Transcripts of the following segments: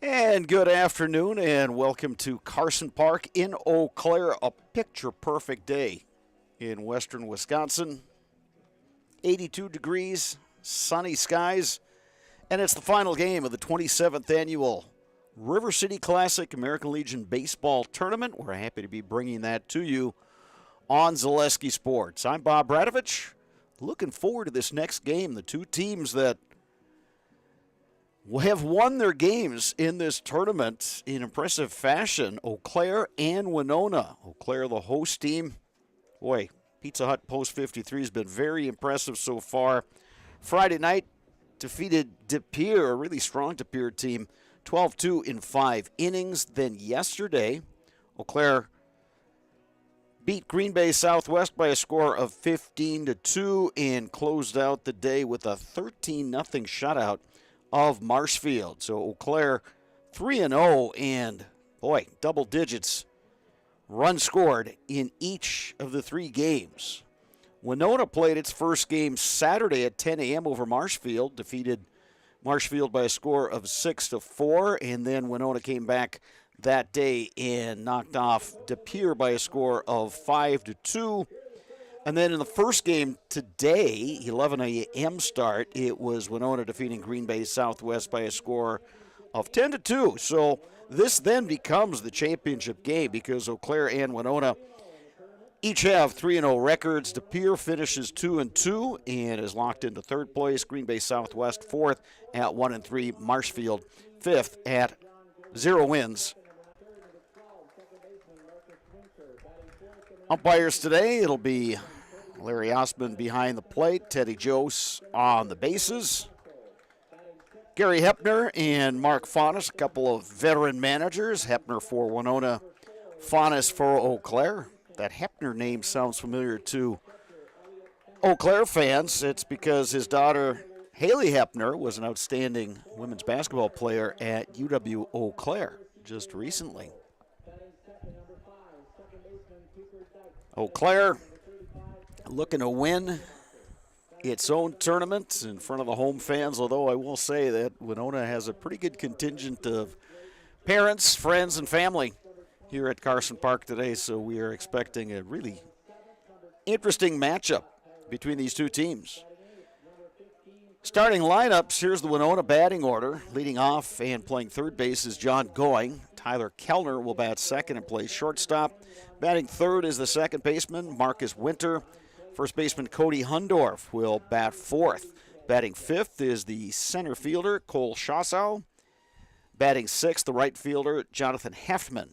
And good afternoon, and welcome to Carson Park in Eau Claire, a picture-perfect day in western Wisconsin. 82 degrees, sunny skies, and it's the final game of the 27th annual River City Classic American Legion Baseball Tournament. We're happy to be bringing that to you on Zaleski Sports. I'm Bob Radovich. Looking forward to this next game. The two teams that have won their games in this tournament in impressive fashion, Eau Claire and Winona. Eau Claire, the host team. Boy, Pizza Hut Post 53 has been very impressive so far. Friday night, defeated De Pere, a really strong De Pere team, 12-2 in 5 innings. Then yesterday, Eau Claire beat Green Bay Southwest by a score of 15-2 and closed out the day with a 13-0 shutout of Marshfield. So Eau Claire 3-0, and boy, double digits runs scored in each of the 3 games. Winona played its first game Saturday at 10 a.m. over Marshfield, defeated Marshfield by a score of 6-4, and then Winona came back that day and knocked off De Pere by a score of 5-2. And then in the first game today, 11 a.m. start, it was Winona defeating Green Bay Southwest by a score of 10-2. So this then becomes the championship game because Eau Claire and Winona each have 3-0 records. De Pere finishes 2-2 and is locked into third place. Green Bay Southwest fourth at 1-3. Marshfield fifth at 0 wins. Umpires today, it'll be Larry Osman behind the plate, Teddy Jose on the bases. Gary Hepner and Mark Faunus, a couple of veteran managers. Hepner for Winona, Faunus for Eau Claire. That Hepner name sounds familiar to Eau Claire fans. It's because his daughter, Haley Hepner, was an outstanding women's basketball player at UW Eau Claire just recently. Eau Claire looking to win its own tournament in front of the home fans, although I will say that Winona has a pretty good contingent of parents, friends, and family here at Carson Park today, so we are expecting a really interesting matchup between these two teams. Starting lineups, here's the Winona batting order. Leading off and playing third base is John Going. Tyler Kellner will bat second and play shortstop. Batting third is the second baseman, Marcus Winter. First baseman Cody Hundorf will bat fourth. Batting fifth is the center fielder, Cole Schassow. Batting sixth, the right fielder, Jonathan Heftman.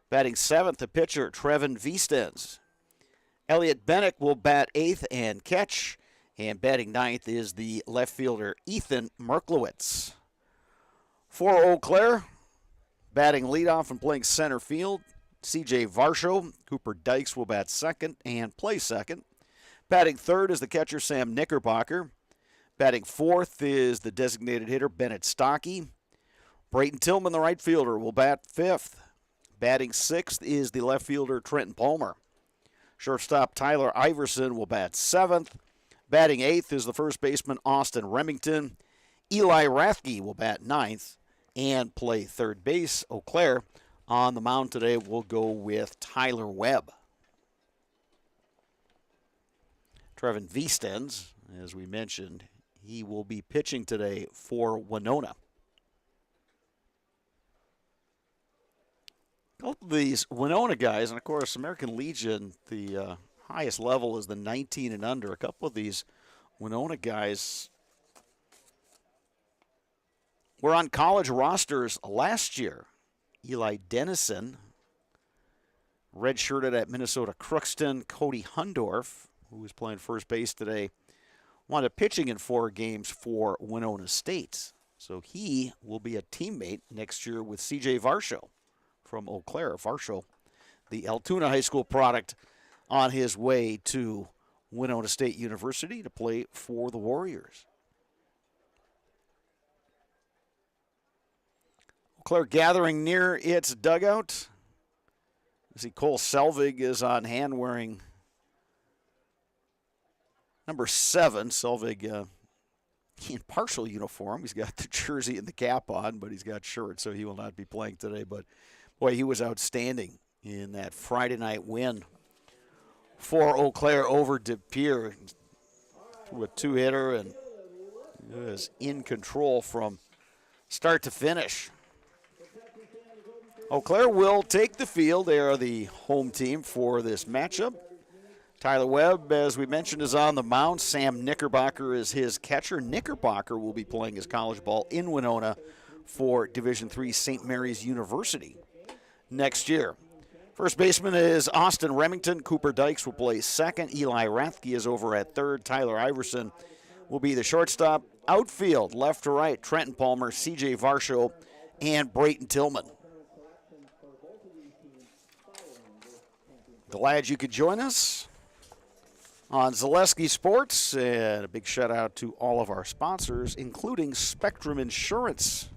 Batting seventh, the pitcher, Trevin Viestens. Elliot Bennick will bat eighth and catch. And batting ninth is the left fielder, Ethan Merklowitz. For Eau Claire, batting leadoff and playing center field, C.J. Varsho. Cooper Dykes will bat second and play second. Batting third is the catcher, Sam Knickerbocker. Batting fourth is the designated hitter, Bennett Stockey. Brayton Tillman, the right fielder, will bat fifth. Batting sixth is the left fielder, Trenton Palmer. Shortstop Tyler Iverson will bat seventh. Batting eighth is the first baseman, Austin Remington. Eli Rathke will bat ninth and play third base. Eau Claire on the mound today will go with Tyler Webb. Trevin Viestens, as we mentioned, he will be pitching today for Winona. Both of these Winona guys, and of course American Legion, the highest level is the 19 and under. A couple of these Winona guys were on college rosters last year. Eli Dennison, redshirted at Minnesota Crookston. Cody Hundorf, who was playing first base today, wound up pitching in 4 games for Winona State. So he will be a teammate next year with C.J. Varsho from Eau Claire. Varsho, the Altoona High School product, on his way to Winona State University to play for the Warriors. Eau Claire gathering near its dugout. You see Cole Selvig is on hand wearing number 7. Selvig in partial uniform. He's got the jersey and the cap on, but he's got shorts, so he will not be playing today. But, boy, he was outstanding in that Friday night win for Eau Claire over De Pere. Threw a two-hitter and was in control from start to finish. Eau Claire will take the field. They are the home team for this matchup. Tyler Webb, as we mentioned, is on the mound. Sam Knickerbocker is his catcher. Knickerbocker will be playing his college ball in Winona for Division III St. Mary's University next year. First baseman is Austin Remington. Cooper Dykes will play second. Eli Rathke is over at third. Tyler Iverson will be the shortstop. Outfield, left to right, Trenton Palmer, C.J. Varsho, and Brayton Tillman. Glad you could join us on Zaleski Sports, and a big shout out to all of our sponsors, including Spectrum Insurance.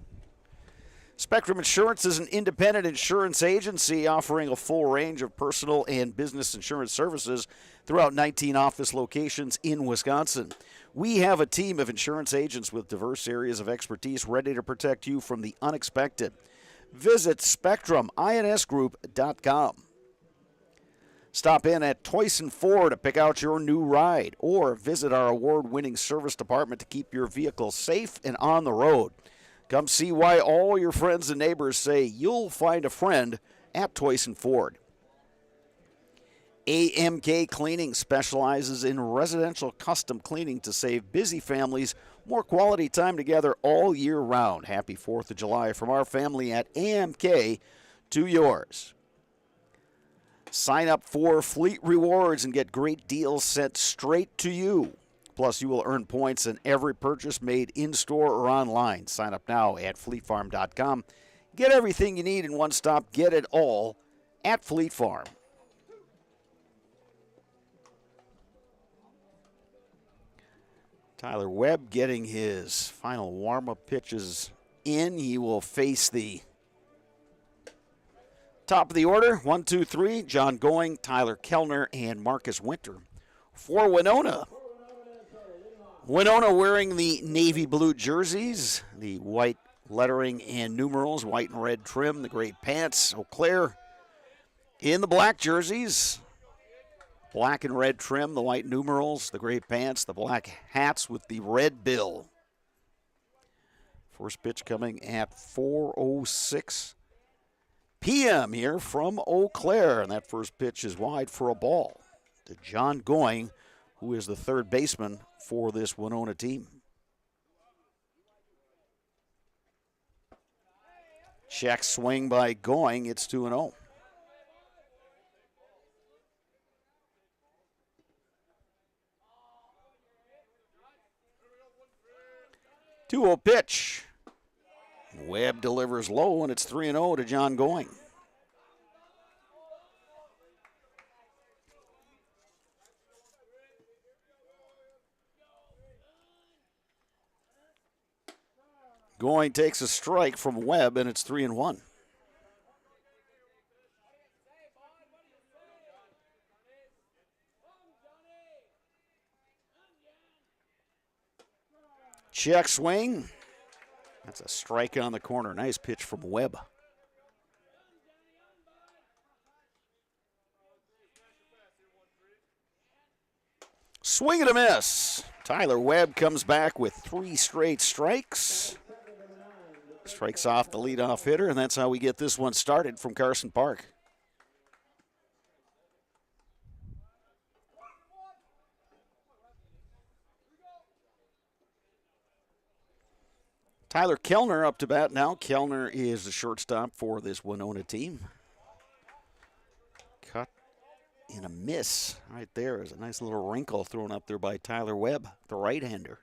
Spectrum Insurance is an independent insurance agency offering a full range of personal and business insurance services throughout 19 office locations in Wisconsin. We have a team of insurance agents with diverse areas of expertise ready to protect you from the unexpected. Visit SpectrumINSGroup.com. Stop in at Toyson Ford to pick out your new ride, or visit our award-winning service department to keep your vehicle safe and on the road. Come see why all your friends and neighbors say you'll find a friend at Toyson Ford. AMK Cleaning specializes in residential custom cleaning to save busy families more quality time together all year round. Happy 4th of July from our family at AMK to yours. Sign up for Fleet Rewards and get great deals sent straight to you. Plus, you will earn points in every purchase made in-store or online. Sign up now at fleetfarm.com. Get everything you need in one stop. Get it all at Fleet Farm. Tyler Webb getting his final warm-up pitches in. He will face the top of the order. 1, 2, 3. John Going, Tyler Kellner, and Marcus Winter for Winona. Winona wearing the navy blue jerseys, the white lettering and numerals, white and red trim, the gray pants. Eau Claire in the black jerseys, black and red trim, the white numerals, the gray pants, the black hats with the red bill. First pitch coming at 4:06 p.m. here from Eau Claire, and that first pitch is wide for a ball to John Going, who is the third baseman for this Winona team. Check swing by Going. It's 2-0. 2-0 pitch. Webb delivers low, and it's 3-0 to John Going. Going takes a strike from Webb, and it's 3-1. Check swing. That's a strike on the corner. Nice pitch from Webb. Swing and a miss. Tyler Webb comes back with 3 straight strikes. Strikes off the leadoff hitter, and that's how we get this one started from Carson Park. Tyler Kellner up to bat now. Kellner is the shortstop for this Winona team. Cut in a miss right there. There's a nice little wrinkle thrown up there by Tyler Webb, the right-hander.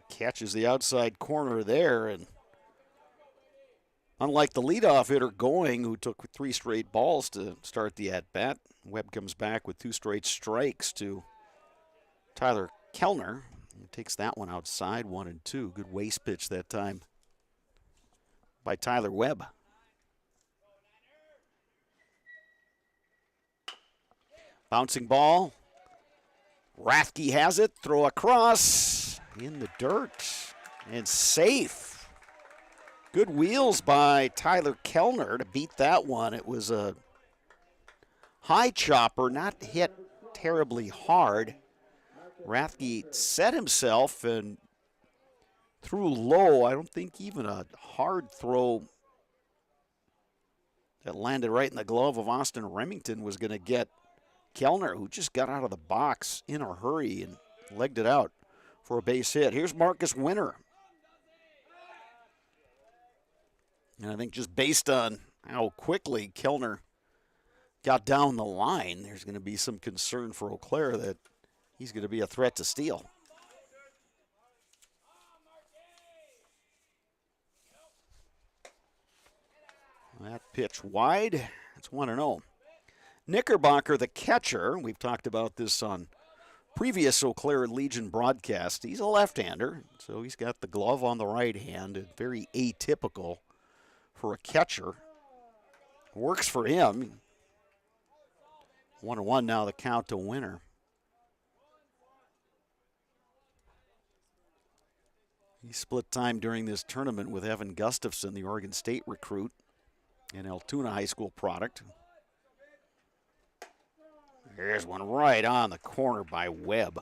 Catches the outside corner there, and unlike the leadoff hitter Going, who took 3 straight balls to start the at-bat, Webb comes back with 2 straight strikes to Tyler Kellner. He takes that one outside, 1-2. Good waste pitch that time by Tyler Webb. Bouncing ball Rathke has it, throw across, in the dirt, and safe. Good wheels by Tyler Kellner to beat that one. It was a high chopper, not hit terribly hard. Rathke set himself and threw low. I don't think even a hard throw that landed right in the glove of Austin Remington was going to get Kellner, who just got out of the box in a hurry and legged it out for a base hit. Here's Marcus Winter. And I think just based on how quickly Kellner got down the line, there's going to be some concern for Eau Claire that he's going to be a threat to steal. That pitch wide. It's 1-0. Knickerbocker, the catcher, we've talked about this on previous Eau Claire Legion broadcast. He's a left-hander, so he's got the glove on the right hand. Very atypical for a catcher. Works for him. 1-1 now, the count to Winter. He split time during this tournament with Evan Gustafson, the Oregon State recruit, and Altoona High School product. There's one right on the corner by Webb.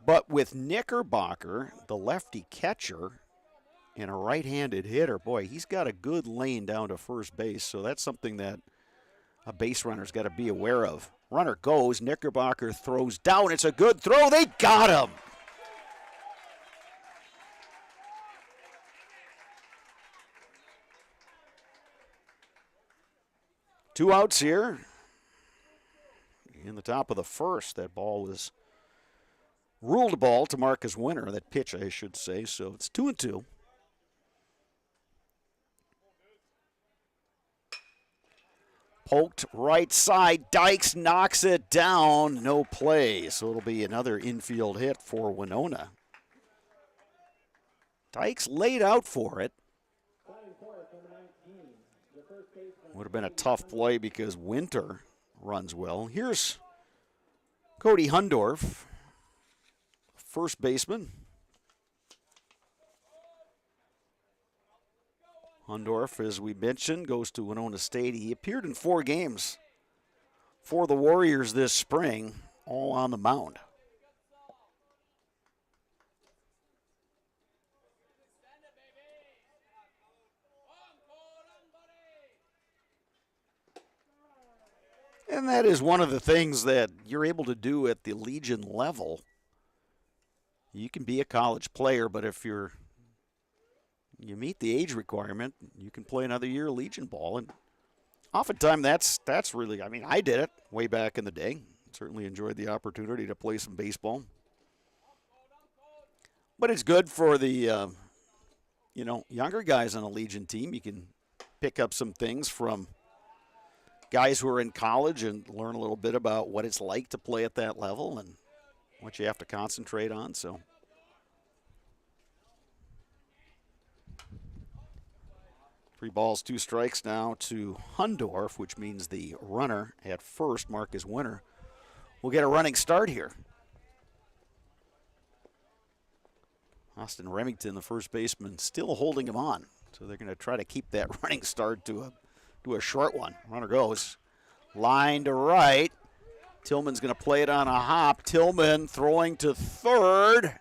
But with Knickerbocker, the lefty catcher, and a right-handed hitter, boy, he's got a good lane down to first base, so that's something that a base runner's got to be aware of. Runner goes, Knickerbocker throws down. It's a good throw. They got him. Two outs here. In the top of the first, that ball was ruled a ball to Marcus Winter, that pitch, I should say, so it's 2-2. Poked right side, Dykes knocks it down, no play, so it'll be another infield hit for Winona. Dykes laid out for it. Would have been a tough play because Winter runs well. Here's Cody Hundorf, first baseman. Hundorf, as we mentioned, goes to Winona State. He appeared in 4 games for the Warriors this spring, all on the mound. And that is one of the things that you're able to do at the Legion level. You can be a college player, but if you meet the age requirement, you can play another year of Legion ball. And oftentimes that's really, I mean, I did it way back in the day. Certainly enjoyed the opportunity to play some baseball. But it's good for the, younger guys on a Legion team. You can pick up some things from guys who are in college and learn a little bit about what it's like to play at that level and what you have to concentrate on. So 3 balls, 2 strikes now to Hundorf, which means the runner at first, Marcus Winter, will get a running start here. Austin Remington, the first baseman, still holding him on. So they're going to try to keep that running start to a short one. Runner goes. Line to right. Tillman's going to play it on a hop. Tillman throwing to third.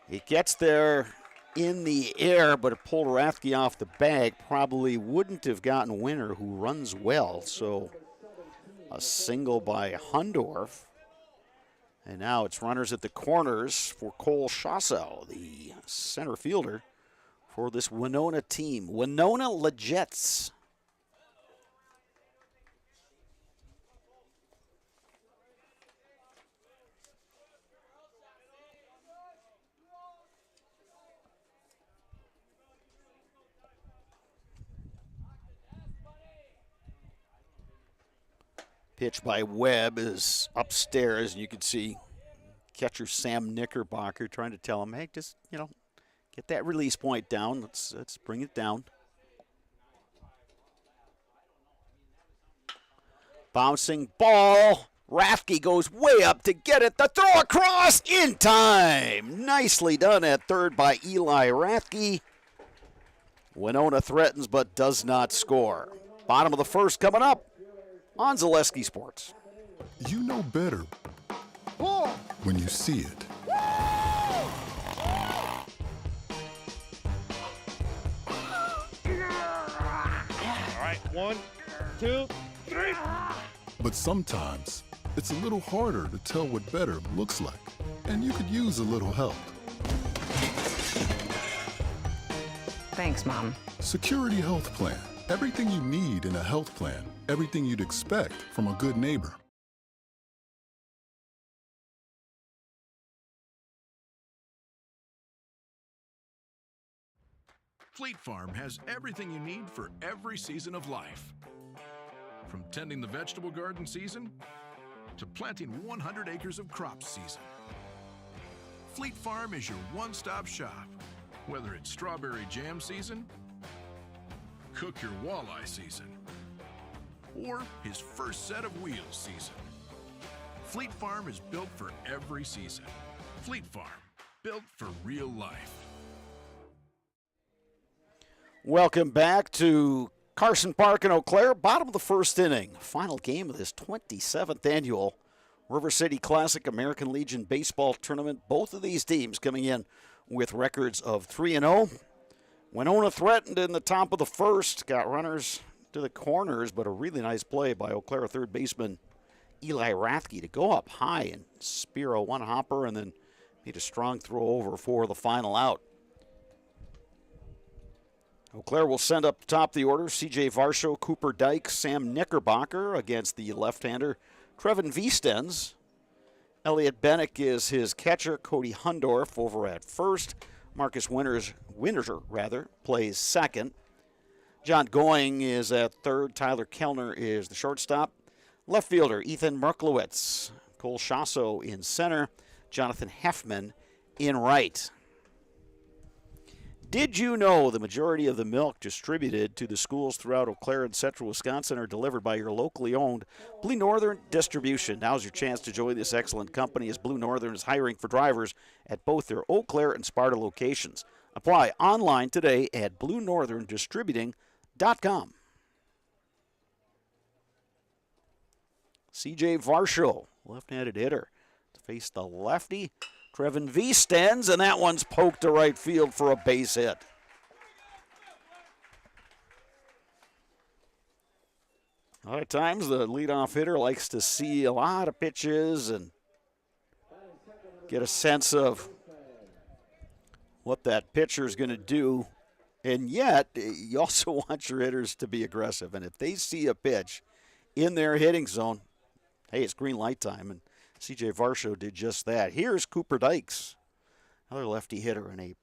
He gets there in the air, but it pulled Rathke off the bag. Probably wouldn't have gotten Winter, who runs well. So a single by Hundorf. And now it's runners at the corners for Cole Schassow, the center fielder for this Winona team. Winona Legets. Pitch by Webb is upstairs, and you can see catcher Sam Knickerbocker trying to tell him, hey, just, get that release point down. Let's bring it down. Bouncing ball. Rathke goes way up to get it. The throw across in time. Nicely done at third by Eli Rathke. Winona threatens but does not score. Bottom of the first coming up on Zaleski Sports. You know better when you see it. All right, 1, 2, 3. But sometimes it's a little harder to tell what better looks like, and you could use a little help. Thanks, Mom. Security Health Plan. Everything you need in a health plan. Everything you'd expect from a good neighbor. Fleet Farm has everything you need for every season of life. From tending the vegetable garden season to planting 100 acres of crops season. Fleet Farm is your one-stop shop. Whether it's strawberry jam season, cook your walleye season, or his first set of wheels season. Fleet Farm is built for every season. Fleet Farm, built for real life. Welcome back to Carson Park in Eau Claire. Bottom of the first inning. Final game of this 27th annual River City Classic American Legion Baseball Tournament. Both of these teams coming in with records of 3-0. Winona threatened in the top of the first. Got runners to the corners, but a really nice play by Eau Claire third baseman Eli Rathke to go up high and spear a one-hopper and then made a strong throw over for the final out. Eau Claire will send up top the order. C.J. Varsho, Cooper Dyke, Sam Knickerbocker against the left-hander Trevin Viestens. Elliot Bennick is his catcher. Cody Hundorf over at first. Marcus Winter plays second. John Going is at third. Tyler Kellner is the shortstop. Left fielder Ethan Merklowitz. Cole Shasso in center. Jonathan Heffman in right. Did you know the majority of the milk distributed to the schools throughout Eau Claire and central Wisconsin are delivered by your locally owned Blue Northern Distribution? Now's your chance to join this excellent company as Blue Northern is hiring for drivers at both their Eau Claire and Sparta locations. Apply online today at BlueNorthernDistributing.com. C.J. Varsho, left-handed hitter, to face the lefty Trevin Viestens, and that one's poked to right field for a base hit. A lot of times the leadoff hitter likes to see a lot of pitches and get a sense of what that pitcher is going to do. And yet, you also want your hitters to be aggressive. And if they see a pitch in their hitting zone, hey, it's green light time. And C.J. Varsho did just that. Here's Cooper Dykes, another lefty hitter in a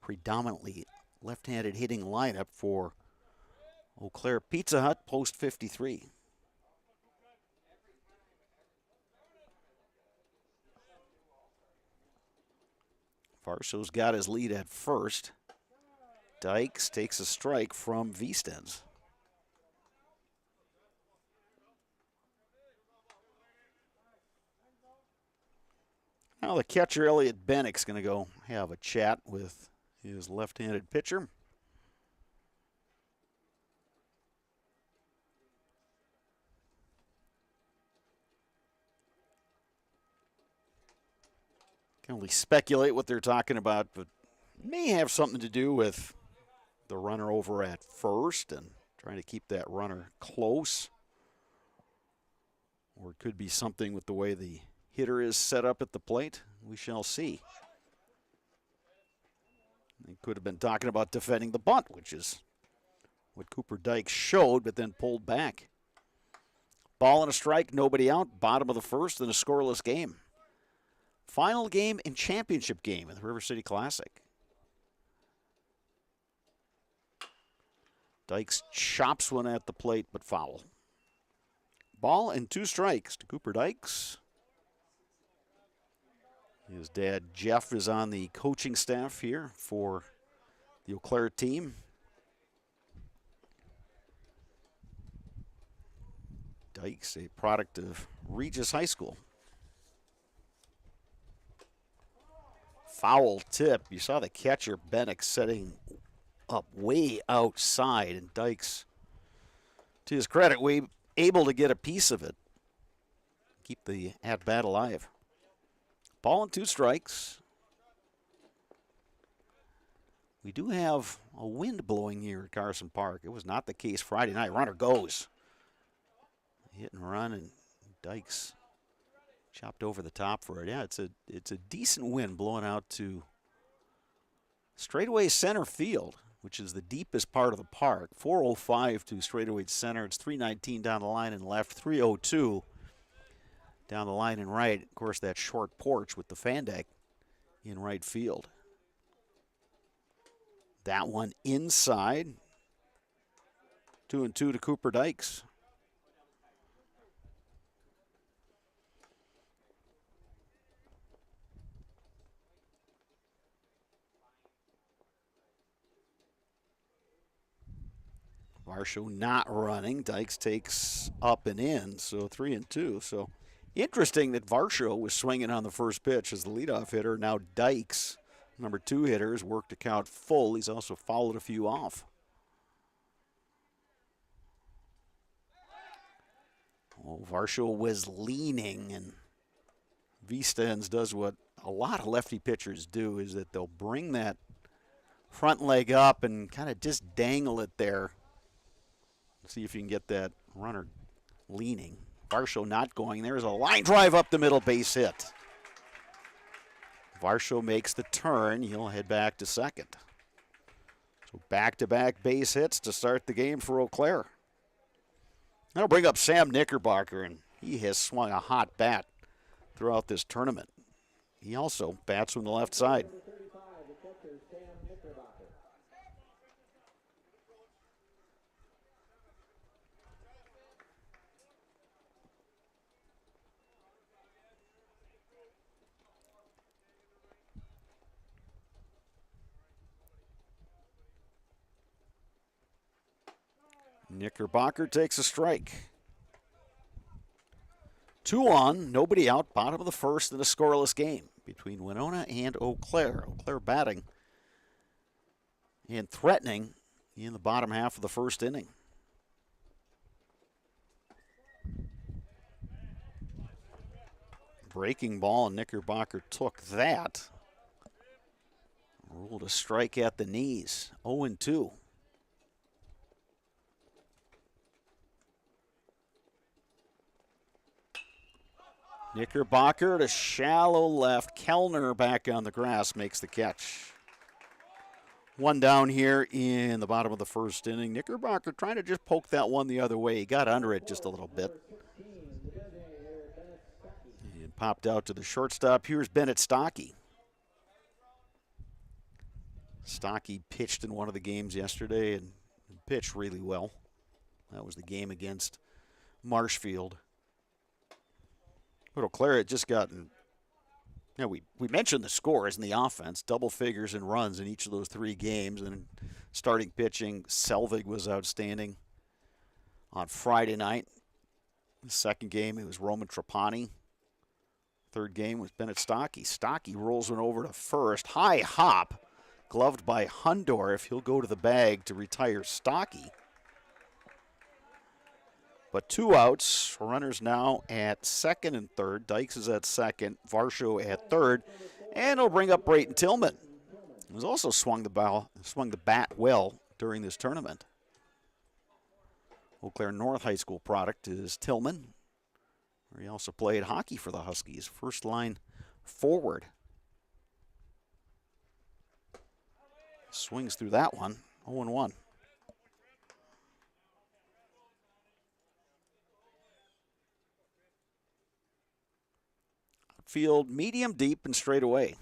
predominantly left-handed hitting lineup for Eau Claire Pizza Hut, post 53. Varsho's got his lead at first. Dykes takes a strike from Viestens. Now the catcher, Elliot Bennick's going to go have a chat with his left-handed pitcher. Can only speculate what they're talking about, but may have something to do with the runner over at first and trying to keep that runner close. Or it could be something with the way the hitter is set up at the plate. We shall see. They could have been talking about defending the bunt, which is what Cooper Dykes showed, but then pulled back. Ball and a strike, nobody out. Bottom of the first in a scoreless game. Final game and championship game in the River City Classic. Dykes chops one at the plate, but foul. Ball and 2 strikes to Cooper Dykes. His dad, Jeff, is on the coaching staff here for the Eau Claire team. Dykes, a product of Regis High School. Foul tip. You saw the catcher, Bennick, setting up way outside, and Dykes, to his credit, able to get a piece of it. Keep the at-bat alive. Ball and 2 strikes. We do have a wind blowing here at Carson Park. It was not the case Friday night. Runner goes. Hit and run, and Dykes chopped over the top for it. Yeah, it's a decent wind blowing out to straightaway center field, which is the deepest part of the park. 405 to straightaway center. It's 319 down the line and left. 302 down the line and right. Of course, that short porch with the fan deck in right field. That one inside. 2-2 to Cooper Dykes. Varsho not running. Dykes takes up and in, so 3-2. So interesting that Varsho was swinging on the first pitch as the leadoff hitter. Now Dykes, number 2 hitter, has worked to count full. He's also fouled a few off. Oh, Varsho was leaning, and Vistens does what a lot of lefty pitchers do, is that they'll bring that front leg up and kind of just dangle it there. See if you can get that runner leaning. Varsho not going. There's a line drive up the middle, base hit. Varsho makes the turn. He'll head back to second. So back-to-back base hits to start the game for Eau Claire. That'll bring up Sam Knickerbocker, and he has swung a hot bat throughout this tournament. He also bats from the left side. Knickerbocker takes a strike. 2 on, nobody out, bottom of the first in a scoreless game between Winona and Eau Claire. Eau Claire batting and threatening in the bottom half of the first inning. Breaking ball, and Knickerbocker took that. Ruled a strike at the knees. 0-2. Knickerbocker to shallow left. Kellner back on the grass makes the catch. 1 down here in the bottom of the first inning. Knickerbocker trying to just poke that one the other way. He got under it just a little bit. And popped out to the shortstop. Here's Bennett Stocky. Stocky pitched in one of the games yesterday and pitched really well. That was the game against Marshfield. But Eau Claire had just gotten, we mentioned the scores and the offense, double figures in runs in each of those 3 games. And starting pitching, Selvig was outstanding on Friday night. The second game, it was Roman Trapani. Third game was Bennett Stocky. Stocky rolls one over to first. High hop, gloved by Hundorf. He'll go to the bag to retire Stocky. But 2 outs, runners now at second and third. Dykes is at second, Varsho at third, and it'll bring up Brayton Tillman. He's also swung the bat well during this tournament. Eau Claire North High School product is Tillman. He also played hockey for the Huskies, first line forward. Swings through that one, 0-1. Field medium, deep, and straight away.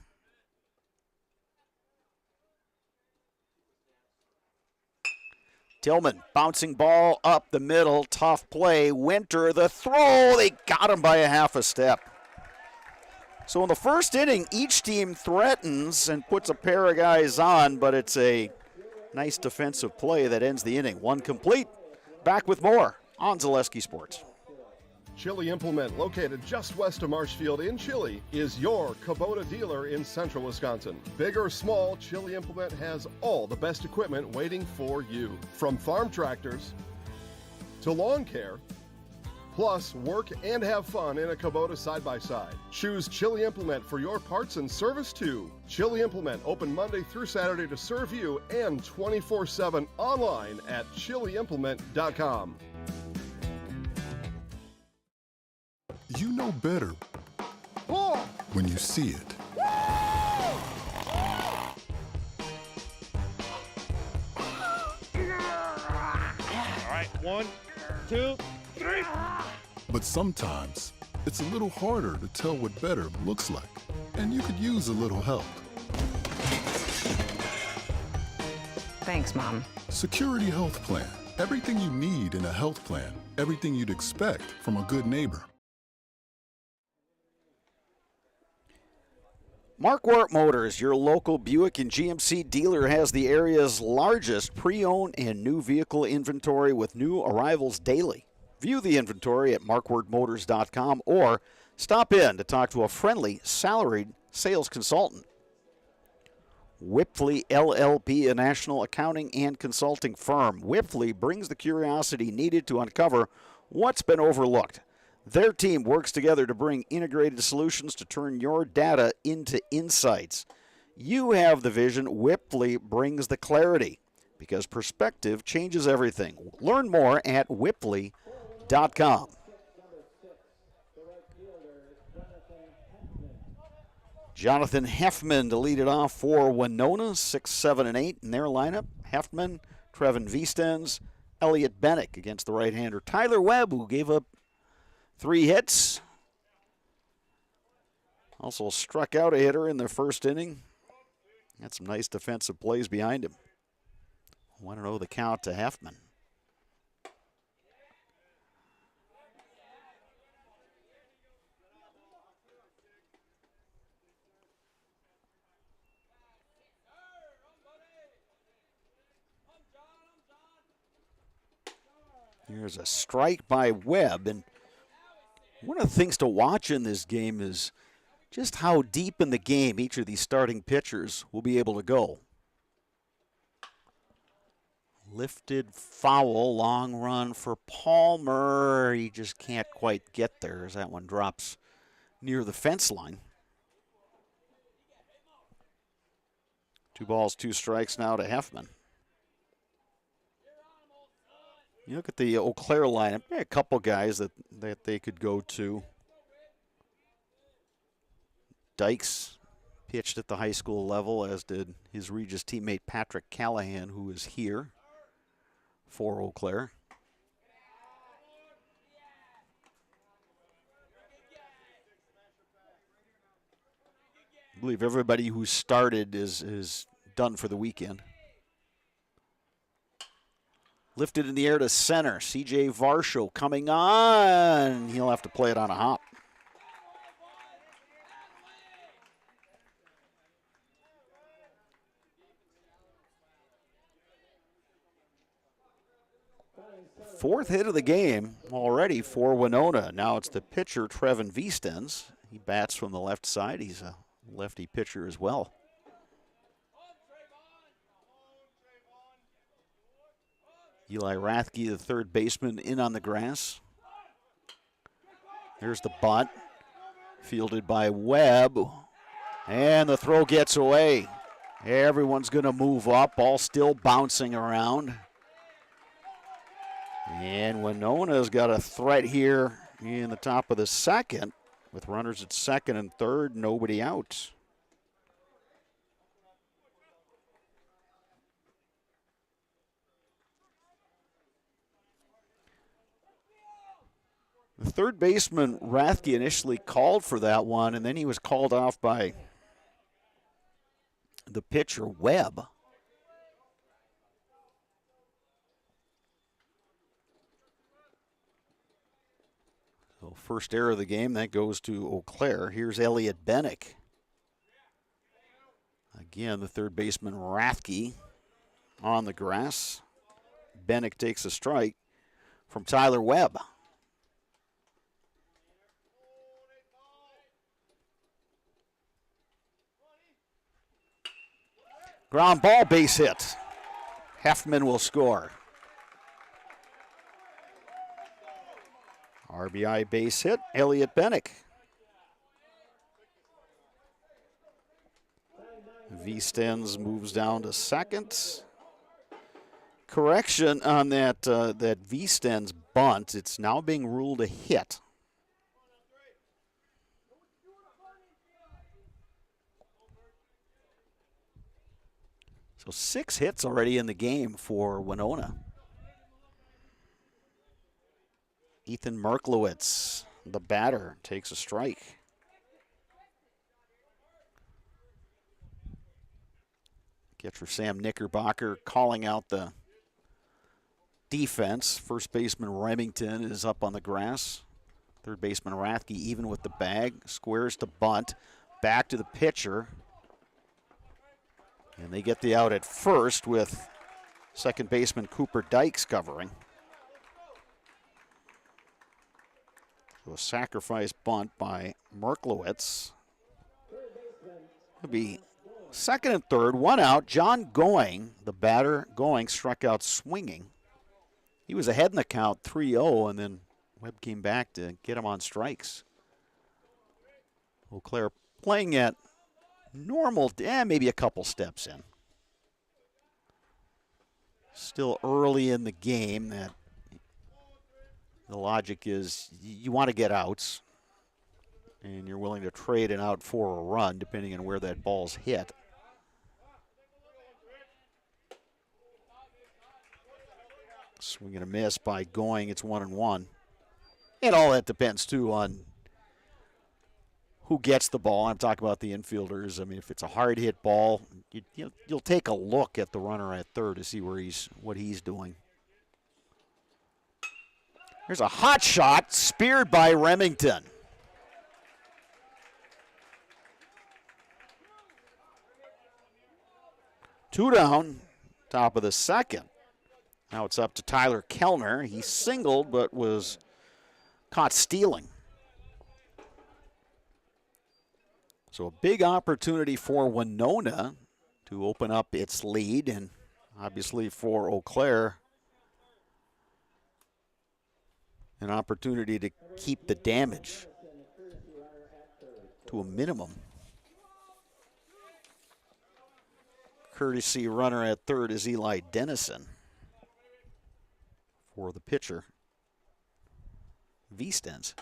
Tillman, bouncing ball up the middle, tough play. Winter, the throw, they got him by a half a step. So in the first inning, each team threatens and puts a pair of guys on, but it's a nice defensive play that ends the inning. 1 complete. Back with more on Zaleski Sports. Chili Implement, located just west of Marshfield in Chile, is your Kubota dealer in central Wisconsin. Big or small, Chili Implement has all the best equipment waiting for you. From farm tractors to lawn care, plus work and have fun in a Kubota side-by-side. Choose Chili Implement for your parts and service too. Chili Implement, open Monday through Saturday to serve you and 24/7 online at chiliimplement.com. You know better when you see it. All right, 1, 2, 3. But sometimes it's a little harder to tell what better looks like, and you could use a little help. Thanks, Mom. Security Health Plan. Everything you need in a health plan. Everything you'd expect from a good neighbor. Mark Wart Motors, your local Buick and GMC dealer, has the area's largest pre-owned and new vehicle inventory with new arrivals daily. View the inventory at markwartmotors.com or stop in to talk to a friendly, salaried sales consultant. Whipley LLP, a national accounting and consulting firm. Whipley brings the curiosity needed to uncover what's been overlooked. Their team works together to bring integrated solutions to turn your data into insights. You have the vision. Whipley brings the clarity because perspective changes everything. Learn more at whipley.com. Jonathan Heffman to lead it off for Winona, 6, 7, and 8 in their lineup. Heffman, Trevin Viestens, Elliot Bennick against the right-hander Tyler Webb, who gave up 3 hits. Also struck out a hitter in the first inning. Had some nice defensive plays behind him. 1-0 the count to Heffman. Here's a strike by Webb, and one of the things to watch in this game is just how deep in the game each of these starting pitchers will be able to go. Lifted foul, long run for Palmer. He just can't quite get there as that one drops near the fence line. 2 balls, 2 strikes now to Heffman. You look at the Eau Claire lineup, a couple guys that they could go to. Dykes pitched at the high school level, as did his Regis teammate Patrick Callahan, who is here for Eau Claire. I believe everybody who started is done for the weekend. Lifted in the air to center. C.J. Varsho coming on. He'll have to play it on a hop. Fourth hit of the game already for Winona. Now it's the pitcher, Trevin Viestens. He bats from the left side. He's a lefty pitcher as well. Eli Rathke, the third baseman, in on the grass. There's the bunt, fielded by Webb, and the throw gets away. Everyone's going to move up, ball still bouncing around. And Winona's got a threat here in the top of the second, with runners at second and third, nobody out. The third baseman, Rathke, initially called for that one, and then he was called off by the pitcher, Webb. So first error of the game, that goes to Eau Claire. Here's Elliot Bennick. Again, the third baseman, Rathke, on the grass. Bennick takes a strike from Tyler Webb. Ground ball, base hit. Heffman will score. RBI base hit, Elliot Bennick. V-Stens moves down to second. Correction on that V-Stens bunt. It's now being ruled a hit. So 6 hits already in the game for Winona. Ethan Merklowitz, the batter, takes a strike. Catcher Sam Knickerbocker calling out the defense. First baseman Remington is up on the grass. Third baseman Rathke even with the bag. Squares to bunt. Back to the pitcher. And they get the out at first with second baseman Cooper Dykes covering. So a sacrifice bunt by Merklowitz. It'll be second and third, one out. John Going, the batter, Going struck out swinging. He was ahead in the count 3-0, and then Webb came back to get him on strikes. Eau Claire playing at normal, maybe a couple steps in. Still early in the game. That the logic is you want to get outs, and you're willing to trade an out for a run, depending on where that ball's hit. Swing and a miss by Going. It's 1-1. And all that depends, too, on who gets the ball. I'm talking about the infielders. I mean, if it's a hard hit ball, you'll take a look at the runner at third to see what he's doing. There's a hot shot speared by Remington. Two down, top of the second. Now it's up to Tyler Kellner. He singled but was caught stealing. So a big opportunity for Winona to open up its lead, and obviously for Eau Claire, an opportunity to keep the damage to a minimum. Courtesy runner at third is Eli Dennison for the pitcher, V-Stens.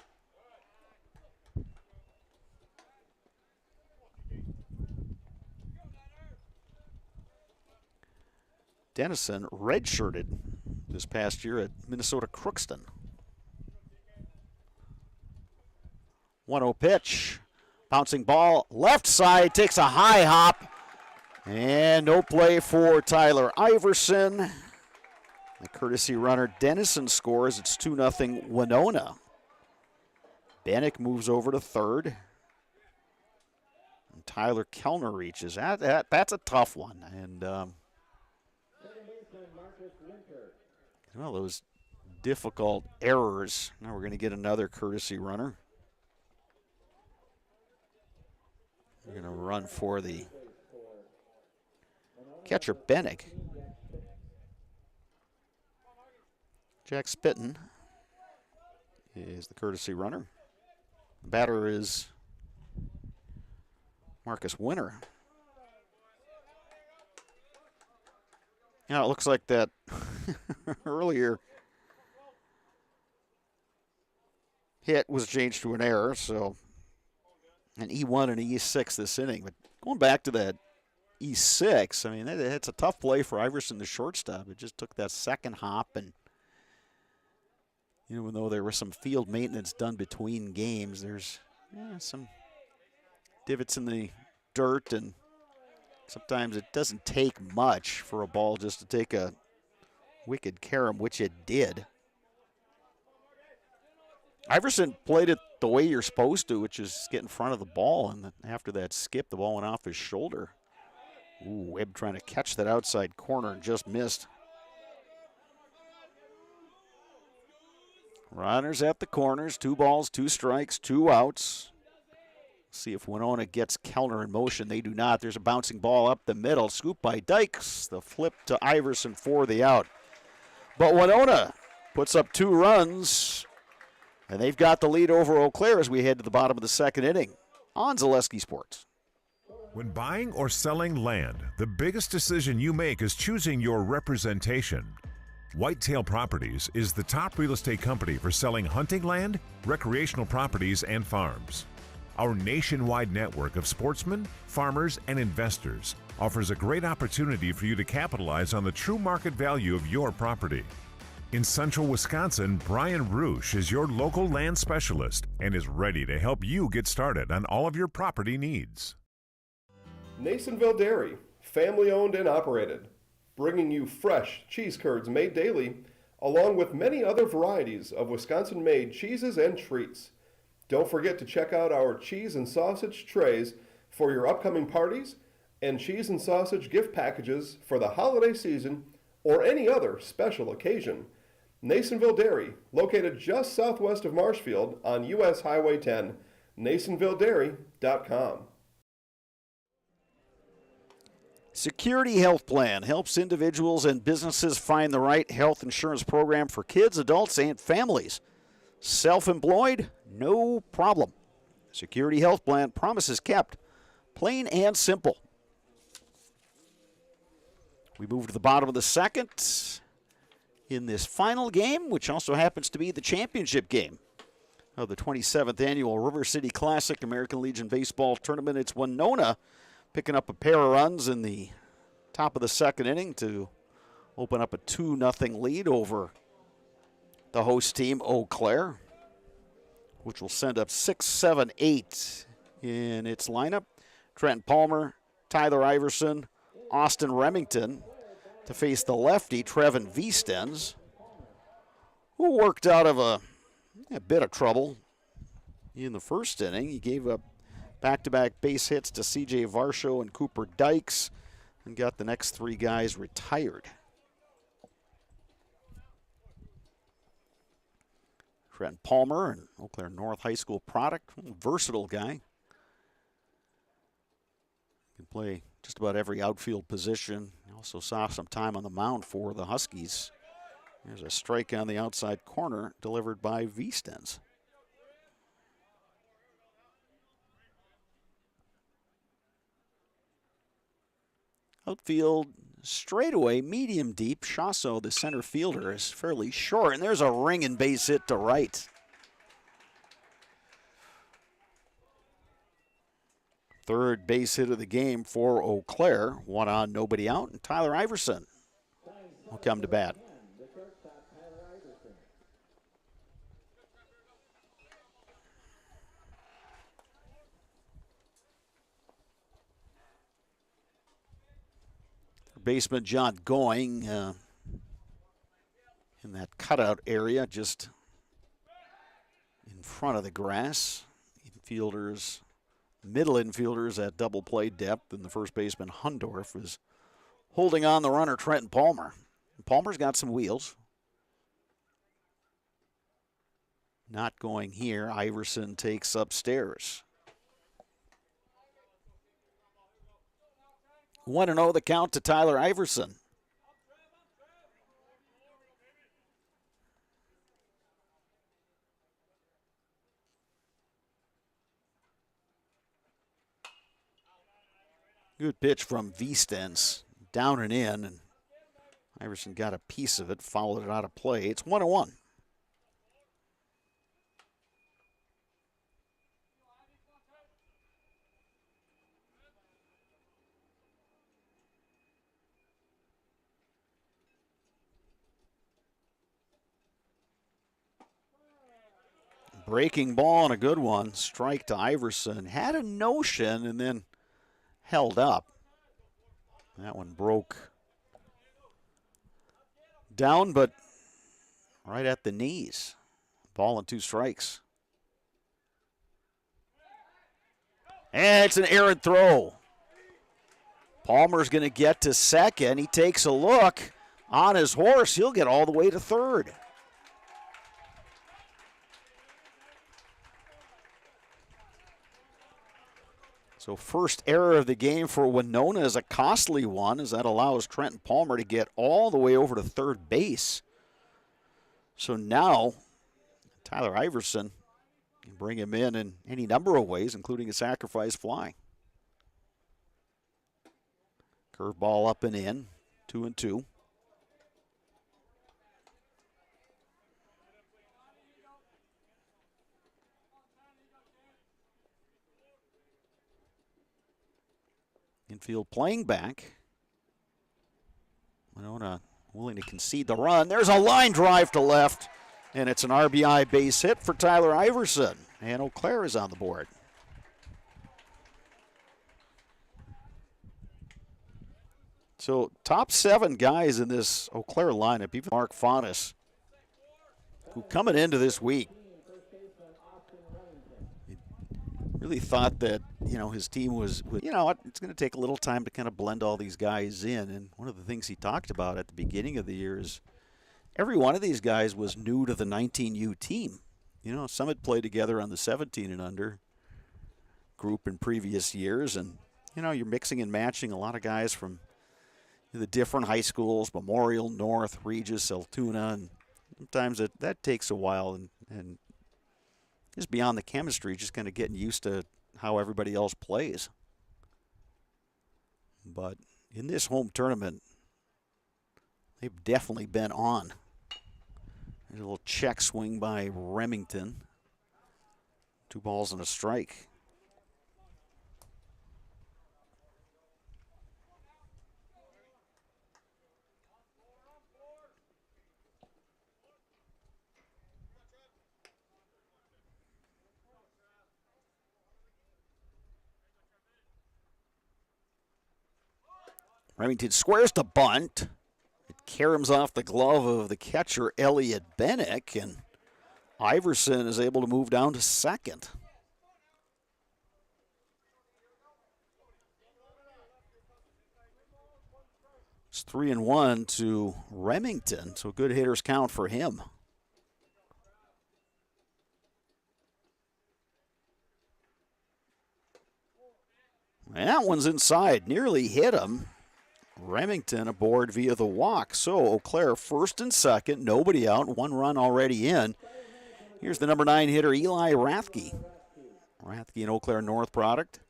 Dennison redshirted this past year at Minnesota Crookston. 1-0 pitch. Bouncing ball, left side, takes a high hop. And no play for Tyler Iverson. The courtesy runner Dennison scores. It's 2-0 Winona. Bannock moves over to third. And Tyler Kellner reaches. That's a tough one. And well, those difficult errors. Now we're going to get another courtesy runner. We're going to run for the catcher, Bennick. Jack Spitton is the courtesy runner. The batter is Marcus Winter. Now it looks like that earlier hit was changed to an error, so an E1 and an E6 this inning. But going back to that E6, I mean, it's a tough play for Iverson, the shortstop. It just took that second hop, and even though there was some field maintenance done between games, there's some divots in the dirt, and sometimes it doesn't take much for a ball just to take a wicked carom, which it did. Iverson played it the way you're supposed to, which is get in front of the ball, and after that skip, the ball went off his shoulder. Ooh, Webb trying to catch that outside corner and just missed. Runners at the corners, 2 balls, 2 strikes, 2 outs. See if Winona gets Kellner in motion. They do not. There's a bouncing ball up the middle. Scoop by Dykes. The flip to Iverson for the out. But Winona puts up 2 runs, and they've got the lead over Eau Claire as we head to the bottom of the second inning on Zaleski Sports. When buying or selling land, the biggest decision you make is choosing your representation. Whitetail Properties is the top real estate company for selling hunting land, recreational properties, and farms. Our nationwide network of sportsmen, farmers, and investors offers a great opportunity for you to capitalize on the true market value of your property. In central Wisconsin, Brian Roosh is your local land specialist and is ready to help you get started on all of your property needs. Nasonville Dairy, family owned and operated, bringing you fresh cheese curds made daily, along with many other varieties of Wisconsin-made cheeses and treats. Don't forget to check out our cheese and sausage trays for your upcoming parties and cheese and sausage gift packages for the holiday season or any other special occasion. Nasonville Dairy, located just southwest of Marshfield on US Highway 10, NasonvilleDairy.com. Security Health Plan helps individuals and businesses find the right health insurance program for kids, adults, and families. Self-employed? No problem. Security Health Plan, promises kept. Plain and simple. We move to the bottom of the second in this final game, which also happens to be the championship game of the 27th Annual River City Classic American Legion Baseball Tournament. It's Winona picking up a pair of runs in the top of the second inning to open up a 2-0 lead over the host team, Eau Claire, which will send up 6, 7, 8 in its lineup. Trent Palmer, Tyler Iverson, Austin Remington to face the lefty, Trevin Viestens, who worked out of a bit of trouble in the first inning. He gave up back-to-back base hits to C.J. Varsho and Cooper Dykes and got the next 3 guys retired. Trent Palmer, an Eau Claire North High School product, versatile guy. Can play just about every outfield position. He also saw some time on the mound for the Huskies. There's a strike on the outside corner delivered by Viestens. Outfield straightaway, medium deep. Chasso, the center fielder, is fairly short, and there's a ringing base hit to right. Third base hit of the game for Eau Claire. 1 on, nobody out, and Tyler Iverson will come to bat. Baseman John Going in that cutout area just in front of the grass. Infielders, middle infielders at double play depth, and the first baseman Hundorf is holding on the runner Trenton Palmer. Palmer's got some wheels. Not going here. Iverson takes upstairs. 1-0 the count to Tyler Iverson. Good pitch from Viestens. Down and in, and Iverson got a piece of it, fouled it out of play. It's 1-1. Breaking ball and a good one. Strike to Iverson. Had a notion and then held up. That one broke down, but right at the knees. Ball and 2 strikes. And it's an errant throw. Palmer's going to get to second. He takes a look on his horse. He'll get all the way to third. So first error of the game for Winona is a costly one, as that allows Trenton Palmer to get all the way over to third base. So now Tyler Iverson can bring him in any number of ways, including a sacrifice fly. Curveball up and in, 2-2. Infield playing back. Winona willing to concede the run. There's a line drive to left, and it's an RBI base hit for Tyler Iverson. And Eau Claire is on the board. So top 7 guys in this Eau Claire lineup, even Mark Faunus, who coming into this week really thought that, his team was, it's going to take a little time to kind of blend all these guys in. And one of the things he talked about at the beginning of the year is every one of these guys was new to the 19U team. Some had played together on the 17 and under group in previous years. And, you're mixing and matching a lot of guys from the different high schools, Memorial, North, Regis, Altoona. And sometimes that takes a while. And just beyond the chemistry, just kind of getting used to how everybody else plays. But in this home tournament, they've definitely been on. There's a little check swing by Remington. 2 balls and a strike. Remington squares to bunt. It caroms off the glove of the catcher, Elliot Bennick, and Iverson is able to move down to second. It's 3-1 to Remington, so good hitters count for him. And that one's inside, nearly hit him. Remington aboard via the walk. So Eau Claire first and second, nobody out, 1 run already in. Here's the number 9 hitter, Eli Rathke. Rathke, an Eau Claire North product.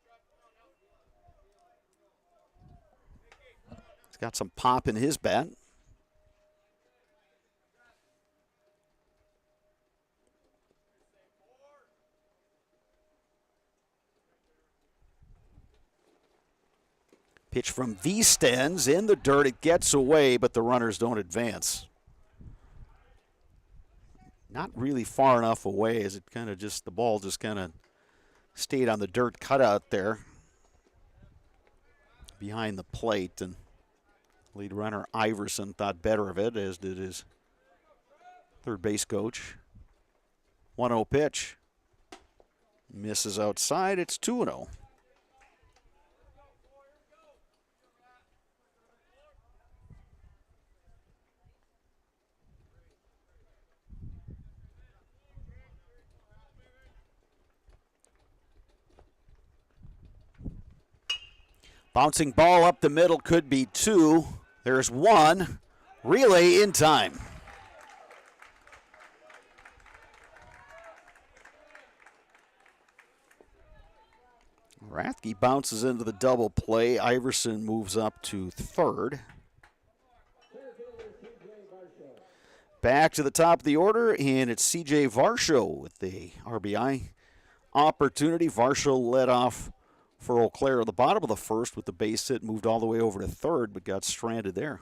He's got some pop in his bat. Pitch from V-Stens in the dirt. It gets away, but the runners don't advance. Not really far enough away, as it kind of the ball just kind of stayed on the dirt cutout there behind the plate. And lead runner Iverson thought better of it, as did his third base coach. 1-0 pitch. Misses outside. It's 2-0. Bouncing ball up the middle, could be 2. There's 1. Relay in time. Rathke bounces into the double play. Iverson moves up to third. Back to the top of the order, and it's C.J. Varsho with the RBI opportunity. Varsho led off for Eau Claire at the bottom of the first with the base hit, moved all the way over to third, but got stranded there.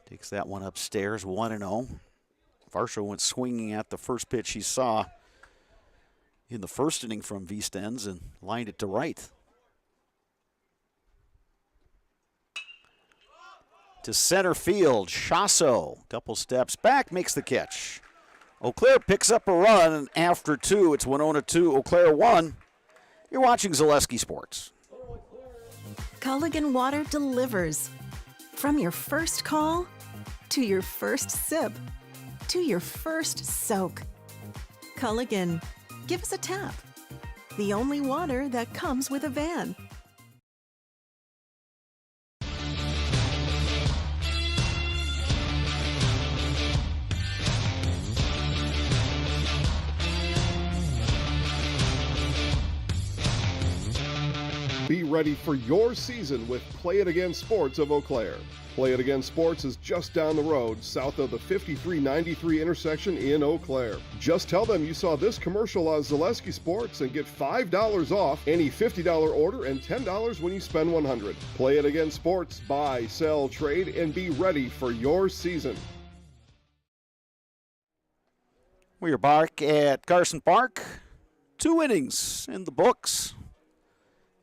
Takes that one upstairs, 1-0. Varsho went swinging at the first pitch he saw in the first inning from V-Stens and lined it to right. To center field, Chasso, couple steps back, makes the catch. Eau Claire picks up a run, and after 2, it's Winona 2, Eau Claire 1. You're watching Zaleski Sports. Culligan Water delivers. From your first call, to your first sip, to your first soak. Culligan, give us a tap. The only water that comes with a van. Be ready for your season with Play It Again Sports of Eau Claire. Play It Again Sports is just down the road, south of the 5393 intersection in Eau Claire. Just tell them you saw this commercial on Zaleski Sports and get $5 off any $50 order and $10 when you spend $100. Play It Again Sports, buy, sell, trade, and be ready for your season. We are back at Carson Park. 2 innings in the books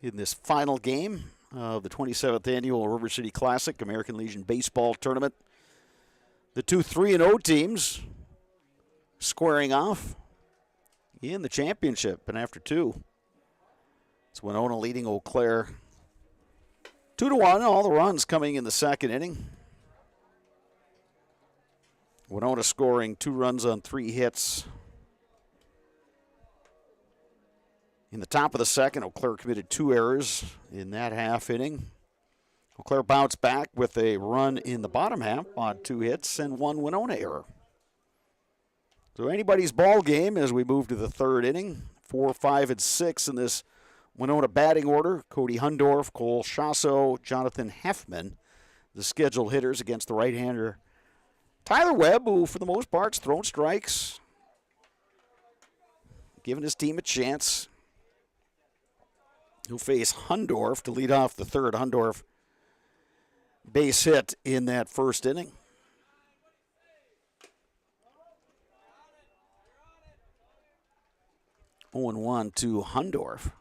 in this final game of the 27th Annual River City Classic American Legion Baseball Tournament. The 2 3-0 teams squaring off in the championship. And after 2, it's Winona leading Eau Claire 2-1. All the runs coming in the second inning. Winona scoring 2 runs on 3 hits. In the top of the second, Eau Claire committed 2 errors in that half inning. Eau Claire bounced back with a run in the bottom half on 2 hits and 1 Winona error. So anybody's ball game as we move to the third inning. 4, 5, and 6 in this Winona batting order. Cody Hundorf, Cole Chasso, Jonathan Heffman, the scheduled hitters against the right-hander Tyler Webb, who for the most part's thrown strikes, giving his team a chance. He'll face Hundorf to lead off the third. Hundorf base hit in that first inning. Oh, 0-1 to Hundorf.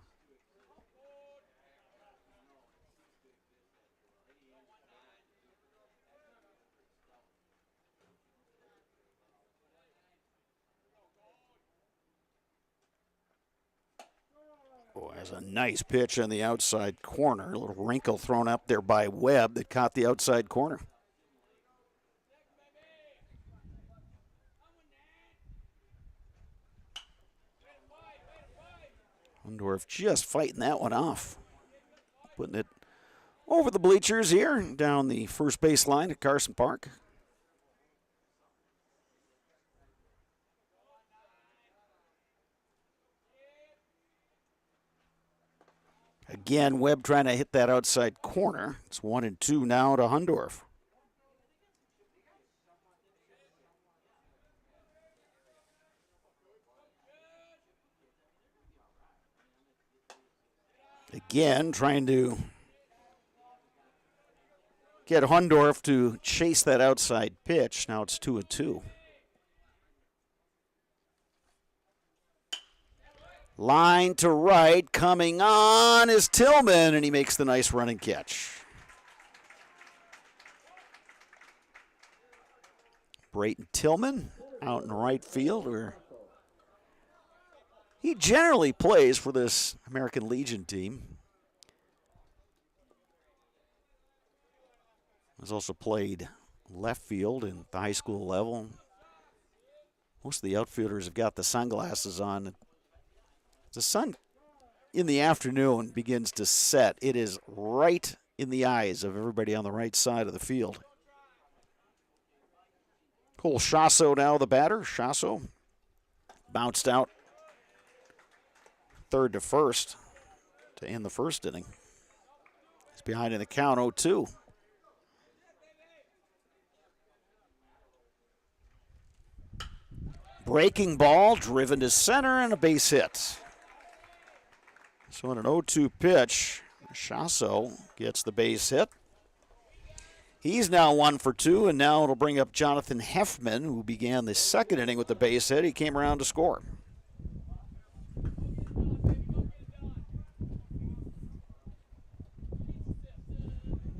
Oh, has a nice pitch on the outside corner. A little wrinkle thrown up there by Webb that caught the outside corner. Hundorf just fighting that one off. Putting it over the bleachers here, down the first base line at Carson Park. Again, Webb trying to hit that outside corner. It's 1-2 now to Hundorf. Again, trying to get Hundorf to chase that outside pitch. Now it's 2-2. Line to right, coming on is Tillman, and he makes the nice running catch. Brayton Tillman out in right field, where he generally plays for this American Legion team. He's also played left field in the high school level. Most of the outfielders have got the sunglasses on. The sun in the afternoon begins to set. It is right in the eyes of everybody on the right side of the field. Cole Chasso now the batter. Chasso bounced out third to first to end the first inning. He's behind in the count, 0-2. Breaking ball, driven to center, and a base hit. So on an 0-2 pitch, Chasso gets the base hit. He's now 1 for 2, and now it'll bring up Jonathan Heffman, who began the second inning with the base hit. He came around to score.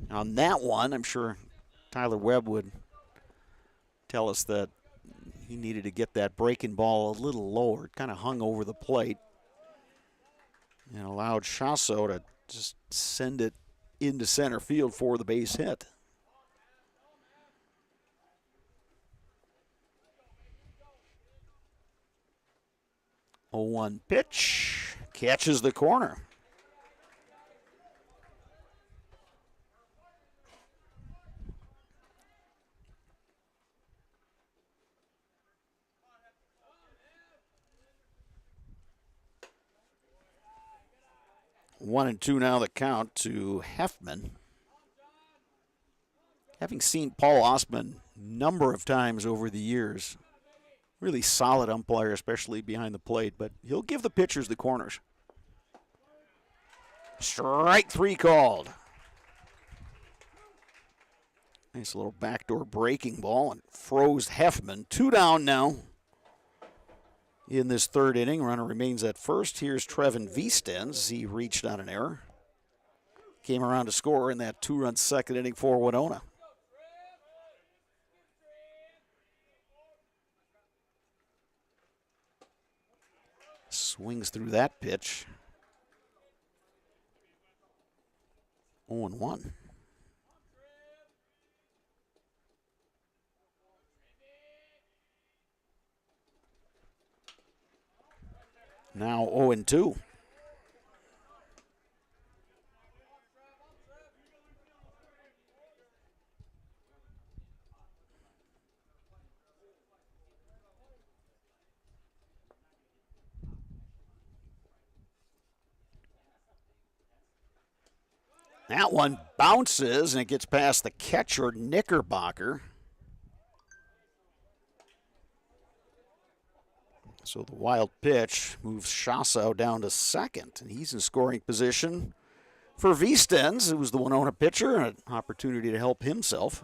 On that one, I'm sure Tyler Webb would tell us that he needed to get that breaking ball a little lower. It kind of hung over the plate and allowed Chasso to just send it into center field for the base hit. 0-1 pitch. Catches the corner. One and two now the count to Heffman. Having seen Paul Osman a number of times over the years, really solid umpire, especially behind the plate, but he'll give the pitchers the corners. Strike three called. Nice little backdoor breaking ball and froze Heffman. 2 down now in this third inning. Runner remains at first. Here's Trevin Viestens. He reached on an error. Came around to score in that 2-run second inning for Winona. Swings through that pitch. 0-1. Now 0-2. That one bounces and it gets past the catcher, Knickerbocker. So the wild pitch moves Chasso down to second, and he's in scoring position for Viestens, who was the Winona pitcher, an opportunity to help himself.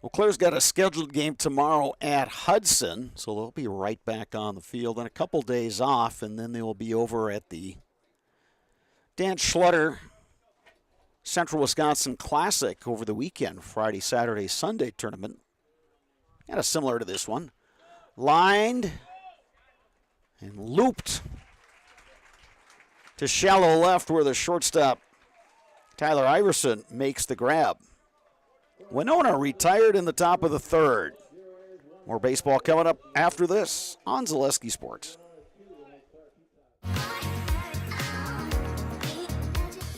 Well, Claire's got a scheduled game tomorrow at Hudson, so they'll be right back on the field. And a couple days off, and then they will be over at the Dan Schlutter Central Wisconsin Classic over the weekend, Friday, Saturday, Sunday tournament. Kind of similar to this one. Lined and looped to shallow left where the shortstop, Tyler Iverson, makes the grab. Winona retired in the top of the third. More baseball coming up after this on Zaleski Sports.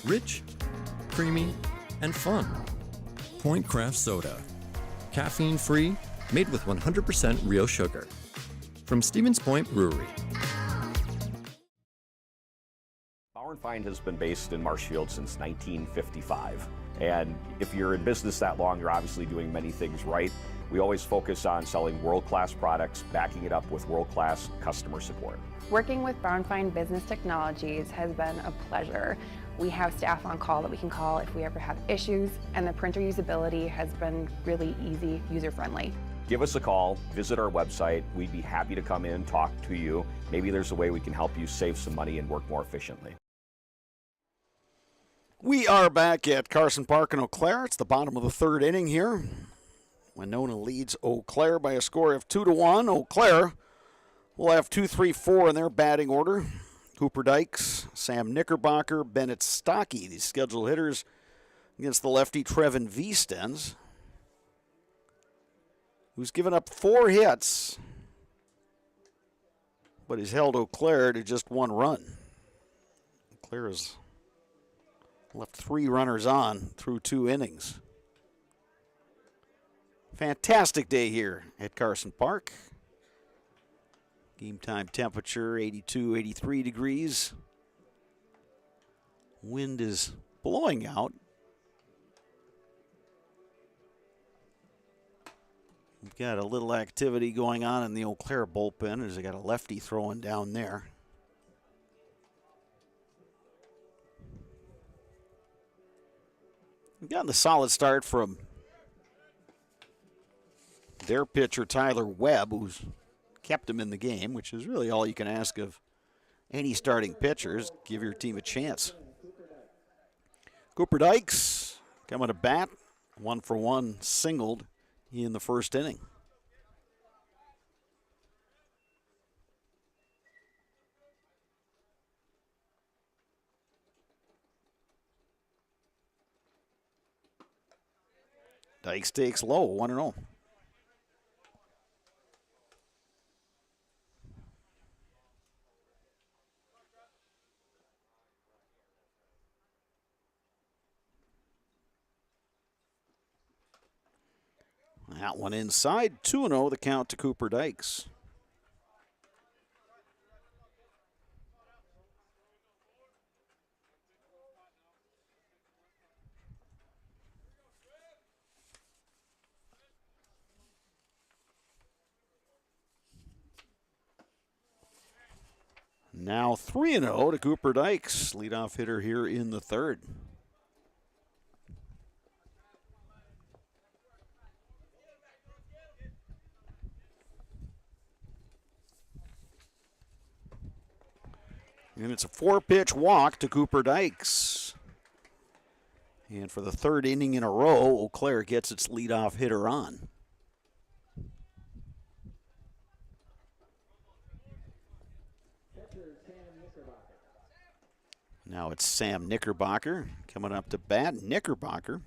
Rich, creamy, and fun. Point Craft Soda. Caffeine-free, made with 100% real sugar. From Stevens Point Brewery. Bauer & Fine has been based in Marshfield since 1955. And if you're in business that long, you're obviously doing many things right. We always focus on selling world-class products, backing it up with world-class customer support. Working with Bauer & Fine Business Technologies has been a pleasure. We have staff on call that we can call if we ever have issues, and the printer usability has been really easy, user-friendly. Give us a call, visit our website. We'd be happy to come in, talk to you. Maybe there's a way we can help you save some money and work more efficiently. We are back at Carson Park in Eau Claire. It's the bottom of the third inning here. Winona leads Eau Claire by a score of 2-1. Eau Claire will have 2, 3, 4 in their batting order. Cooper Dykes, Sam Knickerbocker, Bennett Stocky, these scheduled hitters against the lefty Trevin Viestens, who's given up 4 hits, but he's held Eau Claire to just 1 run. Eau Claire has left 3 runners on through 2 innings. Fantastic day here at Carson Park. Game time temperature 82, 83 degrees. Wind is blowing out. We've got a little activity going on in the Eau Claire bullpen as they got a lefty throwing down there. We've gotten the solid start from their pitcher, Tyler Webb, who's kept him in the game, which is really all you can ask of any starting pitchers. Give your team a chance. Cooper Dykes coming to bat, 1-for-1 singled in the first inning. Dykes takes low, 1-0. That one inside, 2-0, the count to Cooper Dykes. Now 3-0 to Cooper Dykes, leadoff hitter here in the third. And it's a 4-pitch walk to Cooper Dykes. And for the third inning in a row, Eau Claire gets its leadoff hitter on. Now it's Sam Knickerbocker coming up to bat. Knickerbocker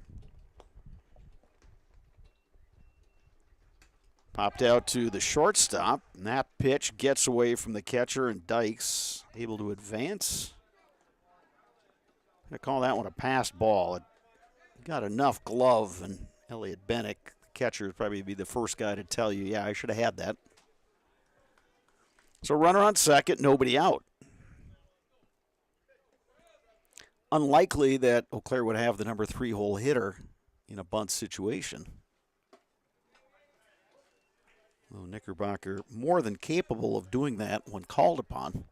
popped out to the shortstop, and that pitch gets away from the catcher, and Dykes able to advance. I'm going to call that one a passed ball. It got enough glove, and Elliot Bennick, the catcher, would probably be the first guy to tell you, yeah, I should have had that. So runner on second, nobody out. Unlikely that Eau Claire would have the number 3 hole hitter in a bunt situation. Well, Knickerbocker more than capable of doing that when called upon.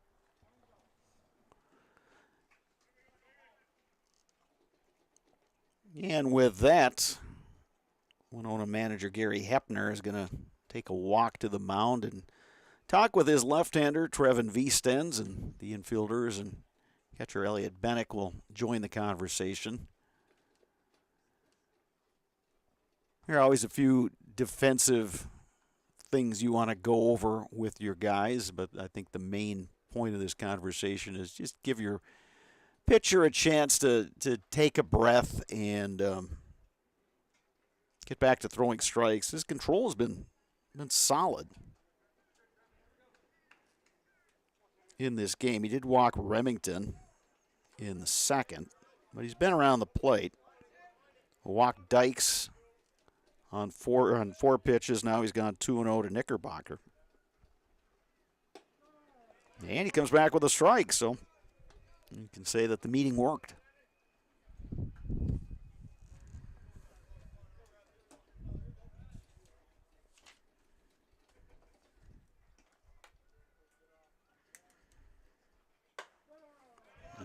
And with that, Winona manager Gary Hepner is going to take a walk to the mound and talk with his left-hander, Trevin Viestens, and the infielders, and catcher Elliot Bennick will join the conversation. There are always a few defensive things you want to go over with your guys, but I think the main point of this conversation is just give your pitcher a chance to take a breath and get back to throwing strikes. His control has been solid in this game. He did walk Remington in the second, but he's been around the plate. Walked Dykes on four pitches. Now he's gone 2-0 to Knickerbocker. And he comes back with a strike, so you can say that the meeting worked.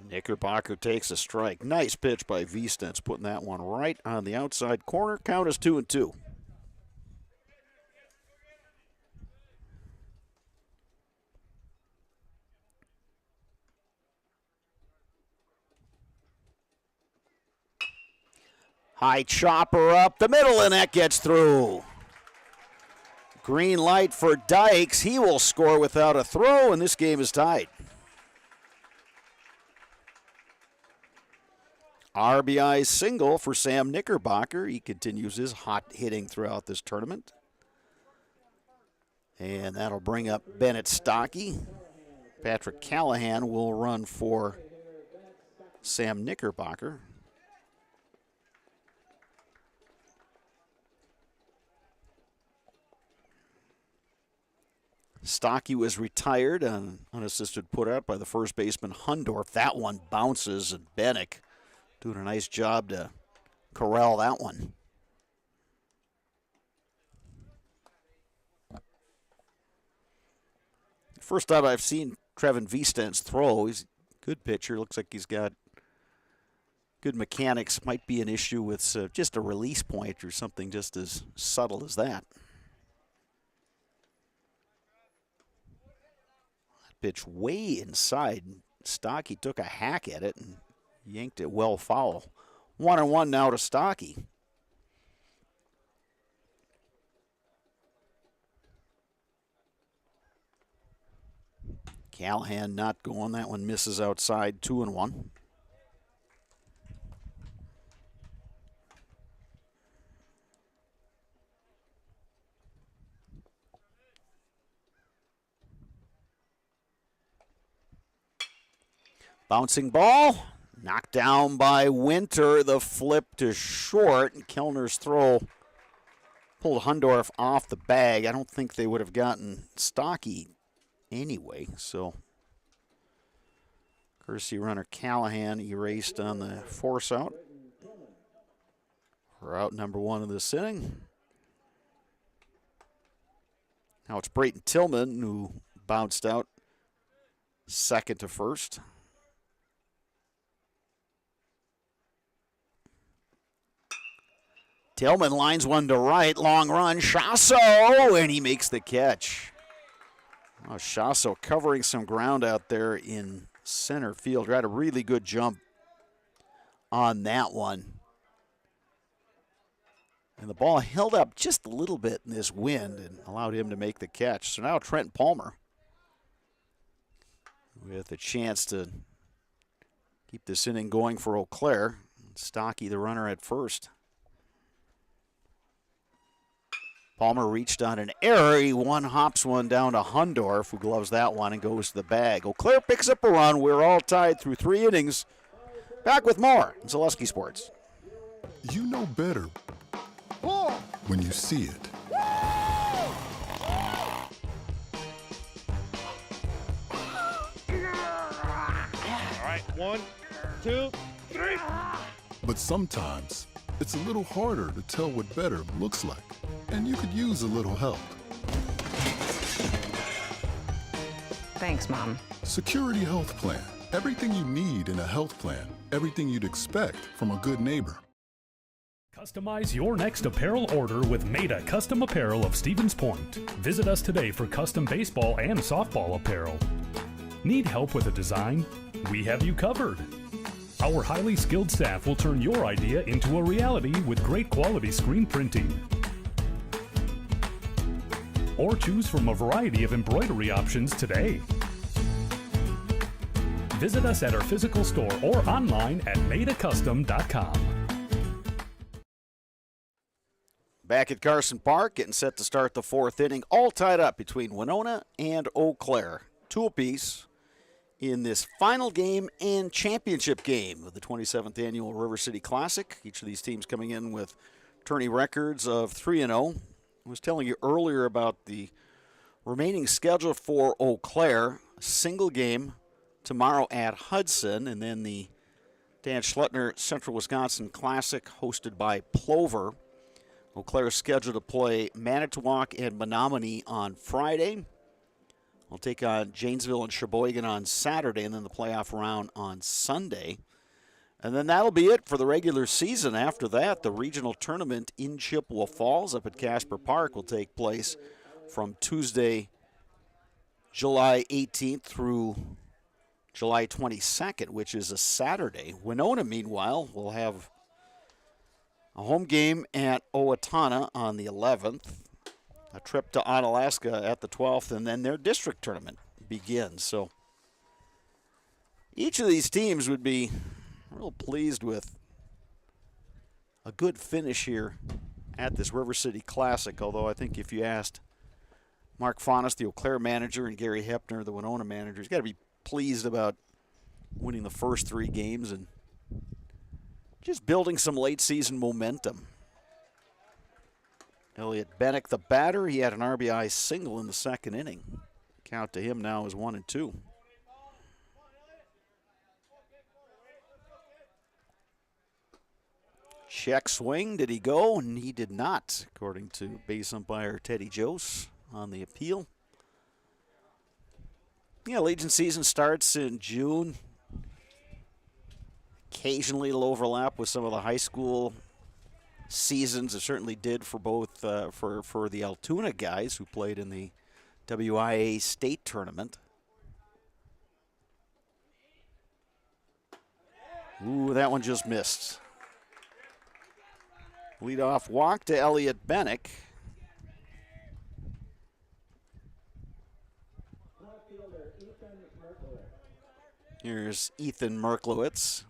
Knickerbocker takes a strike. Nice pitch by Viestens, putting that one right on the outside corner. Count is 2-2. High chopper up the middle, and that gets through. Green light for Dykes. He will score without a throw, and this game is tied. RBI single for Sam Knickerbocker. He continues his hot hitting throughout this tournament. And that'll bring up Bennett Stocky. Patrick Callahan will run for Sam Knickerbocker. Stocky was retired on unassisted put-out by the first baseman Hundorf. That one bounces, and Bennick doing a nice job to corral that one. First time I've seen Trevin Viestens throw. He's a good pitcher. Looks like he's got good mechanics. Might be an issue with just a release point or something just as subtle as that. Pitch way inside. Stocky took a hack at it and yanked it well foul. 1-1 now to Stocky. Callahan not going. That one misses outside. 2-1. Bouncing ball, knocked down by Winter. The flip to short, and Kellner's throw pulled Hundorf off the bag. I don't think they would have gotten Stocky anyway, so courtesy runner Callahan erased on the force out. We're out number 1 of this inning. Now it's Brayton Tillman who bounced out second to first. Tillman lines one to right, long run, Chasso, and he makes the catch. Oh, Chasso covering some ground out there in center field. Had a really good jump on that one. And the ball held up just a little bit in this wind and allowed him to make the catch. So now Trent Palmer with a chance to keep this inning going for Eau Claire. Stocky, the runner at first. Palmer reached on an error. He hops one down to Hundorf, who gloves that one and goes to the bag. Eau Claire picks up a run. We're all tied through 3 innings. Back with more in Zaleski Sports. You know better when you see it. All right, 1, 2, 3. But sometimes it's a little harder to tell what better looks like, and you could use a little help. Thanks, Mom. Security Health Plan. Everything you need in a health plan. Everything you'd expect from a good neighbor. Customize your next apparel order with Maida Custom Apparel of Stevens Point. Visit us today for custom baseball and softball apparel. Need help with a design? We have you covered. Our highly skilled staff will turn your idea into a reality with great quality screen printing. Or choose from a variety of embroidery options today. Visit us at our physical store or online at maidacustom.com. Back at Carson Park, getting set to start the 4th inning, all tied up between Winona and Eau Claire. 2 apiece in this final game and championship game of the 27th Annual River City Classic. Each of these teams coming in with tourney records of 3-0. I was telling you earlier about the remaining schedule for Eau Claire. A single game tomorrow at Hudson, and then the Dan Schlettner Central Wisconsin Classic hosted by Plover. Eau Claire is scheduled to play Manitowoc and Menominee on Friday. We'll take on Janesville and Sheboygan on Saturday, and then the playoff round on Sunday. And then that'll be it for the regular season. After that, the regional tournament in Chippewa Falls up at Casper Park will take place from Tuesday, July 18th through July 22nd, which is a Saturday. Winona, meanwhile, will have a home game at Owatonna on the 11th, a trip to Onalaska at the 12th, and then their district tournament begins. So each of these teams would be real pleased with a good finish here at this River City Classic, although I think if you asked Mark Faunus, the Eau Claire manager, and Gary Hepner, the Winona manager, he's got to be pleased about winning the first 3 games and just building some late season momentum. Elliot Bennick, the batter, he had an RBI single in the 2nd inning. Count to him now is 1-2. Check swing, did he go? And he did not, according to base umpire Teddy Jose on the appeal. Yeah, Legion season starts in June. Occasionally it'll overlap with some of the high school seasons. It certainly did for both for the Altoona guys who played in the WIA state tournament. Ooh, that one just missed. Leadoff walk to Elliot Bennick. Here's Ethan Merklowitz.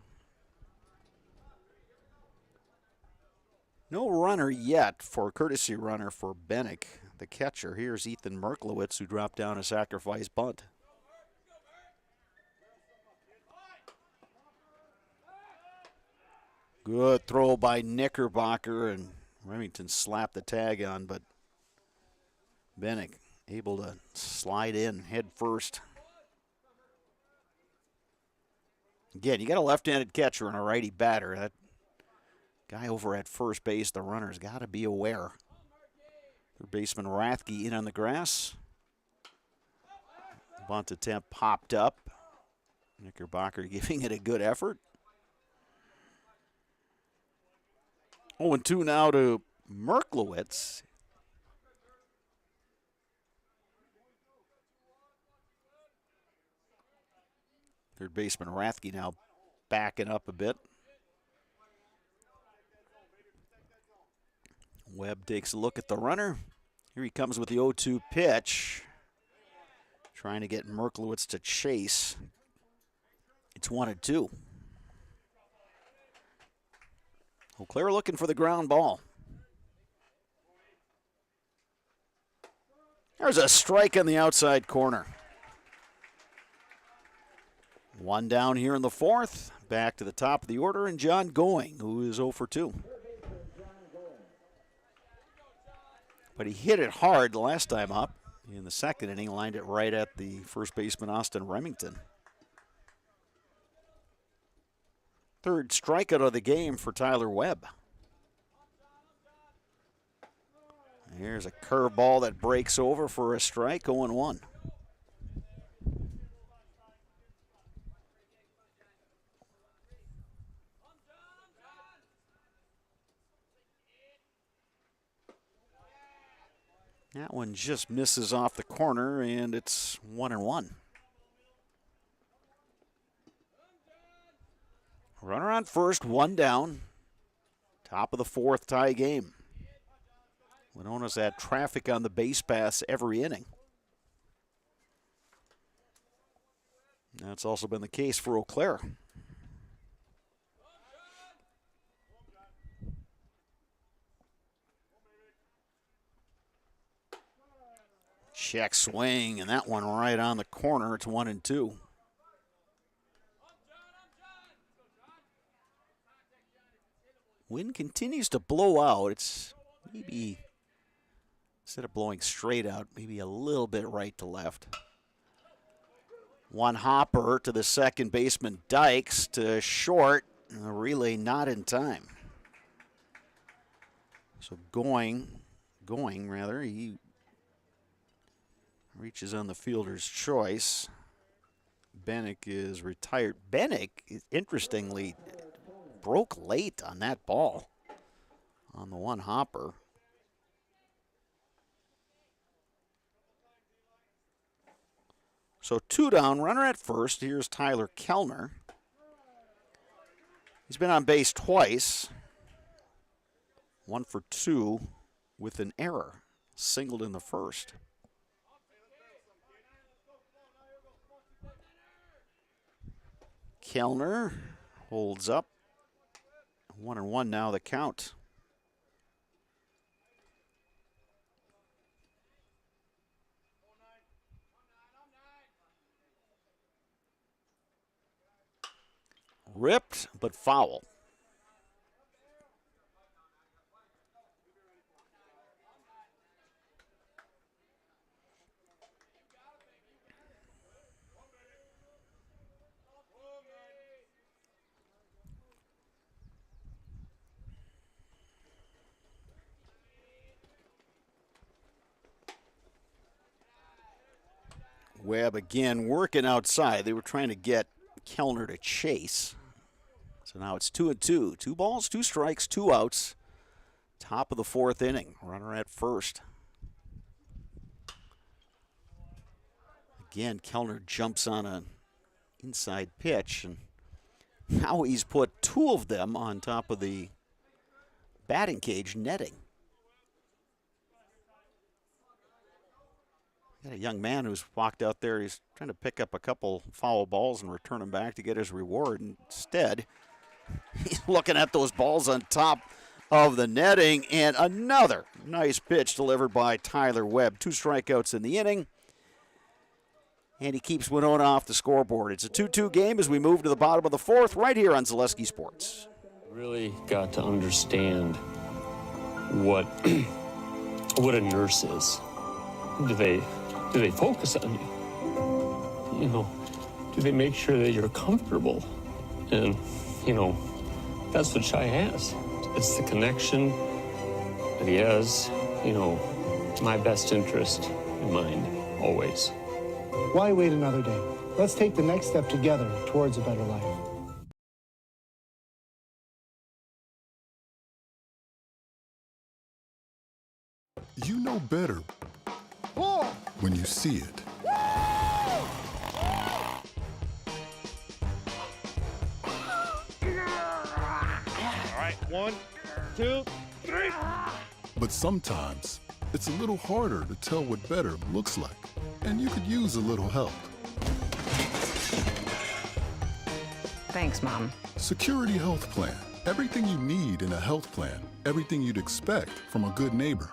No runner yet for courtesy runner for Bennick, the catcher. Here's Ethan Merklowitz, who dropped down a sacrifice bunt. Good throw by Knickerbocker, and Remington slapped the tag on, but Bennick able to slide in head first. Again, you got a left-handed catcher and a righty batter. That guy over at first base, the runner's got to be aware. Third baseman Rathke in on the grass. Bunt attempt popped up. Knickerbocker giving it a good effort. 0-2 now to Merklowitz. Third baseman Rathke now backing up a bit. Webb takes a look at the runner. Here he comes with the 0-2 pitch. Trying to get Merklowitz to chase. It's 1-2. Eau Claire looking for the ground ball. There's a strike on the outside corner. One down here in the fourth. Back to the top of the order, and John Going, who is 0 for 2. But he hit it hard the last time up. In the second inning, lined it right at the first baseman, Austin Remington. Third strikeout of the game for Tyler Webb. Here's a curveball that breaks over for a strike, 0-1. That one just misses off the corner, and it's 1-1. Runner on first, one down. Top of the fourth, tie game. Winona's had traffic on the base paths every inning. That's also been the case for Eau Claire. Check swing, and that one right on the corner. It's 1-2. Wind continues to blow out. It's maybe, instead of blowing straight out, maybe a little bit right to left. One hopper to the second baseman, Dykes, to short. And the relay not in time. So going, he reaches on the fielder's choice. Bennick is retired. Bennick, interestingly, broke late on that ball on the one hopper. So 2 down, runner at first. Here's Tyler Kellner. He's been on base twice. 1 for 2 with an error. Singled in the first. Kellner holds up. 1-1 now the count. Ripped, but foul. Webb again working outside. They were trying to get Kellner to chase. So now it's 2-2. 2 balls, 2 strikes, 2 outs. Top of the fourth inning. Runner at first. Again, Kellner jumps on an inside pitch, and now he's put 2 of them on top of the batting cage netting. Got a young man who's walked out there. He's trying to pick up a couple foul balls and return them back to get his reward. Instead, he's looking at those balls on top of the netting, and another nice pitch delivered by Tyler Webb. 2 strikeouts in the inning, and he keeps Winona off the scoreboard. It's a 2-2 game as we move to the bottom of the fourth right here on Zaleski Sports. Really got to understand what what a nurse is. Do they focus on you? You know, do they make sure that you're comfortable? And you know, that's what Shai has. It's the connection that he has. You know, my best interest in mind always. Why wait another day? Let's take the next step together towards a better life. You know better when you see it. All right, 1, 2, 3. But sometimes it's a little harder to tell what better looks like, and you could use a little help. Thanks, Mom. Security Health Plan. Everything you need in a health plan. Everything you'd expect from a good neighbor.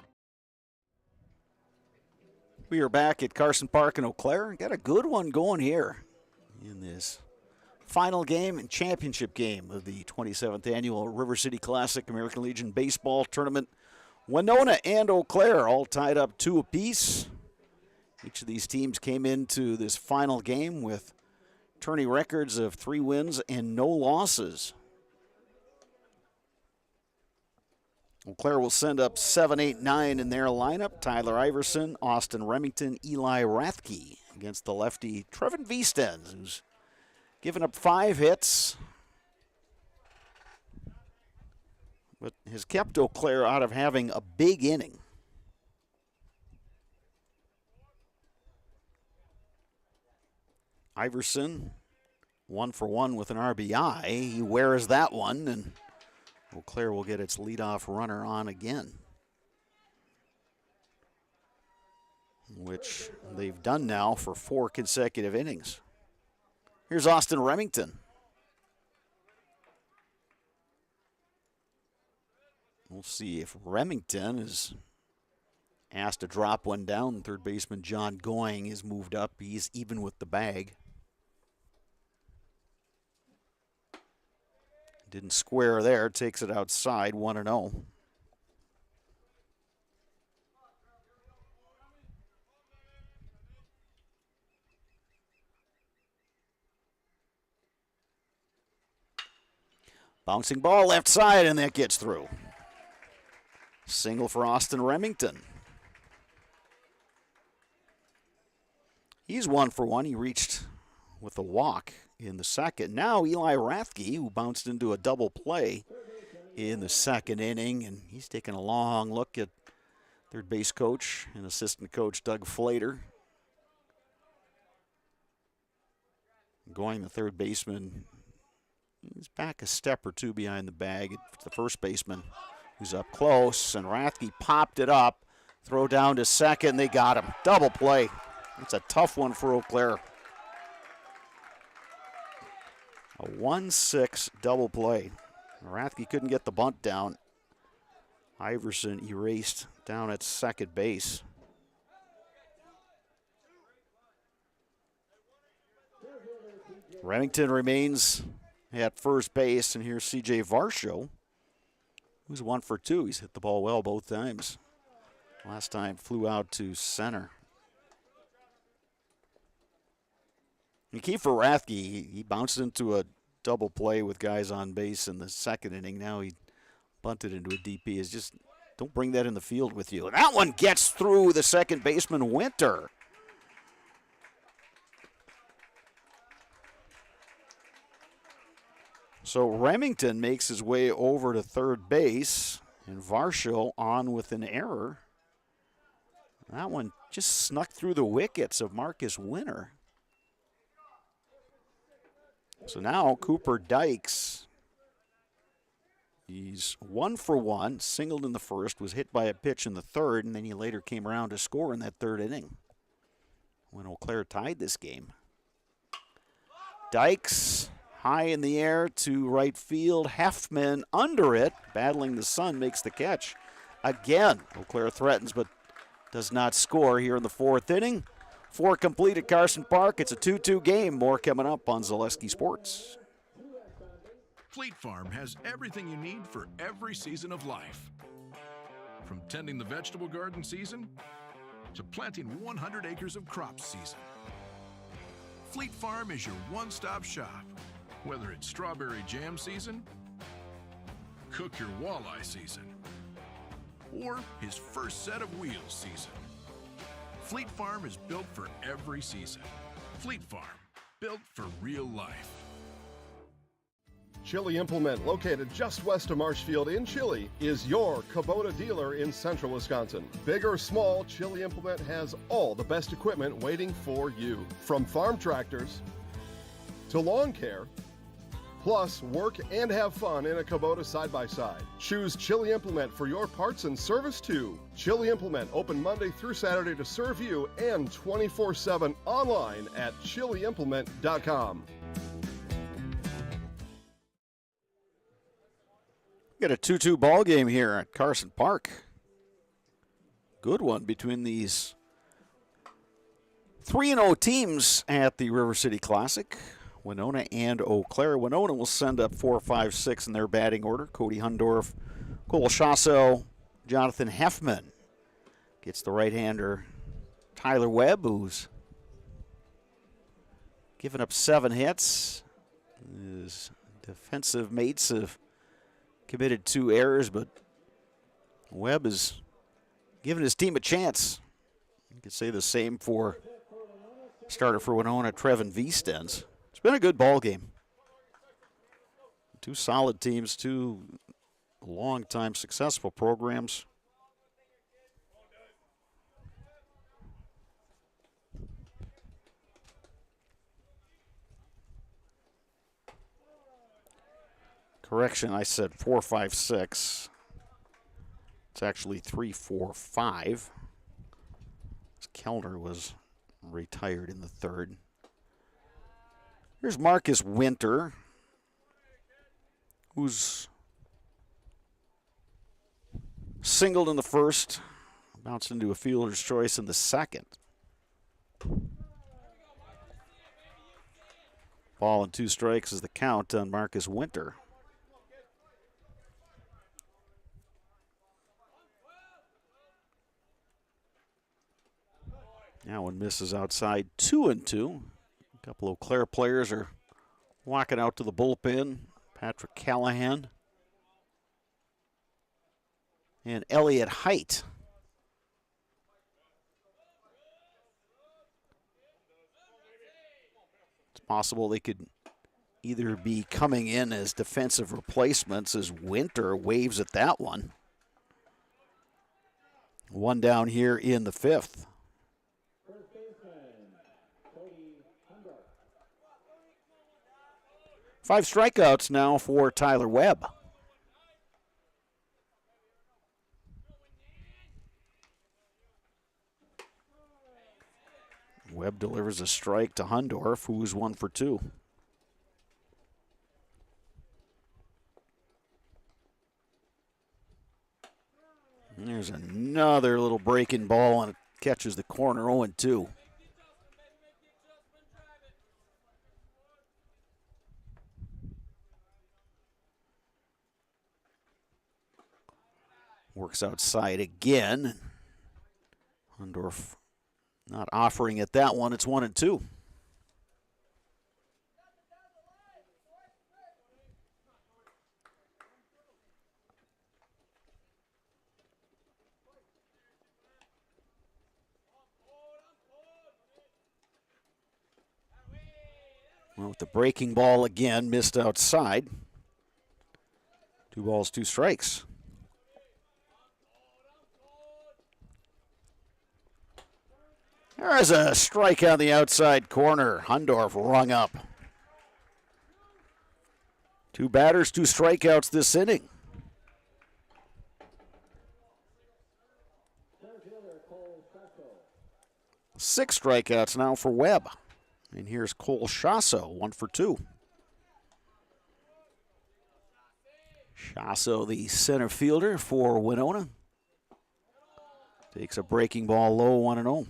We are back at Carson Park in Eau Claire. Got a good one going here in this final game and championship game of the 27th Annual River City Classic American Legion Baseball Tournament. Winona and Eau Claire all tied up 2 apiece. Each of these teams came into this final game with tourney records of 3 wins and no losses. Eau Claire will send up 7, 8, 9 in their lineup. Tyler Iverson, Austin Remington, Eli Rathke against the lefty Trevin Viestens, who's given up 5 hits, but has kept Eau Claire out of having a big inning. Iverson, 1 for 1 with an RBI. He wears that one, and Eau Claire will get its leadoff runner on again, which they've done now for 4 consecutive innings. Here's Austin Remington. We'll see if Remington is asked to drop one down. Third baseman John Going is moved up. He's even with the bag. Didn't square there, takes it outside, 1-0. Bouncing ball left side, and that gets through. Single for Austin Remington. He's 1 for 1. He reached with a walk in the second. Now Eli Rathke, who bounced into a double play in the second inning, and he's taking a long look at third base coach and assistant coach Doug Flater. Going the third baseman, he's back a step or 2 behind the bag. It's the first baseman who's up close, and Rathke popped it up. Throw down to second, they got him. Double play. It's a tough one for Eau Claire. A 1-6 double play. Rathke couldn't get the bunt down. Iverson erased down at second base. Remington remains at first base, and here's C.J. Varsho, who's 1 for 2. He's hit the ball well both times. Last time flew out to center. The key for Rathke, he bounced into a double play with guys on base in the second inning. Now he bunted into a DP. Is just don't bring that in the field with you. And that one gets through the second baseman, Winter. So Remington makes his way over to third base, and Varsho on with an error. That one just snuck through the wickets of Marcus Winter. So now Cooper Dykes, he's 1 for 1, singled in the first, was hit by a pitch in the third, and then he later came around to score in that third inning when Eau Claire tied this game. Dykes high in the air to right field. Heffman under it, battling the sun, makes the catch. Again, Eau Claire threatens but does not score here in the fourth inning. 4 complete at Carson Park. It's a 2-2 game. More coming up on Zaleski Sports. Fleet Farm has everything you need for every season of life. From tending the vegetable garden season to planting 100 acres of crops season. Fleet Farm is your one-stop shop. Whether it's strawberry jam season, cook your walleye season, or his first set of wheels season. Fleet Farm is built for every season. Fleet Farm, built for real life. Chili Implement, located just west of Marshfield in Chile, is your Kubota dealer in central Wisconsin. Big or small, Chili Implement has all the best equipment waiting for you. From farm tractors to lawn care, plus work and have fun in a Kubota side-by-side. Choose Chili Implement for your parts and service too. Chili Implement, open Monday through Saturday to serve you and 24/7 online at chiliimplement.com. We got a 2-2 ball game here at Carson Park. Good one between these 3-0 teams at the River City Classic. Winona and Eau Claire. Winona will send up 4, 5, 6 in their batting order. Cody Hundorf, Cole Chasso, Jonathan Heffman. Gets the right-hander Tyler Webb, who's given up 7 hits. His defensive mates have committed 2 errors, but Webb has given his team a chance. You could say the same for starter for Winona, Trevin Viestens. It's been a good ball game. 2 solid teams, 2 long-time successful programs. Correction, I said 4, 5, 6. It's actually 3, 4, 5. Kellner was retired in the 3rd. Here's Marcus Winter, who's singled in the 1st, bounced into a fielder's choice in the 2nd. Ball and 2 strikes is the count on Marcus Winter. Now one misses outside, 2-2. A couple of Clare players are walking out to the bullpen. Patrick Callahan and Elliot Height. It's possible they could either be coming in as defensive replacements as Winter waves at that one. One down here in the 5th. 5 strikeouts now for Tyler Webb. Webb delivers a strike to Hundorf, who's 1 for 2. And there's another little breaking ball, and it catches the corner, 0-2. Works outside again. Hundorf not offering at that one. It's 1-2. Well, with the breaking ball again, missed outside. 2 balls, 2 strikes. There's a strike on the outside corner. Hundorf rung up. 2 batters, 2 strikeouts this inning. Six strikeouts now for Webb. And here's Cole Chasso, 1 for 2. Chasso, the center fielder for Winona. Takes a breaking ball low, 1-0.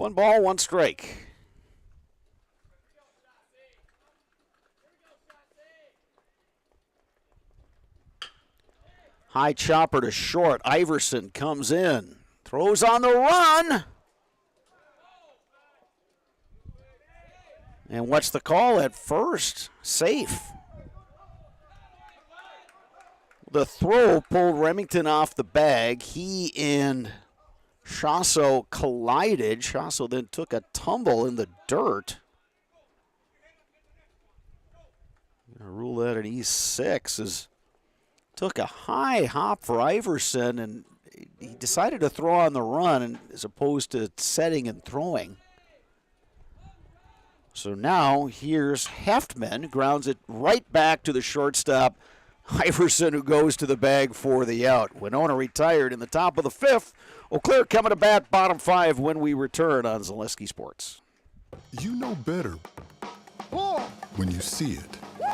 One ball, one strike. High chopper to short. Iverson comes in. Throws on the run. And what's the call at first? Safe. The throw pulled Remington off the bag. He and Shasso collided. Shasso then took a tumble in the dirt. I'm going to rule that an E6 as took a high hop for Iverson, and he decided to throw on the run as opposed to setting and throwing. So now here's Heftman, grounds it right back to the shortstop, Iverson, who goes to the bag for the out. Winona retired in the top of the fifth. Eau Claire coming to bat, bottom five when we return on Zaleski Sports. You know better when you see it. All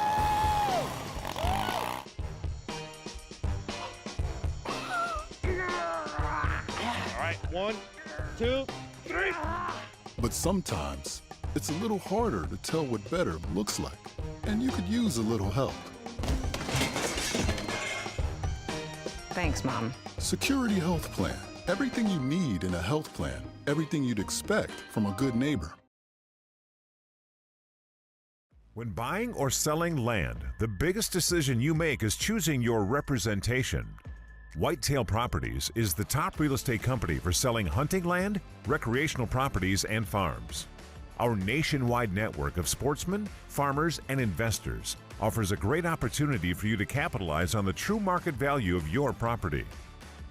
right, 1, 2, 3. But sometimes it's a little harder to tell what better looks like, and you could use a little help. Thanks, Mom. Security Health Plan. Everything you need in a health plan. Everything you'd expect from a good neighbor. When buying or selling land, the biggest decision you make is choosing your representation. Whitetail Properties is the top real estate company for selling hunting land, recreational properties, and farms. Our nationwide network of sportsmen, farmers, and investors offers a great opportunity for you to capitalize on the true market value of your property.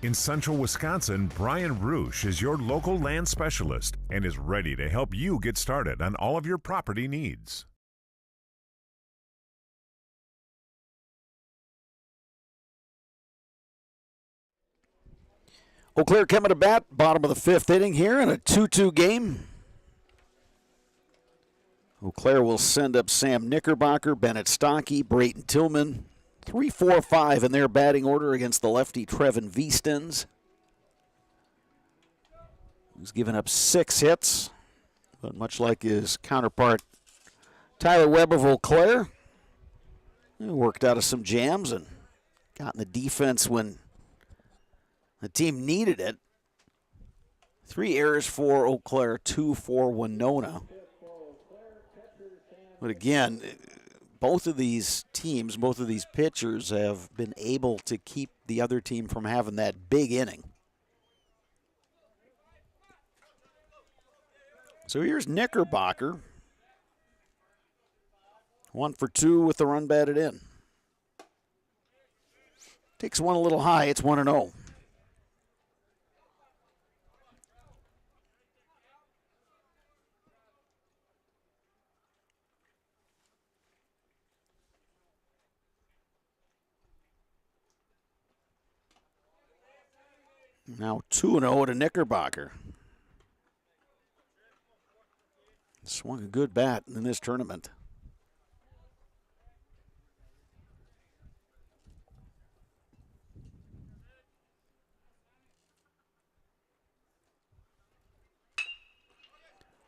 In central Wisconsin, Brian Roosh is your local land specialist and is ready to help you get started on all of your property needs. Eau Claire coming to bat, bottom of the fifth inning here in a 2-2 game. Eau Claire will send up Sam Knickerbocker, Bennett Stockey, Brayton Tillman. 3, 4, 5 in their batting order against the lefty Trevin Viestens, who's given up 6 hits. But much like his counterpart Tyler Webb of Eau Claire, he worked out of some jams and got in the defense when the team needed it. 3 errors for Eau Claire, 2 for Winona. But again, both of these teams, both of these pitchers have been able to keep the other team from having that big inning. So here's Knickerbocker. 1 for 2 with the run batted in. Takes one a little high. It's 1-0. Now 2-0 to Knickerbocker. Swung a good bat in this tournament.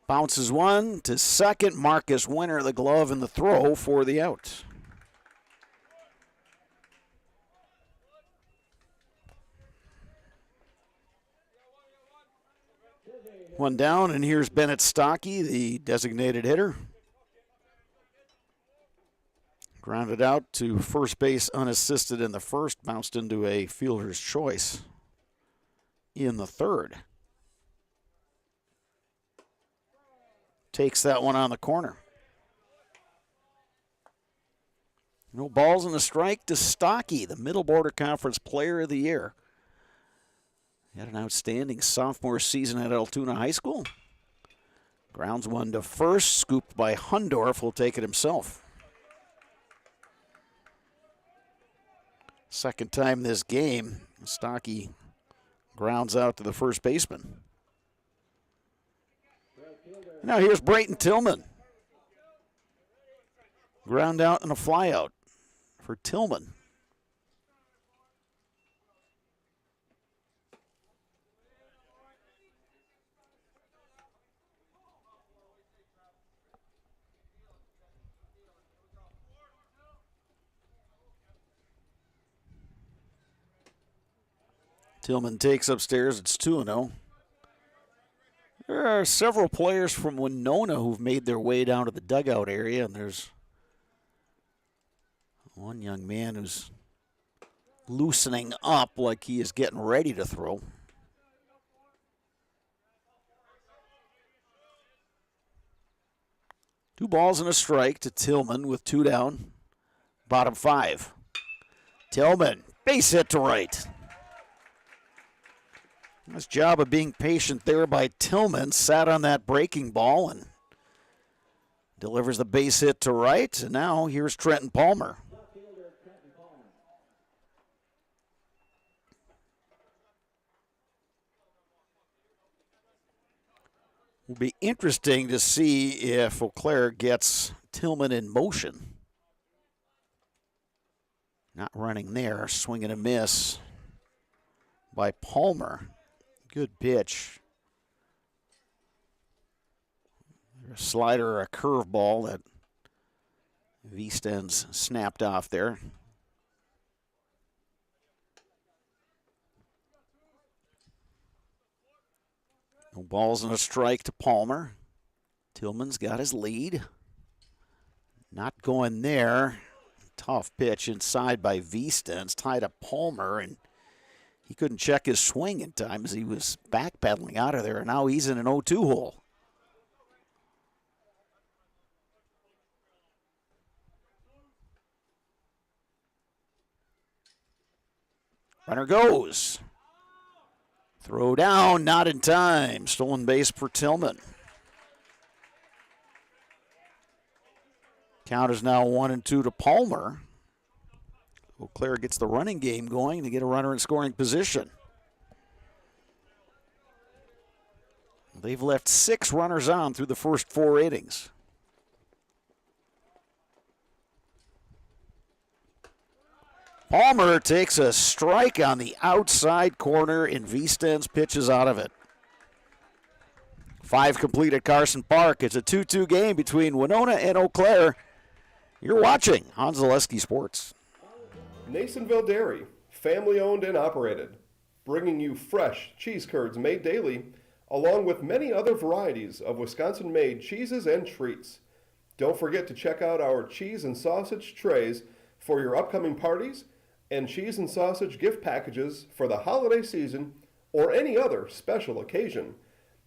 Bounces one to second. Marcus Winter, the glove and the throw for the out. One down, and here's Bennett Stockey, the designated hitter. Grounded out to first base unassisted in the first, bounced into a fielder's choice in the third. Takes that one on the corner. No balls and a strike to Stockey, the Middle Border Conference Player of the Year. He had an outstanding sophomore season at Altoona High School. Grounds one to first, scooped by Hundorf, will take it himself. Second time this game, Stockey grounds out to the first baseman. Now here's Brayton Tillman. Ground out and a fly out for Tillman. Tillman takes upstairs. It's 2-0. There are several players from Winona who've made their way down to the dugout area, and there's one young man who's loosening up like he is getting ready to throw. Two balls and a strike to Tillman with 2 down. Bottom 5. Tillman, base hit to right. Nice job of being patient there by Tillman. Sat on that breaking ball and delivers the base hit to right. And now here's Trenton Palmer. Will be interesting to see if Eau Claire gets Tillman in motion. Not running there, swing and a miss by Palmer. Good pitch. A slider or a curveball that Vistens snapped off there. No balls and a strike to Palmer. Tillman's got his lead. Not going there. Tough pitch inside by Vistens. Tied up Palmer, and he couldn't check his swing in time as he was backpedaling out of there, and now he's in an 0-2 hole. Runner goes. Throw down, not in time. Stolen base for Tillman. Count is now 1-2 to Palmer. Eau Claire gets the running game going to get a runner in scoring position. They've left 6 runners on through the first 4 innings. Palmer takes a strike on the outside corner, and Vistens pitches out of it. 5 complete at Carson Park. It's a 2-2 game between Winona and Eau Claire. You're watching on Zaleski Sports. Nasonville Dairy, family owned and operated, bringing you fresh cheese curds made daily, along with many other varieties of Wisconsin-made cheeses and treats. Don't forget to check out our cheese and sausage trays for your upcoming parties and cheese and sausage gift packages for the holiday season or any other special occasion.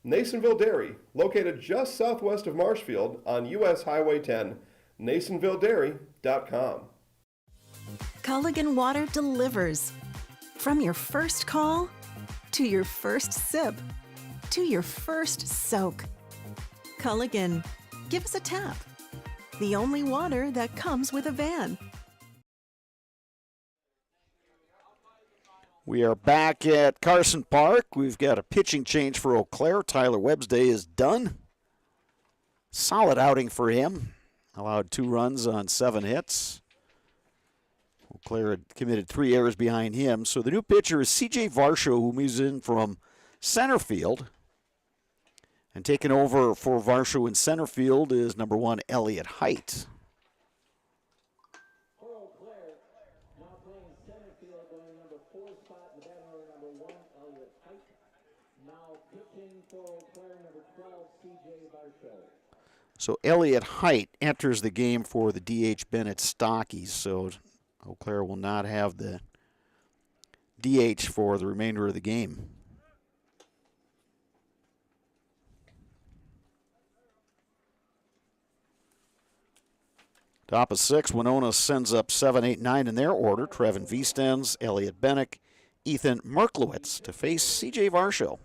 Nasonville Dairy, located just southwest of Marshfield on US Highway 10, NasonvilleDairy.com. Culligan Water delivers. From your first call, to your first sip, to your first soak. Culligan, give us a tap. The only water that comes with a van. We are back at Carson Park. We've got a pitching change for Eau Claire. Tyler Webb's day is done. Solid outing for him. Allowed 2 runs on 7 hits. Eau Claire had committed 3 errors behind him. So the new pitcher is C.J. Varsho, who moves in from center field. And taking over for Varsho in center field is number 1, Elliott Height. So Elliott Height enters the game for the D.H. Bennett Stockies. So Eau Claire will not have the DH for the remainder of the game. Top of 6, Winona sends up 7, 8, 9 in their order. Trevin Vistens, Elliott Bennick, Ethan Merklowitz to face C.J. Varsho.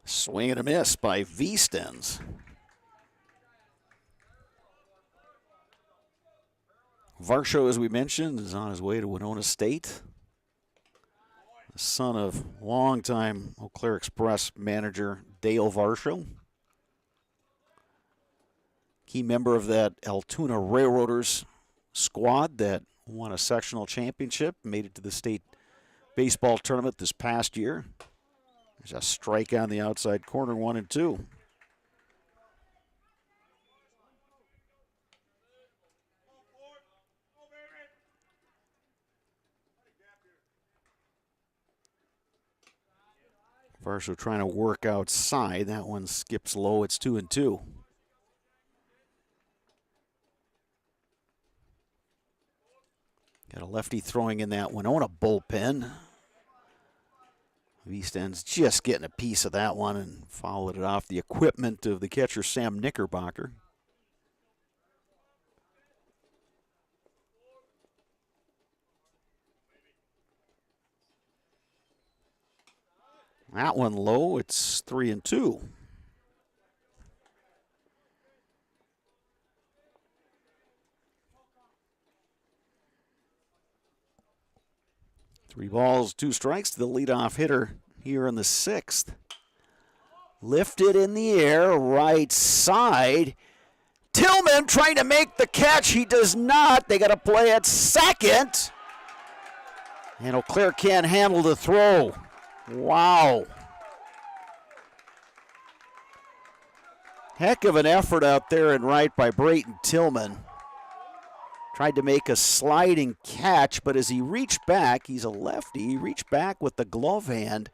Swing and a miss by Vistens. Varsho, as we mentioned, is on his way to Winona State. The son of longtime Eau Claire Express manager Dale Varsho. Key member of that Altoona Railroaders squad that won a sectional championship, made it to the state baseball tournament this past year. There's a strike on the outside corner, 1-2. Varsho trying to work outside. That one skips low. It's 2-2. Got a lefty throwing in that Winona bullpen. Eastend's just getting a piece of that one and fouled it off the equipment of the catcher, Sam Knickerbocker. That one low, it's 3-2. Three balls, two strikes to the leadoff hitter here in the sixth. Lifted in the air, right side. Tillman trying to make the catch. He does not. They got to play at second. And Eau Claire can't handle the throw. Wow. Heck of an effort out there in right by Brayton Tillman. Tried to make a sliding catch, but as he reached back, he's a lefty, he reached back with the glove hand.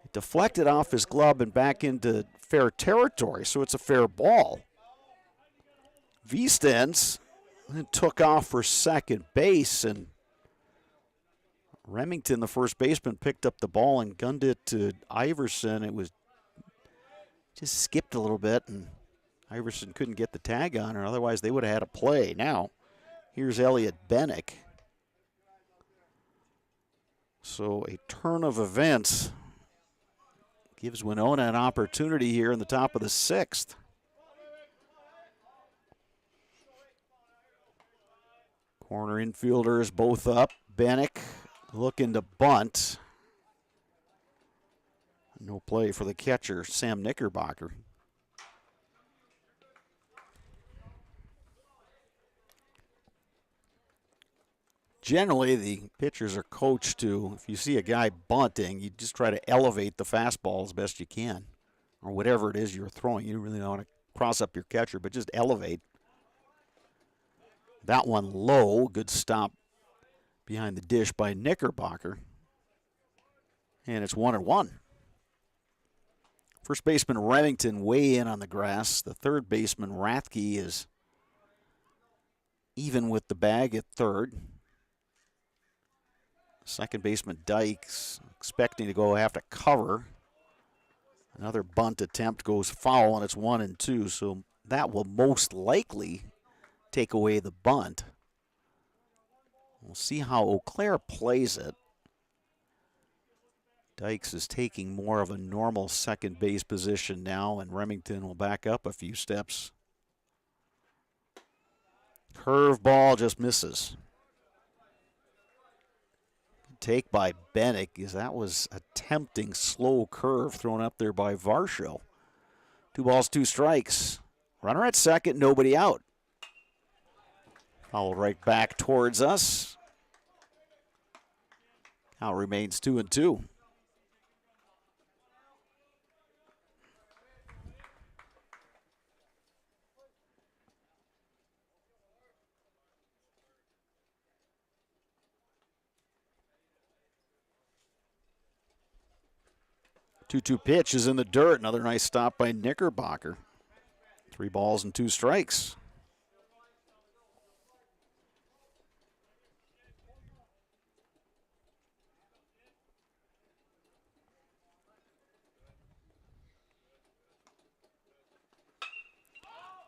It deflected off his glove and back into fair territory, so it's a fair ball. Viestens took off for second base, and Remington, the first baseman, picked up the ball and gunned it to Iverson. It was just skipped a little bit, and Iverson couldn't get the tag on her. Otherwise, they would have had a play. Now, here's Elliot Bennick. So a turn of events gives Winona an opportunity here in the top of the sixth. Corner infielders both up. Bennick looking to bunt. No play for the catcher, Sam Knickerbocker. Generally, the pitchers are coached to, if you see a guy bunting, you just try to elevate the fastball as best you can, or whatever it is you're throwing. You really don't want to cross up your catcher, but just elevate. That one low, good stop behind the dish by Knickerbocker. And it's 1-1. First baseman Remington way in on the grass. The third baseman Rathke is even with the bag at third. Second baseman Dykes expecting to go have to cover. Another bunt attempt goes foul, and it's 1-2, so that will most likely take away the bunt. We'll see how Eau Claire plays it. Dykes is taking more of a normal second base position now, and Remington will back up a few steps. Curveball just misses. Take by Bennick, as that was a tempting slow curve thrown up there by Varsho. 2 balls, 2 strikes. Runner at second, nobody out. Foul right back towards us. Count remains 2-2. Two pitch is in the dirt. Another nice stop by Knickerbocker. 3 balls and 2 strikes.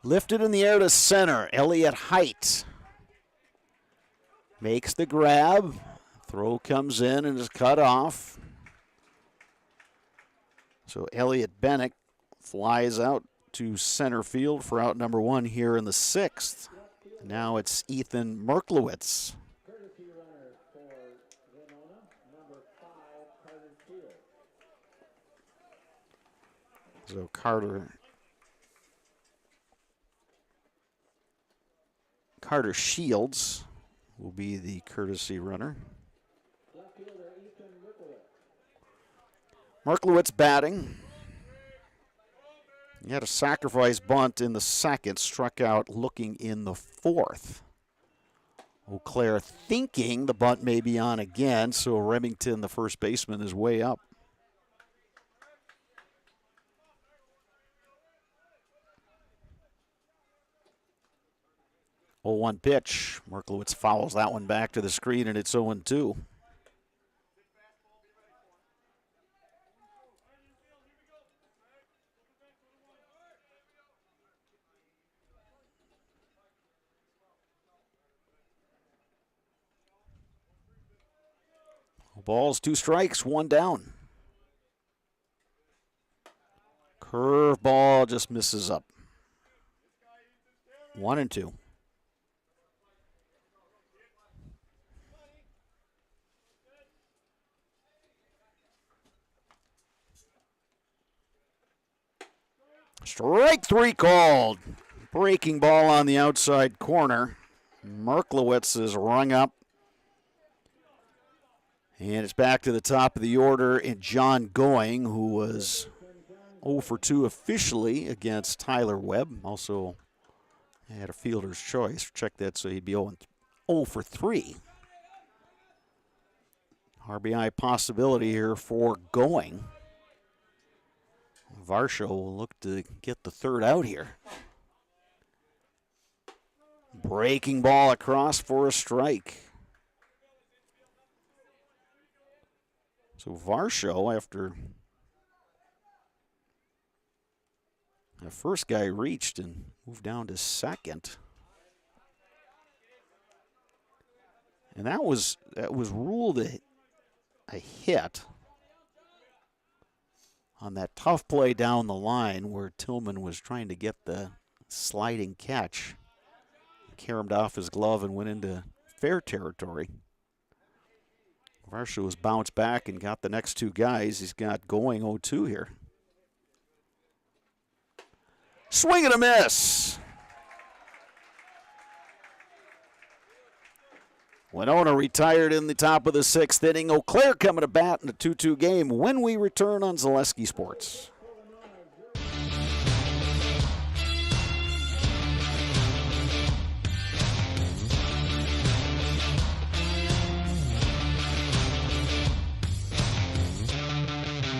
Lifted in the air to center. Elliott Height makes the grab. Throw comes in and is cut off. So Elliot Bennick flies out to center field for out number 1 here in the 6th. Now it's Ethan Merklowitz. So Carter Shields will be the courtesy runner. Merklowitz batting. He had a sacrifice bunt in the second, struck out looking in the fourth. Eau Claire thinking the bunt may be on again, so Remington, the first baseman, is way up. 0-1 pitch. Merklowitz fouls that one back to the screen, and it's 0-2. Balls, 2 strikes, 1 down. Curve ball just misses up. 1-2. Strike 3 called. Breaking ball on the outside corner. Merklowitz is rung up. And it's back to the top of the order, and John Going, who was 0 for 2 officially against Tyler Webb. Also had a fielder's choice. Check that, so he'd be 0 for 3. RBI possibility here for Going. Varsho will look to get the third out here. Breaking ball across for a strike. So Varsho, after the first guy reached and moved down to second. And that was ruled a hit on that tough play down the line where Tillman was trying to get the sliding catch. Caromed off his glove and went into fair territory. Varsho has bounced back and got the next 2 guys. He's got Going 0-2 here. Swing and a miss. Winona retired in the top of the 6th inning. Eau Claire coming to bat in a 2-2 game when we return on Zaleski Sports.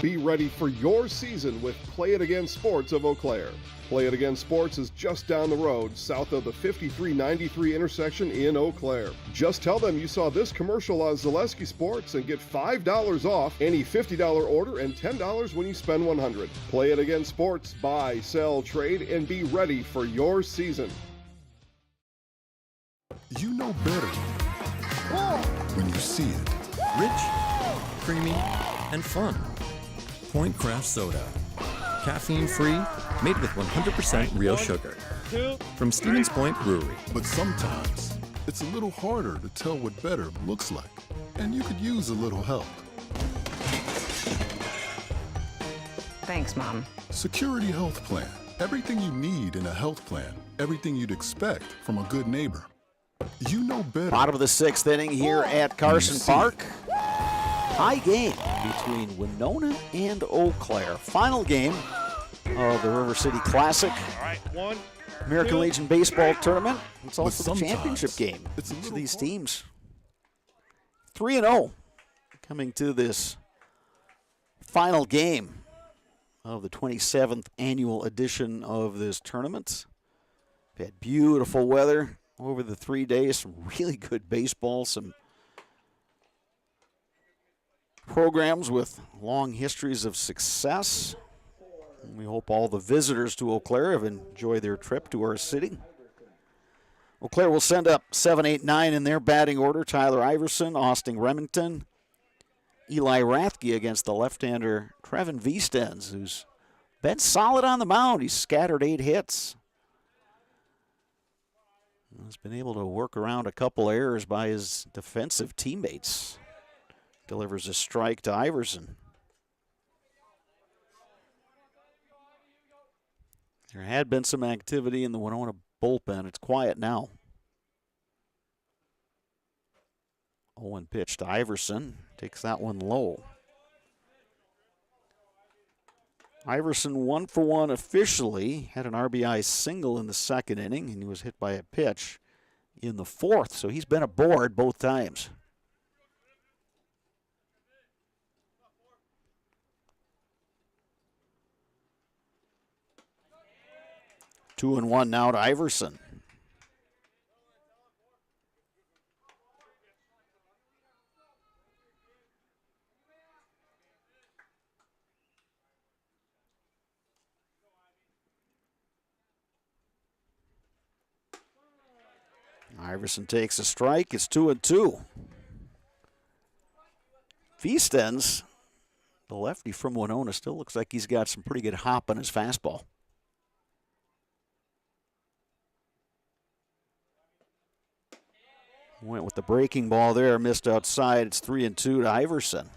Be ready for your season with Play It Again Sports of Eau Claire. Play It Again Sports is just down the road, south of the 5393 intersection in Eau Claire. Just tell them you saw this commercial on Zaleski Sports and get $5 off any $50 order and $10 when you spend $100. Play It Again Sports, buy, sell, trade, and be ready for your season. You know better when you see it. Rich, creamy, and fun. Point Craft Soda. Caffeine-free, made with 100% real sugar. From Stevens Point Brewery. But sometimes it's a little harder to tell what better looks like, and you could use a little help. Thanks, Mom. Security Health Plan. Everything you need in a health plan. Everything you'd expect from a good neighbor. You know better. Bottom of the 6th inning here at Carson Park. High game between Winona and Eau Claire. Final game of the River City Classic. All right, 1, American 2, Legion Baseball Tournament. It's But also the sometimes championship game. it's a Each of little these hard. teams 3-0 coming to this final game of the 27th annual edition of this tournament. We've had beautiful weather over the 3 days, some really good baseball, some programs with long histories of success. And we hope all the visitors to Eau Claire have enjoyed their trip to our city. Eau Claire will send up 7, 8, 9 in their batting order. Tyler Iverson, Austin Remington, Eli Rathke against the left-hander Trevin Viestens, who's been solid on the mound. He's scattered 8 hits. He's been able to work around a couple errors by his defensive teammates. Delivers a strike to Iverson. There had been some activity in the Winona bullpen. It's quiet now. 0-1 pitch to Iverson. Takes that one low. Iverson 1 for 1 officially. Had an RBI single in the second inning, and he was hit by a pitch in the fourth, so he's been aboard both times. Two and one now to Iverson. Iverson takes a strike. It's 2-2. Viestens, the lefty from Winona, still looks like he's got some pretty good hop on his fastball. Went with the breaking ball there, missed outside. It's 3-2 to Iverson.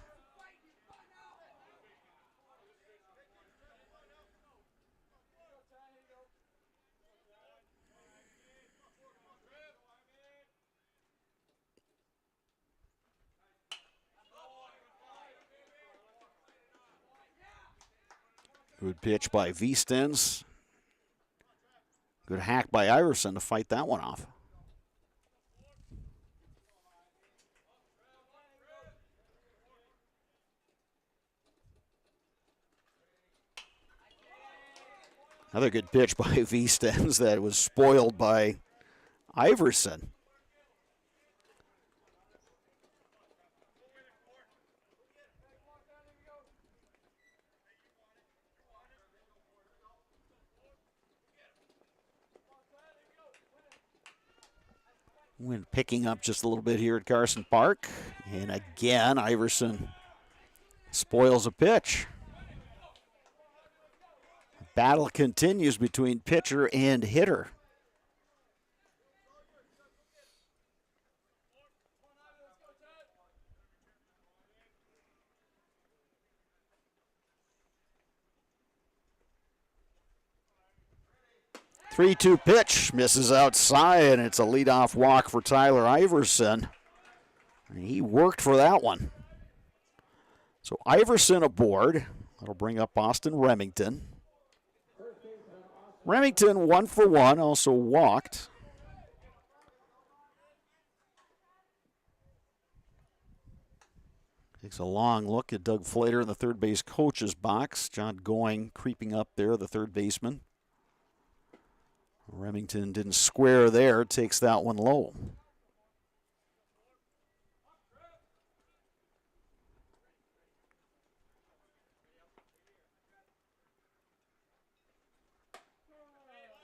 Good pitch by Viestens. Good hack by Iverson to fight that one off. Another good pitch by Viestens that was spoiled by Iverson. Wind picking up just a little bit here at Carson Park. And again, Iverson spoils a pitch. Battle continues between pitcher and hitter. Three-two pitch, misses outside, and it's a leadoff walk for Tyler Iverson. He worked for that one. So Iverson aboard. That'll bring up Austin Remington. Remington 1 for 1, also walked. Takes a long look at Doug Flater in the third base coach's box. John Going creeping up there, the third baseman. Remington didn't square there, takes that one low.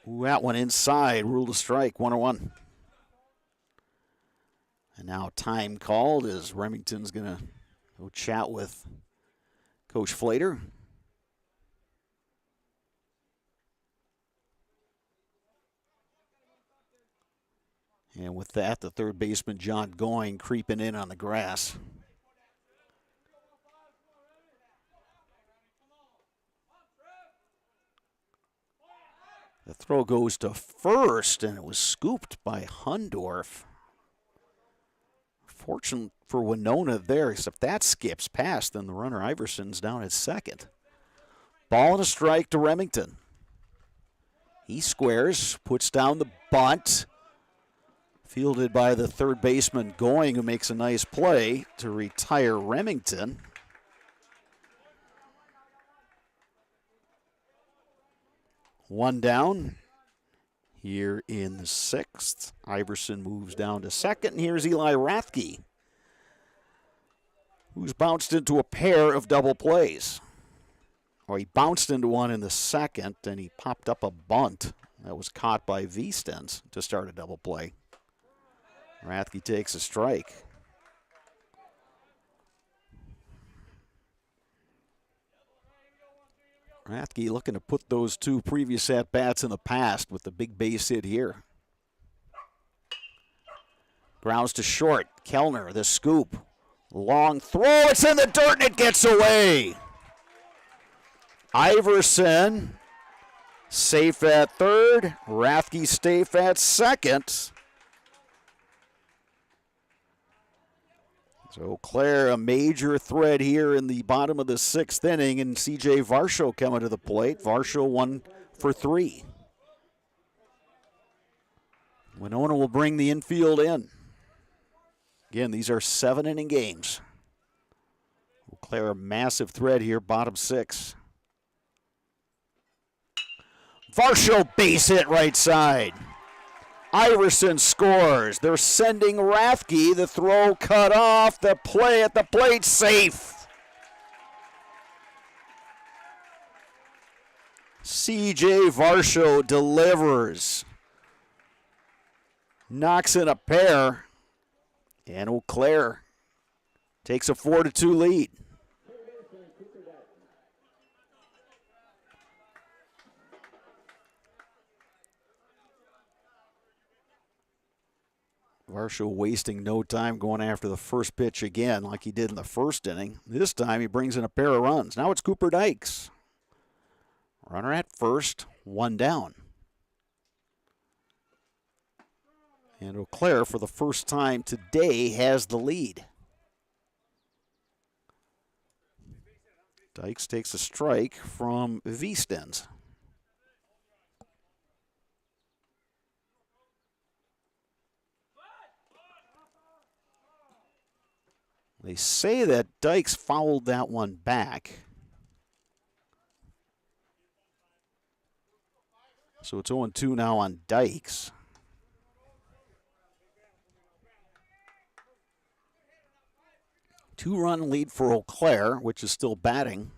Ooh, that one inside, ruled a strike, 1-1. And now time called as Remington's going to go chat with Coach Flater. And with that, the third baseman, John Going, creeping in on the grass. The throw goes to first, and it was scooped by Hundorf. Fortunate for Winona there, except that skips past, then the runner Iverson's down at second. Ball and a strike to Remington. He squares, puts down the bunt. Fielded by the third baseman Going, who makes a nice play to retire Remington. One down here in the sixth. Iverson moves down to second, and here's Eli Rathke, who's bounced into a pair of double plays. Or he bounced into one in the second, and he popped up a bunt that was caught by Viestens to start a double play. Rathke takes a strike. Rathke looking to put those two previous at-bats in the past with the big base hit here. Grounds to short. Kellner, the scoop. Long throw. It's in the dirt and it gets away. Iverson safe at third. Rathke safe at second. So Eau Claire, a major threat here in the bottom of the 6th inning, and C.J. Varsho coming to the plate. Varsho 1 for 3. Winona will bring the infield in. Again, these are 7-inning games. Eau Claire, a massive threat here, bottom 6. Varsho base hit right side. Iverson scores. They're sending Rathke. The throw cut off. The play at the plate safe. C.J. Varsho delivers. Knocks in a pair. And Eau Claire takes a 4-2 lead. Varsho wasting no time going after the first pitch again like he did in the first inning. This time he brings in a pair of runs. Now it's Cooper Dykes. Runner at first, 1 down. And Eau Claire, for the first time today, has the lead. Dykes takes a strike from Viestens. They say that Dykes fouled that one back. So it's 0-2 now on Dykes. Two-run lead for Eau Claire, which is still batting.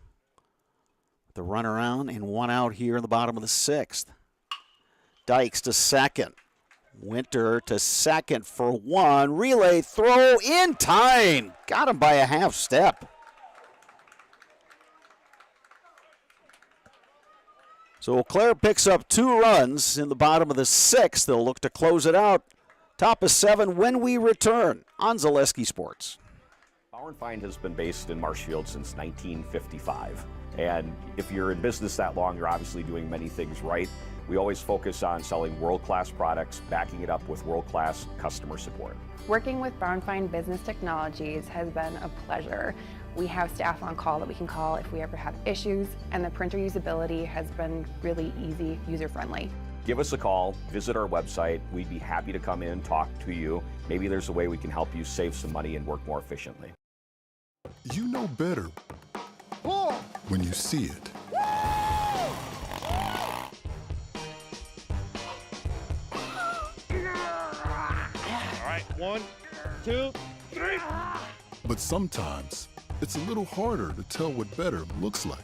The run around and 1 out here in the bottom of the 6th. Dykes to second. Winter to second for 1. Relay throw in time. Got him by a half step. So Eau Claire picks up 2 runs in the bottom of the 6th. They'll look to close it out. Top of 7 when we return on Zaleski Sports. Bauer & Feind has been based in Marshfield since 1955. And if you're in business that long, you're obviously doing many things right. We always focus on selling world-class products, backing it up with world-class customer support. Working with Bauer & Feind Business Technologies has been a pleasure. We have staff on call that we can call if we ever have issues, and the printer usability has been really easy, user-friendly. Give us a call, visit our website. We'd be happy to come in, talk to you. Maybe there's a way we can help you save some money and work more efficiently. You know better when you see it. All right, 1, 2, 3. But sometimes it's a little harder to tell what better looks like,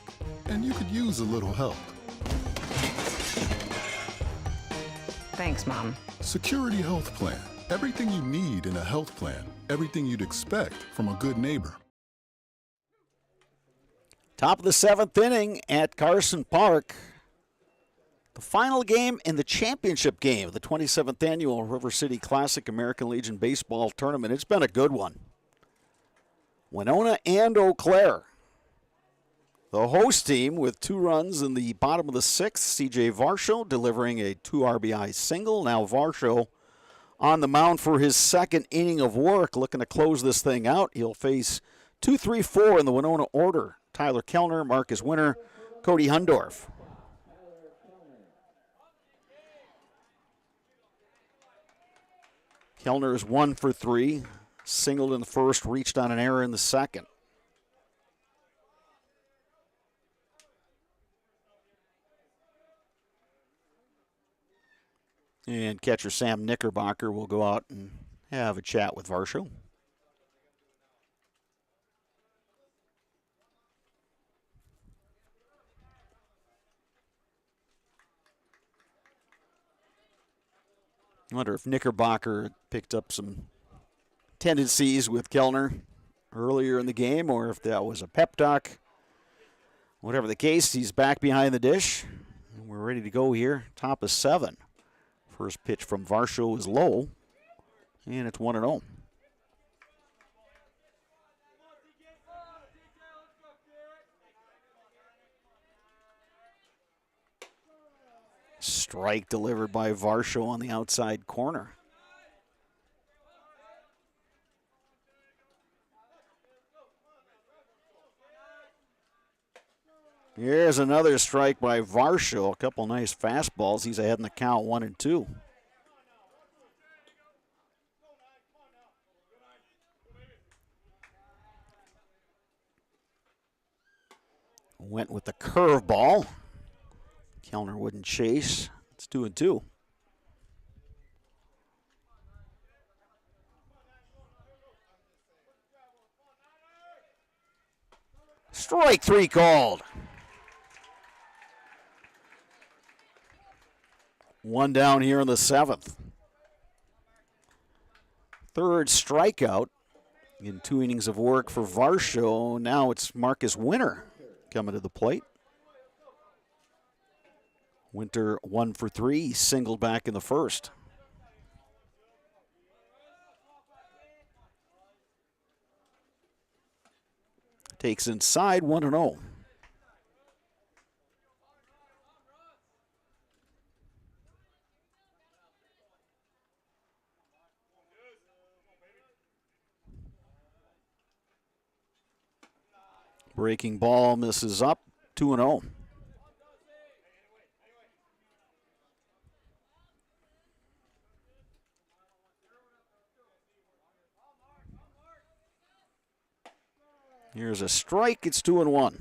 and you could use a little help. Thanks, Mom. Security Health Plan. Everything you need in a health plan. Everything you'd expect from a good neighbor. Top of the 7th inning at Carson Park. The final game in the championship game of the 27th annual River City Classic American Legion Baseball Tournament. It's been a good one. Winona and Eau Claire. The host team with 2 runs in the bottom of the 6th. C.J. Varsho delivering a 2 RBI single. Now Varsho on the mound for his 2nd inning of work, looking to close this thing out. He'll face 2, 3, 4 in the Winona order. Tyler Kellner, Marcus Winter, Cody Hundorf. Kellner is 1 for 3. Singled in the first, reached on an error in the second. And catcher Sam Knickerbocker will go out and have a chat with Varsho. I wonder if Knickerbocker picked up some tendencies with Kellner earlier in the game, or if that was a pep talk. Whatever the case, he's back behind the dish. And we're ready to go here. Top of 7. First pitch from Varsho is low, and it's 1-0. Strike delivered by Varsho on the outside corner. Here's another strike by Varsho. A couple nice fastballs. He's ahead in the count, 1-2. Went with the curveball. Kellner wouldn't chase. It's 2-2. Strike 3 called. One down here in the 7th. Third strikeout in 2 innings of work for Varsho. Now it's Marcus Winter coming to the plate. Winter 1 for 3. He singled back in the first. Takes inside, 1-0. Breaking ball misses up, 2-0. Here's a strike, it's 2-1.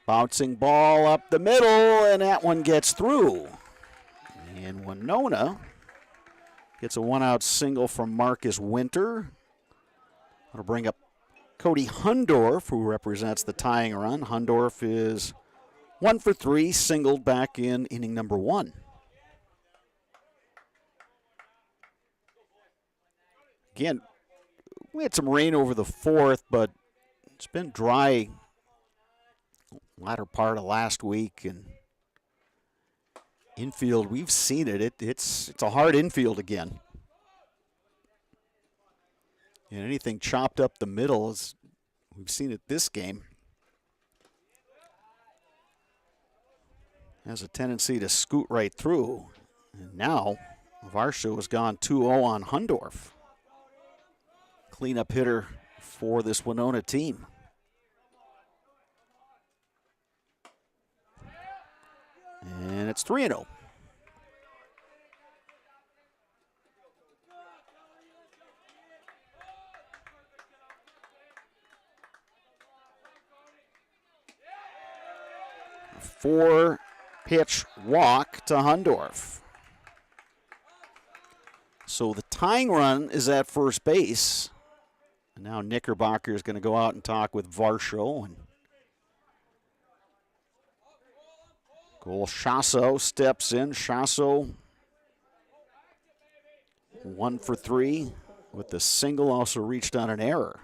Bouncing ball up the middle, and that one gets through. And Winona gets a one-out single from Marcus Winter. That'll bring up Cody Hundorf, who represents the tying run. Hundorf is 1 for 3, singled back in inning number 1. Again, we had some rain over the 4th, but it's been dry latter part of last week, and infield, we've seen it. It's a hard infield again. And anything chopped up the middle, is we've seen it this game, has a tendency to scoot right through. And now Varsho has gone 2-0 on Hundorf. Cleanup hitter for this Winona team. And it's 3-0. Four-pitch walk to Hundorf. So the tying run is at first base. And now Knickerbocker is going to go out and talk with Varsho. And Cole Chasso steps in. Chasso 1 for 3 with the single, also reached on an error.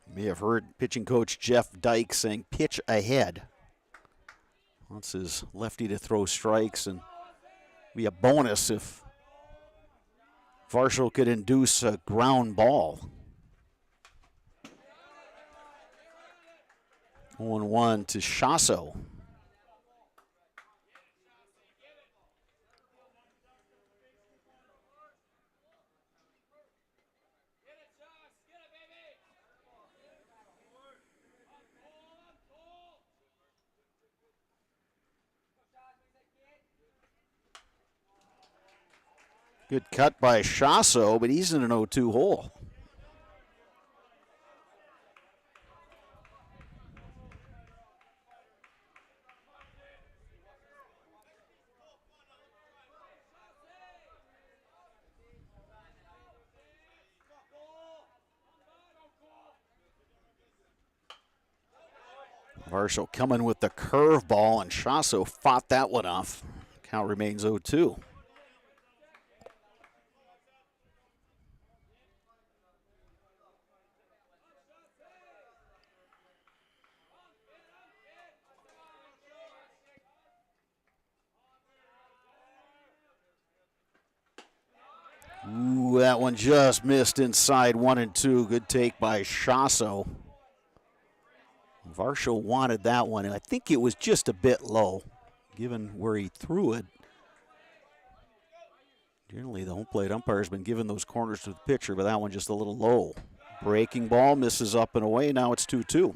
You may have heard pitching coach Jeff Dyke saying pitch ahead. Wants his lefty to throw strikes, and be a bonus if Varsho could induce a ground ball. 0-1 to Chasso. Good cut by Chasso, but he's in an 0-2 hole. Varsho coming with the curveball, and Chasso fought that one off. Count remains 0-2. Ooh, that one just missed inside 1-2. Good take by Chasso. Varsho wanted that one, and I think it was just a bit low, given where he threw it. Generally, the home plate umpire has been giving those corners to the pitcher, but that one just a little low. Breaking ball misses up and away. Now it's 2-2.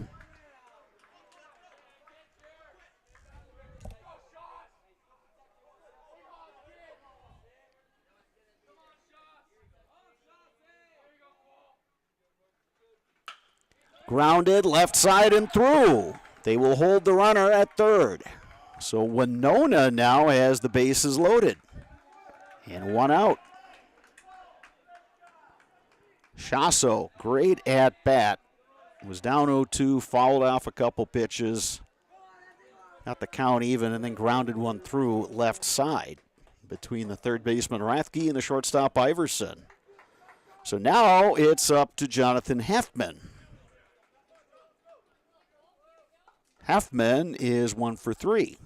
Grounded, left side and through. They will hold the runner at third. So Winona now has the bases loaded. And one out. Chasso, great at bat. Was down 0-2, fouled off a couple pitches. Got the count even and then grounded one through left side between the third baseman Rathke and the shortstop Iverson. So now it's up to Jonathan Heffman. Heffman is 1 for 3.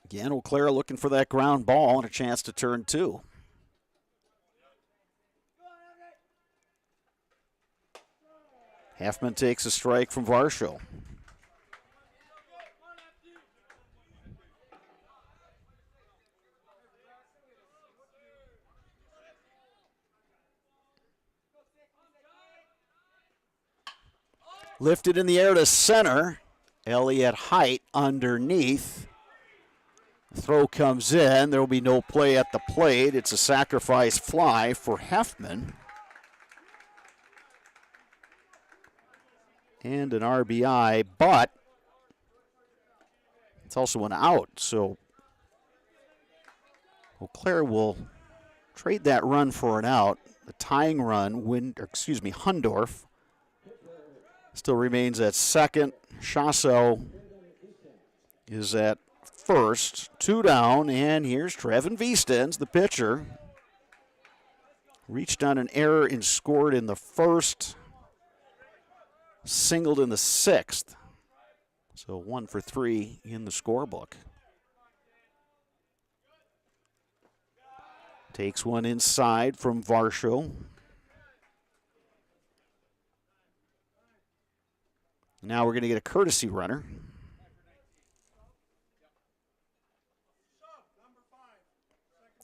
Again, Eau Claire looking for that ground ball and a chance to turn 2. Heffman takes a strike from Varsho. Lifted in the air to center. Elliott Height underneath. Throw comes in. There will be no play at the plate. It's a sacrifice fly for Heffman. And an RBI, but it's also an out. So Eau Claire will trade that run for an out. The tying run, Hundorf still remains at second. Chasso is at first. 2 down, and here's Trevin Viestens, the pitcher. Reached on an error and scored in the first. Singled in the 6th. So 1 for 3 in the scorebook. Takes one inside from Varsho. Now we're going to get a courtesy runner.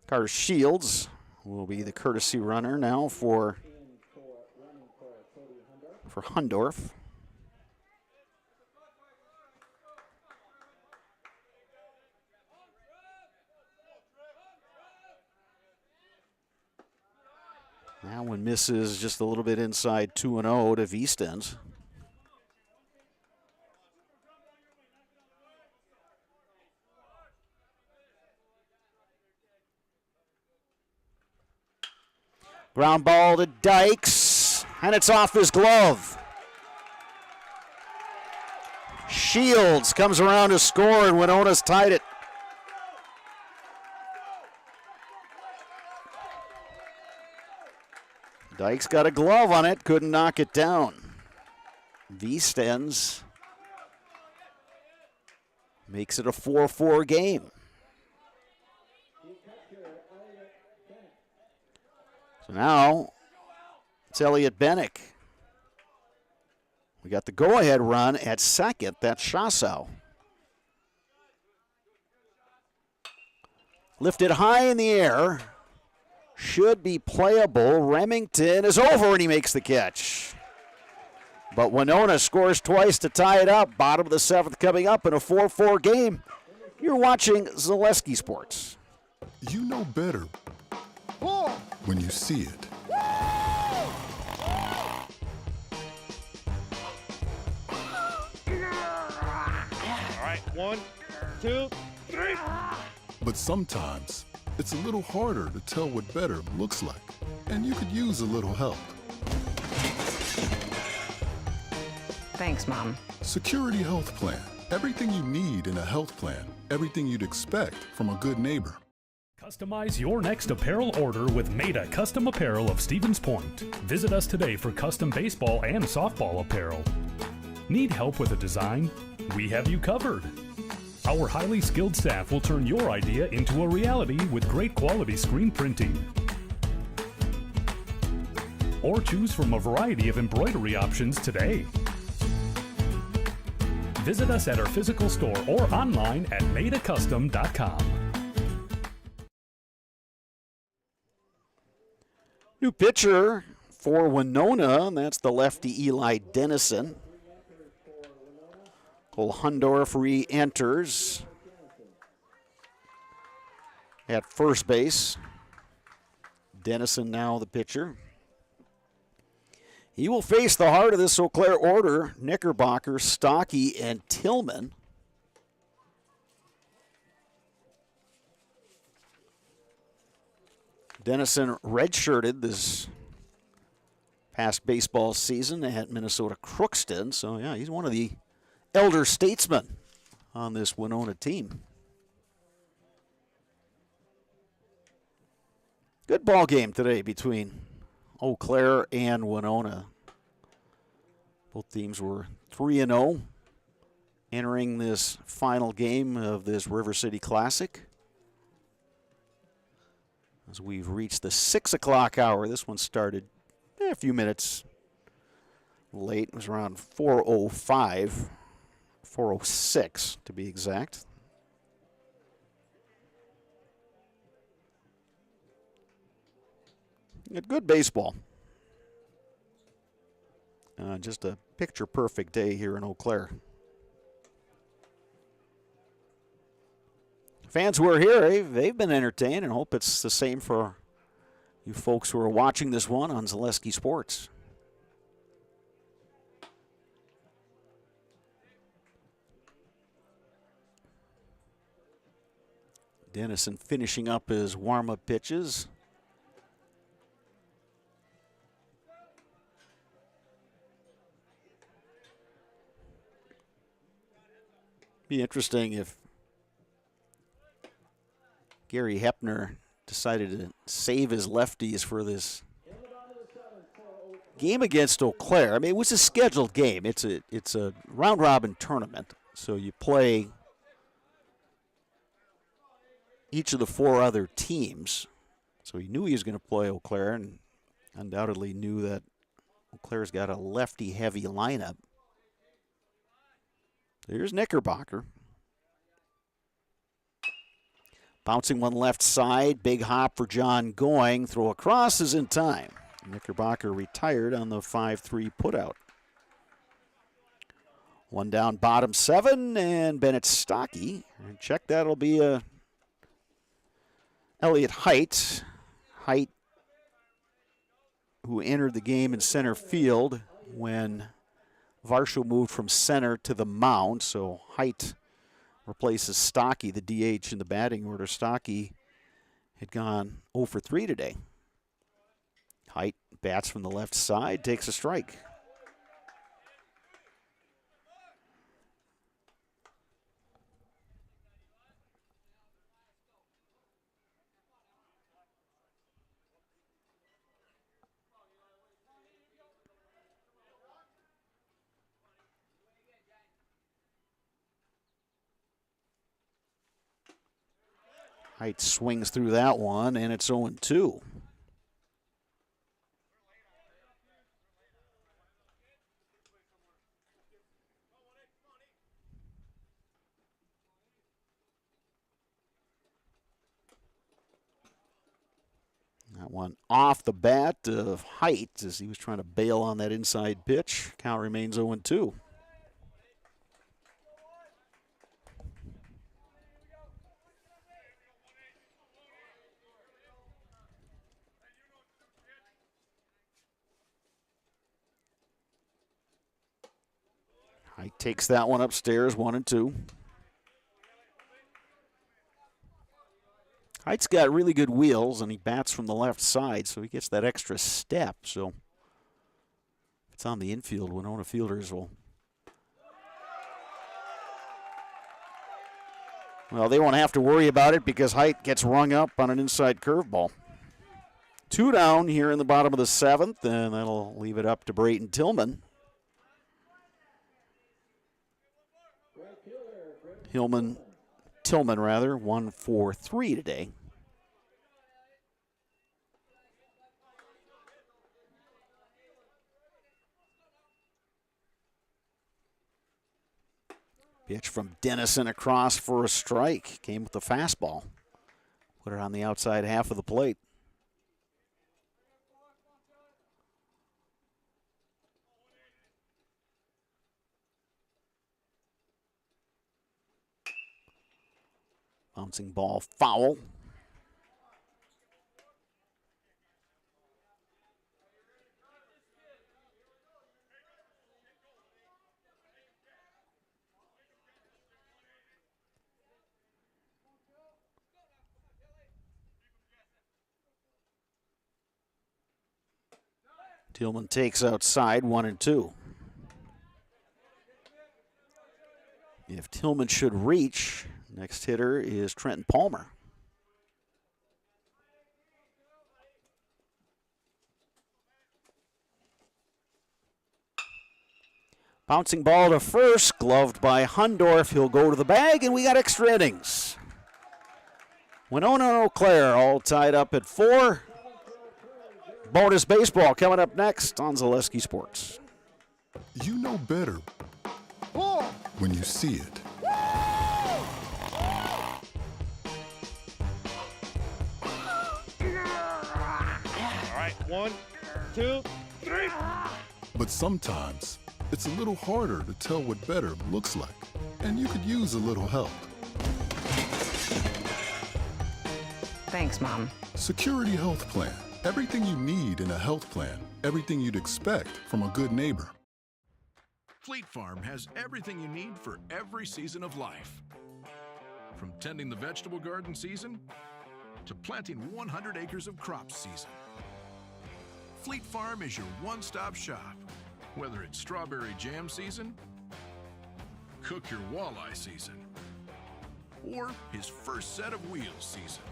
Carter Shields will be the courtesy runner now for Hundorf. That one misses just a little bit inside 2-0 to Viestens. Ground ball to Dykes, and it's off his glove. Shields comes around to score, and Winona's tied it. Dykes got a glove on it, couldn't knock it down. Viestens makes it a 4-4 game. So now it's Elliott Bennick. We got the go-ahead run at second. That's Chasso. Lifted high in the air. Should be playable. Remington is over and he makes the catch. But Winona scores twice to tie it up. Bottom of the 7th coming up in a 4-4 game. You're watching Zaleski Sports. You know better when you see it. All right, 1, 2, 3. But sometimes it's a little harder to tell what better looks like, and you could use a little help. Thanks, Mom. Security Health Plan. Everything you need in a health plan. Everything you'd expect from a good neighbor. Customize your next apparel order with Maida Custom Apparel of Stevens Point. Visit us today for custom baseball and softball apparel. Need help with a design? We have you covered. Our highly skilled staff will turn your idea into a reality with great quality screen printing. Or choose from a variety of embroidery options today. Visit us at our physical store or online at madeacustom.com. New pitcher for Winona, and that's the lefty Eli Dennison. Cole Hundorf re-enters at first base. Dennison now the pitcher. He will face the heart of this Eau Claire order, Knickerbocker, Stocky, and Tillman. Dennison redshirted this past baseball season at Minnesota Crookston. So, yeah, he's one of the elder statesmen on this Winona team. Good ball game today between Eau Claire and Winona. Both teams were 3-0 entering this final game of this River City Classic. As we've reached the 6 o'clock hour, this one started a few minutes late. It was around 4:05, 4:06 to be exact. Good baseball. Just a picture-perfect day here in Eau Claire. Fans who are here, they've been entertained, and hope it's the same for you folks who are watching this one on Zaleski Sports. Dennison finishing up his warm-up pitches. Be interesting if Gary Hepner decided to save his lefties for this game against Eau Claire. I mean, it was a scheduled game. It's a round-robin tournament, so you play each of the 4 other teams. So he knew he was going to play Eau Claire, and undoubtedly knew that Eau Claire's got a lefty-heavy lineup. Here's Knickerbocker. Bouncing one left side, big hop for John Going. Throw across is in time. Knickerbocker retired on the 5-3 putout. One down, bottom 7, and Bennett Stocky. And check that'll be Elliot Height. Height, who entered the game in center field when Varsho moved from center to the mound, so Height replaces Stocky, the DH in the batting order. Stocky had gone 0 for 3 today. Height bats from the left side, takes a strike. Height swings through that one, and it's 0-2. That one off the bat of Height as he was trying to bail on that inside pitch. Count remains 0-2. Height takes that one upstairs, 1-2. Height's got really good wheels, and he bats from the left side, so he gets that extra step. So if it's on the infield, Winona fielders will... Well, they won't have to worry about it because Height gets rung up on an inside curveball. 2 down here in the bottom of the 7th, and that'll leave it up to Brayton Tillman. Tillman, 1 for 3 today. Pitch from Dennison across for a strike. Came with the fastball. Put it on the outside half of the plate. Bouncing ball foul. Tillman takes outside, 1-2. If Tillman should reach, next hitter is Trenton Palmer. Bouncing ball to first, gloved by Hundorf. He'll go to the bag, and we got extra innings. Winona and Eau Claire all tied up at 4. Bonus baseball coming up next on Zaleski Sports. You know better when you see it. All right, 1, 2, 3. But sometimes it's a little harder to tell what better looks like, and you could use a little help. Thanks, Mom. Security Health Plan. Everything you need in a health plan. Everything you'd expect from a good neighbor. Fleet Farm has everything you need for every season of life. From tending the vegetable garden season to planting 100 acres of crops season. Fleet Farm is your one-stop shop. Whether it's strawberry jam season, cook your walleye season, or his first set of wheels season.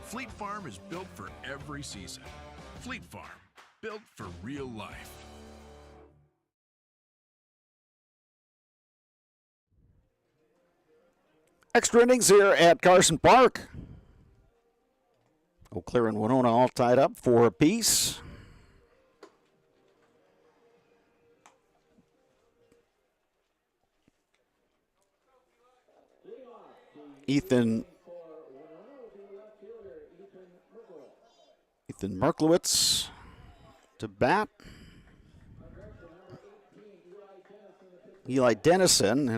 Fleet Farm is built for every season. Fleet Farm, built for real life. Extra innings here at Carson Park. Eau Claire and Winona all tied up 4 apiece. Ethan Merklowitz to bat. Eli Dennison,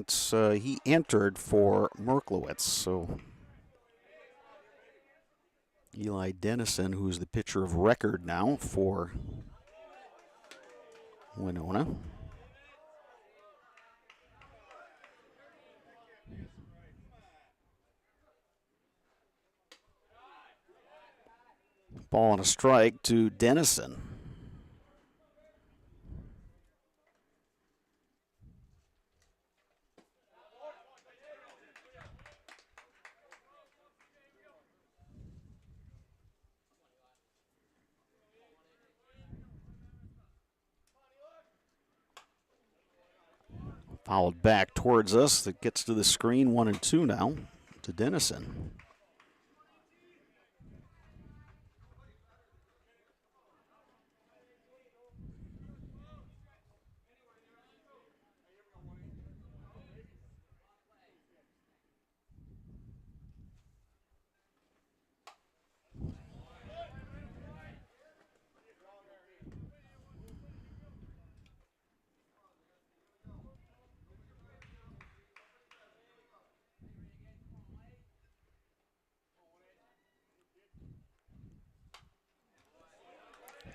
he entered for Merklowitz. So Eli Dennison, who's the pitcher of record now for Winona. Ball and a strike to Dennison. Fouled back towards us. That gets to the screen. 1-2 now to Dennison.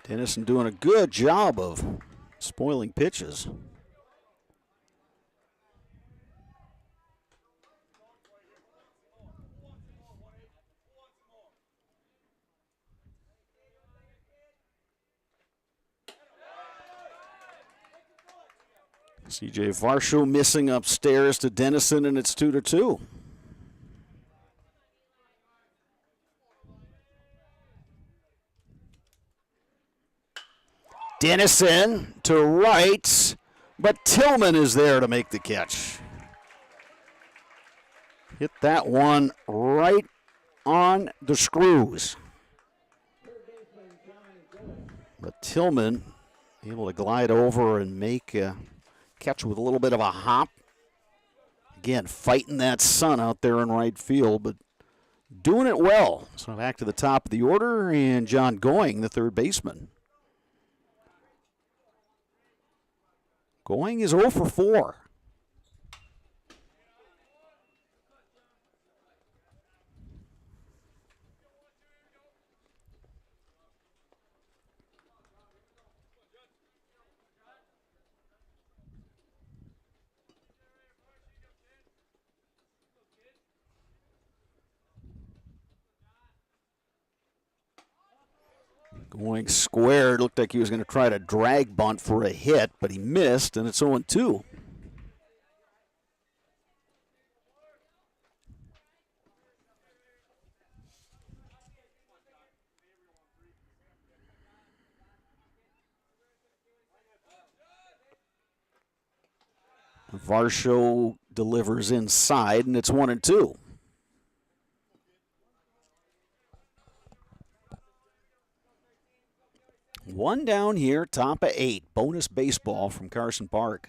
Dennison doing a good job of spoiling pitches. CJ Varsho missing upstairs to Dennison, and it's 2-2. Dennison to right, but Tillman is there to make the catch. Hit that one right on the screws. But Tillman able to glide over and make a catch with a little bit of a hop. Again, fighting that sun out there in right field, but doing it well. So back to the top of the order, and John Going, the third baseman. Going is 0 for 4. Going squared. Looked like he was going to try to drag bunt for a hit, but he missed, and it's 0-2. Varsho delivers inside, and it's 1-2. One down here, top of 8. Bonus baseball from Carson Park.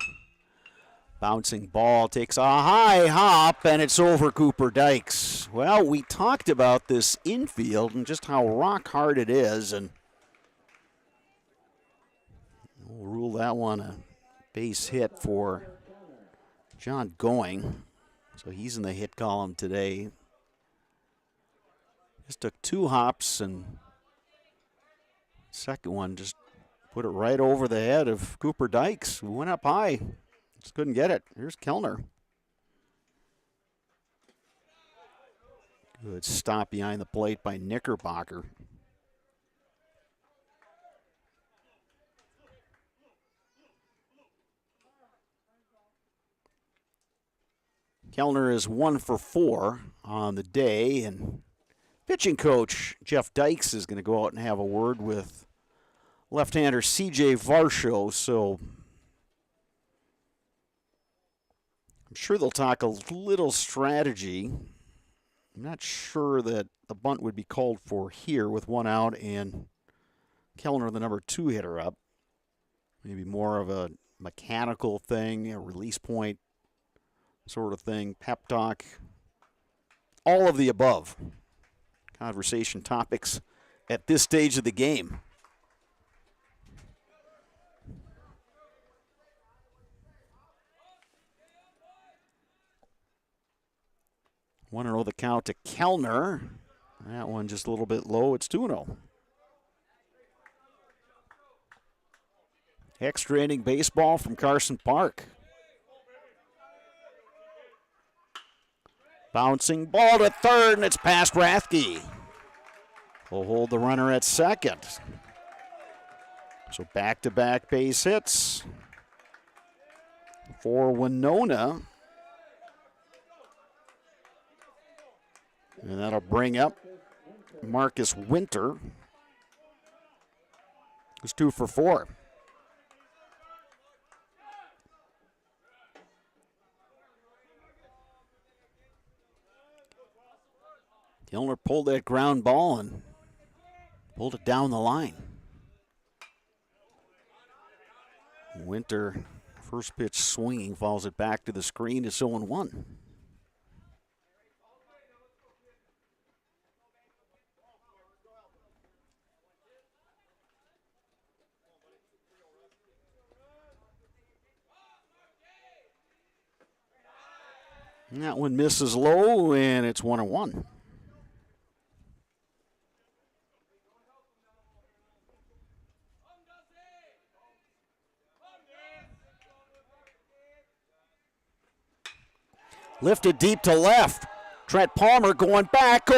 Bouncing ball takes a high hop, and it's over Cooper Dykes. Well, we talked about this infield and just how rock hard it is, and we'll rule that one a base hit for John Going. So he's in the hit column today. Just took 2 hops, and second one just put it right over the head of Cooper Dykes, who went up high. Just couldn't get it. Here's Kellner. Good stop behind the plate by Knickerbocker. Kellner is 1 for 4 on the day, and pitching coach Jeff Dykes is going to go out and have a word with left-hander C.J. Varsho, so I'm sure they'll talk a little strategy. I'm not sure that the bunt would be called for here with 1 out and Kellner, the number 2 hitter, up. Maybe more of a mechanical thing, a release point sort of thing, pep talk, all of the above. Conversation topics at this stage of the game. One to 0 the count to Kellner. That one just a little bit low. It's 2-0. Extra inning baseball from Carson Park. Bouncing ball to third, and it's past Rathke. We'll hold the runner at second. So back-to-back base hits for Winona. And that'll bring up Marcus Winter, who's 2 for 4. Kellner pulled that ground ball and pulled it down the line. Winter, first pitch swinging, falls it back to the screen. It's 0-1. And that one misses low, and it's 1-1. Lifted deep to left. Trent Palmer going back.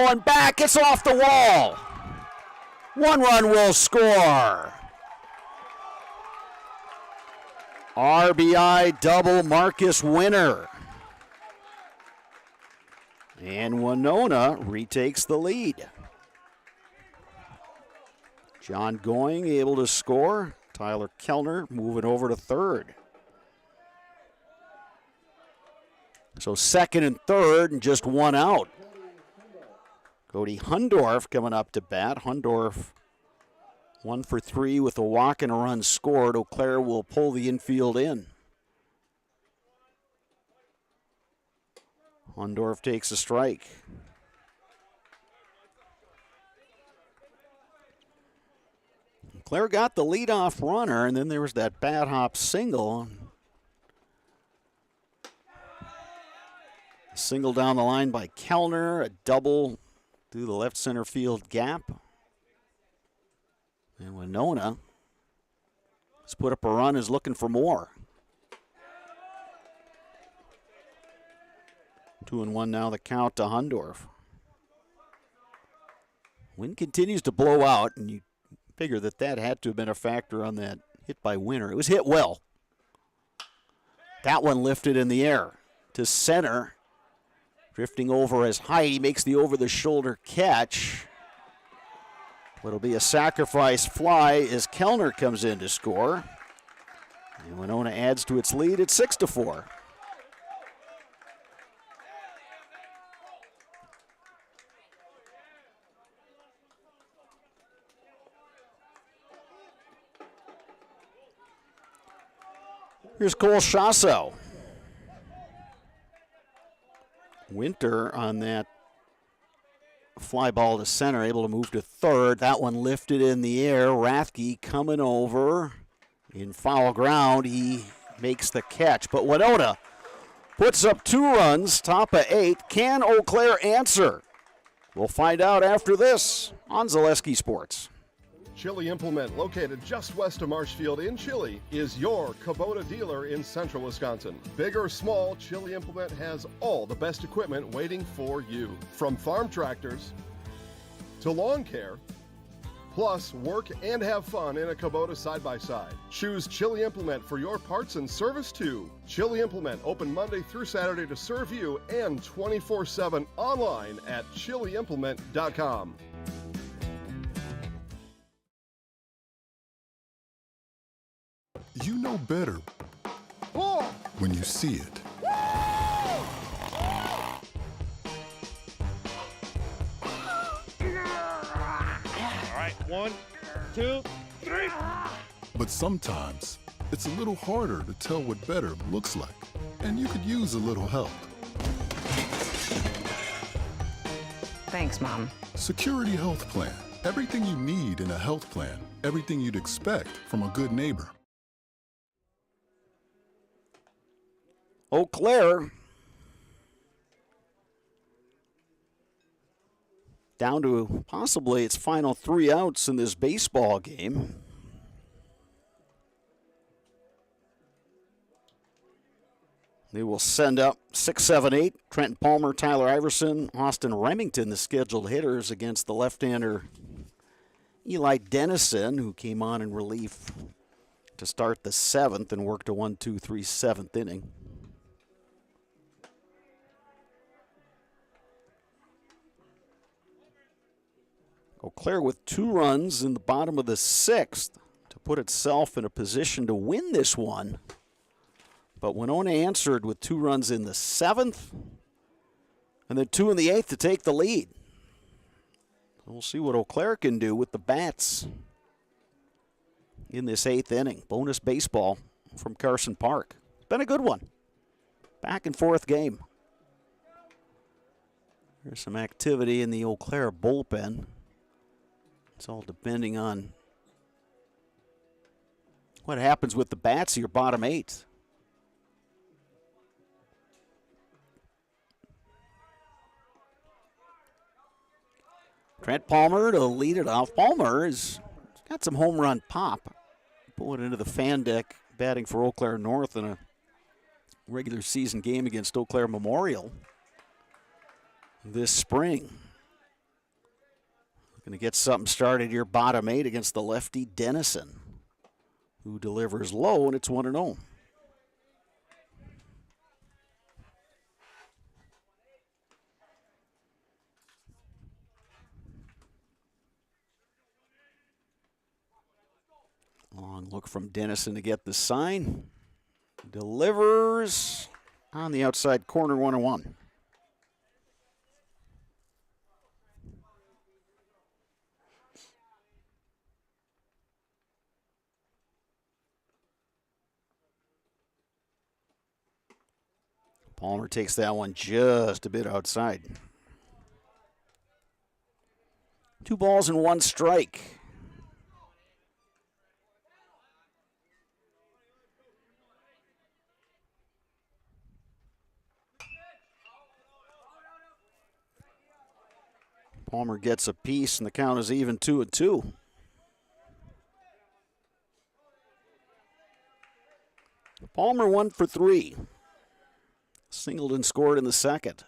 It's off the wall. 1 run will score. RBI double Marcus Winter. And Winona retakes the lead. John Going able to score. Tyler Kellner moving over to third. So second and third and just 1 out. Cody Hundorf coming up to bat. Hundorf 1 for 3 with a walk and a run scored. Eau Claire will pull the infield in. Hundorf takes a strike. Claire got the leadoff runner, and then there was that bat hop single. A single down the line by Kellner, a double through the left center field gap. And Winona has put up a run, is looking for more. 2-1 now, the count to Hundorf. Wind continues to blow out, and you figure that had to have been a factor on that hit by Winter. It was hit well. That one lifted in the air to center. Drifting over as Height, he makes the over-the-shoulder catch. It'll be a sacrifice fly as Kellner comes in to score. And Winona adds to its lead at 6-4. Here's Cole Shasso. Winter on that fly ball to center, able to move to third. That one lifted in the air. Rathke coming over in foul ground. He makes the catch, but Winona puts up 2 runs, top of 8. Can Eau Claire answer? We'll find out after this on Zaleski Sports. Chili Implement, located just west of Marshfield in Chile, is your Kubota dealer in central Wisconsin. Big or small, Chili Implement has all the best equipment waiting for you. From farm tractors to lawn care, plus work and have fun in a Kubota side-by-side. Choose Chili Implement for your parts and service too. Chili Implement, open Monday through Saturday to serve you and 24/7 online at chiliimplement.com. You know better when you see it. All right, 1, 2, 3. But sometimes it's a little harder to tell what better looks like, and you could use a little help. Thanks, Mom. Security Health Plan. Everything you need in a health plan. Everything you'd expect from a good neighbor. Eau Claire down to possibly its final 3 outs in this baseball game. They will send up 6, 7, 8. Trenton Palmer, Tyler Iverson, Austin Remington, the scheduled hitters against the left-hander Eli Dennison, who came on in relief to start the 7th and worked a 1-2-3 7th inning. Eau Claire with 2 runs in the bottom of the 6th to put itself in a position to win this one. But Winona answered with 2 runs in the 7th and then 2 in the 8th to take the lead. We'll see what Eau Claire can do with the bats in this 8th inning. Bonus baseball from Carson Park. It's been a good one. Back and forth game. There's some activity in the Eau Claire bullpen. It's all depending on what happens with the bats of your bottom 8. Trent Palmer to lead it off. Palmer has got some home run pop. Pull it into the fan deck, batting for Eau Claire North in a regular season game against Eau Claire Memorial this spring. Going to get something started here, bottom 8 against the lefty Dennison, who delivers low, and it's 1-0. Long look from Dennison to get the sign. Delivers on the outside corner, 1-1. Palmer takes that one just a bit outside. 2 balls and 1 strike. Palmer gets a piece, and the count is even 2-2. Palmer 1 for 3. Singled and scored in the second.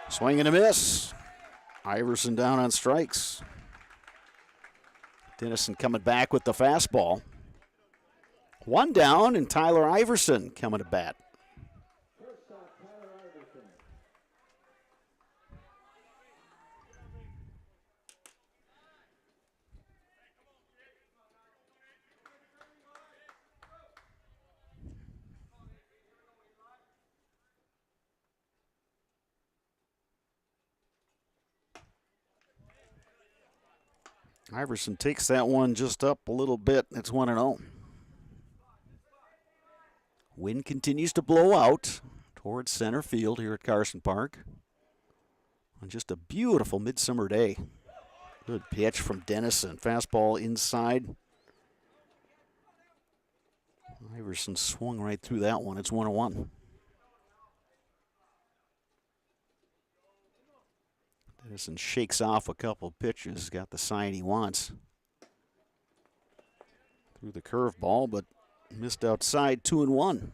Swing and a miss. Iverson down on strikes. Dennison coming back with the fastball. 1 down, and Tyler Iverson coming to bat. Iverson takes that one just up a little bit. It's 1-0. Wind continues to blow out towards center field here at Carson Park on just a beautiful midsummer day. Good pitch from Dennison. Fastball inside. Iverson swung right through that one. It's 1-1. Dennison shakes off a couple pitches. Got the sign he wants. Threw the curveball, but missed outside. 2-1.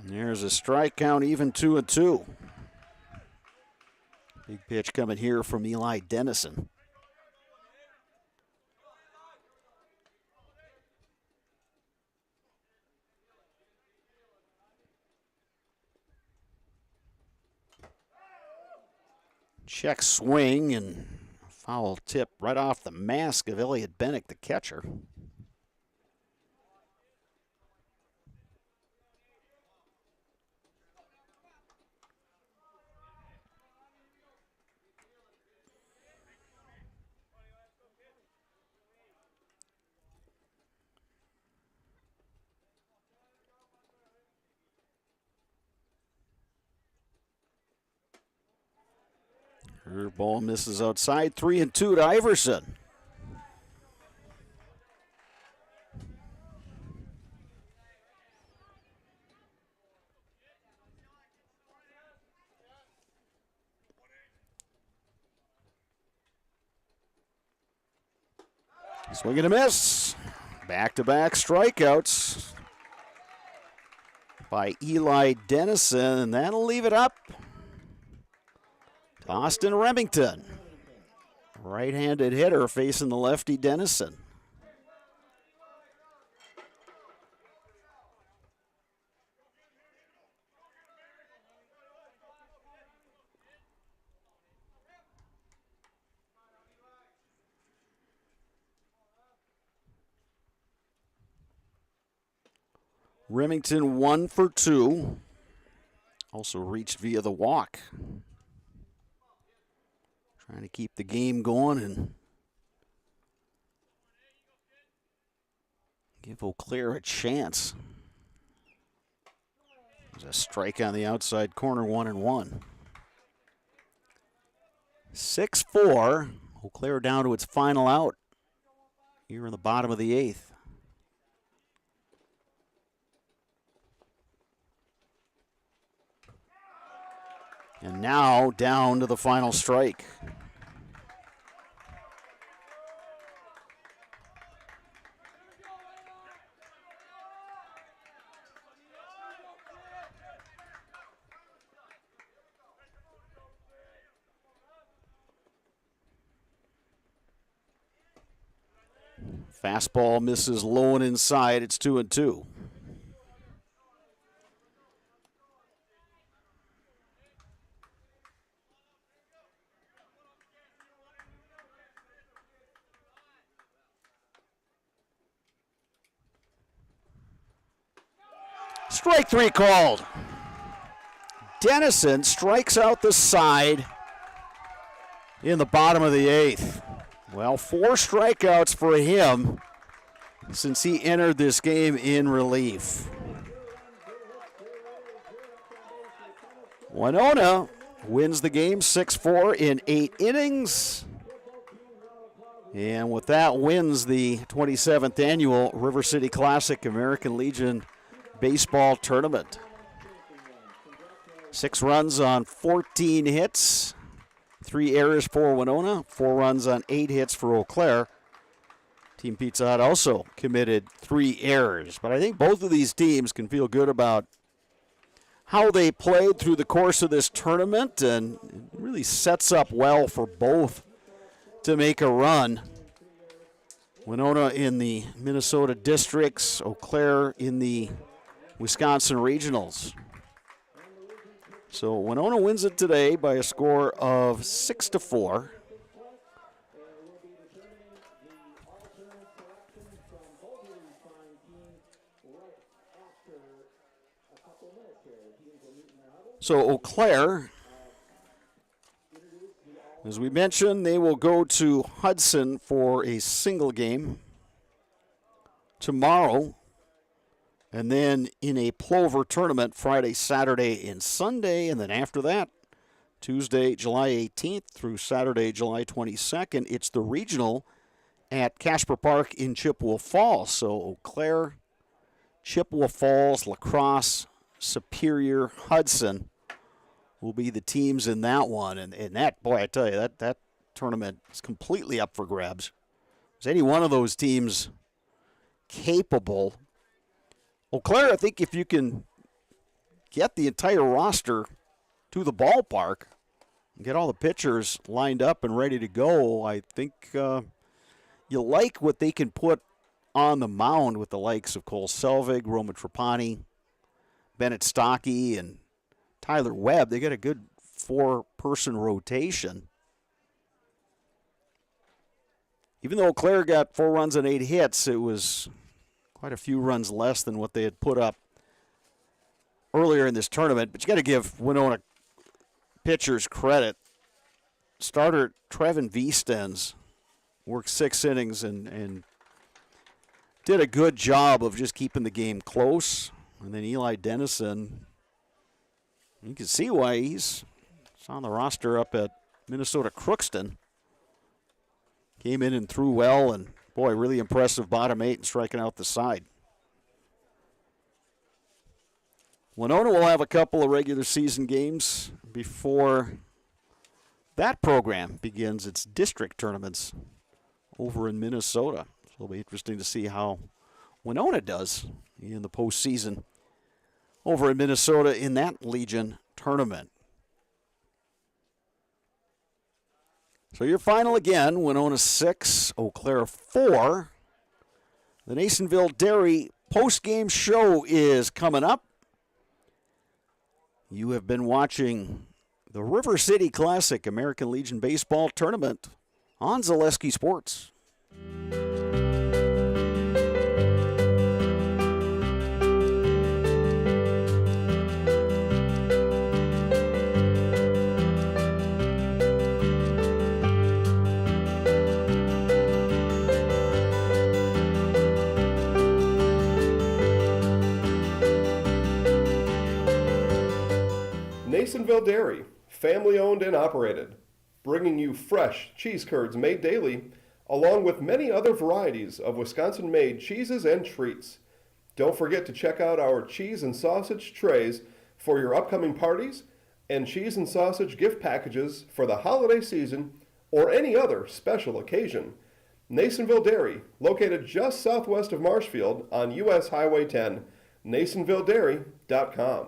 There's a strike count, even 2-2. Big pitch coming here from Eli Dennison. Check swing and foul tip right off the mask of Elliott Bennick, the catcher. Curveball misses outside. 3-2 to Iverson. Swing and a miss. Back-to-back strikeouts by Eli Dennison, and that'll leave it up to Austin Remington. Right-handed hitter facing the lefty Dennison. Remington 1 for 2. Also reached via the walk. Trying to keep the game going and give Eau Claire a chance. There's a strike on the outside corner, 1-1. 6-4. Eau Claire down to its final out here in the bottom of the 8th. And now down to the final strike. Fastball misses low and inside. It's 2-2. Strike three called. Dennison strikes out the side in the bottom of the 8th. Well, 4 strikeouts for him since he entered this game in relief. Winona wins the game 6-4 in 8 innings. And with that, wins the 27th annual River City Classic American Legion Baseball Tournament. 6 runs on 14 hits, 3 errors for Winona, 4 runs on 8 hits for Eau Claire. Team Pizza Hut also committed 3 errors. But I think both of these teams can feel good about how they played through the course of this tournament, and it really sets up well for both to make a run. Winona in the Minnesota districts, Eau Claire in the Wisconsin regionals. So Winona wins it today by a score of 6-4. So Eau Claire, as we mentioned, they will go to Hudson for a single game tomorrow, and then in a Plover tournament Friday, Saturday, and Sunday, and then after that, Tuesday, July 18th through Saturday, July 22nd, it's the regional at Casper Park in Chippewa Falls. So Eau Claire, Chippewa Falls, La Crosse, Superior, Hudson will be the teams in that one. And that, boy, I tell you, that tournament is completely up for grabs. Is any one of those teams capable? Eau Claire, I think if you can get the entire roster to the ballpark and get all the pitchers lined up and ready to go, I think you like what they can put on the mound with the likes of Cole Selvig, Roman Trapani, Bennett Stockey, and Tyler Webb. They got a good 4-person rotation. Even though Eau Claire got 4 runs and 8 hits, it was quite a few runs less than what they had put up earlier in this tournament. But you got to give Winona pitchers credit. Starter Trevin Viestens worked 6 innings and did a good job of just keeping the game close. And then Eli Dennison, you can see why he's on the roster up at Minnesota Crookston. Came in and threw well, and boy, really impressive bottom 8 and striking out the side. Winona will have a couple of regular season games before that program begins its district tournaments over in Minnesota. So it'll be interesting to see how Winona does in the postseason over in Minnesota in that Legion tournament. So your final again, Winona 6, Eau Claire 4. The Nasonville Dairy post-game show is coming up. You have been watching the River City Classic American Legion Baseball Tournament on Zaleski Sports. Nasonville Dairy, family owned and operated, bringing you fresh cheese curds made daily, along with many other varieties of Wisconsin-made cheeses and treats. Don't forget to check out our cheese and sausage trays for your upcoming parties and cheese and sausage gift packages for the holiday season or any other special occasion. Nasonville Dairy, located just southwest of Marshfield on US Highway 10, NasonvilleDairy.com.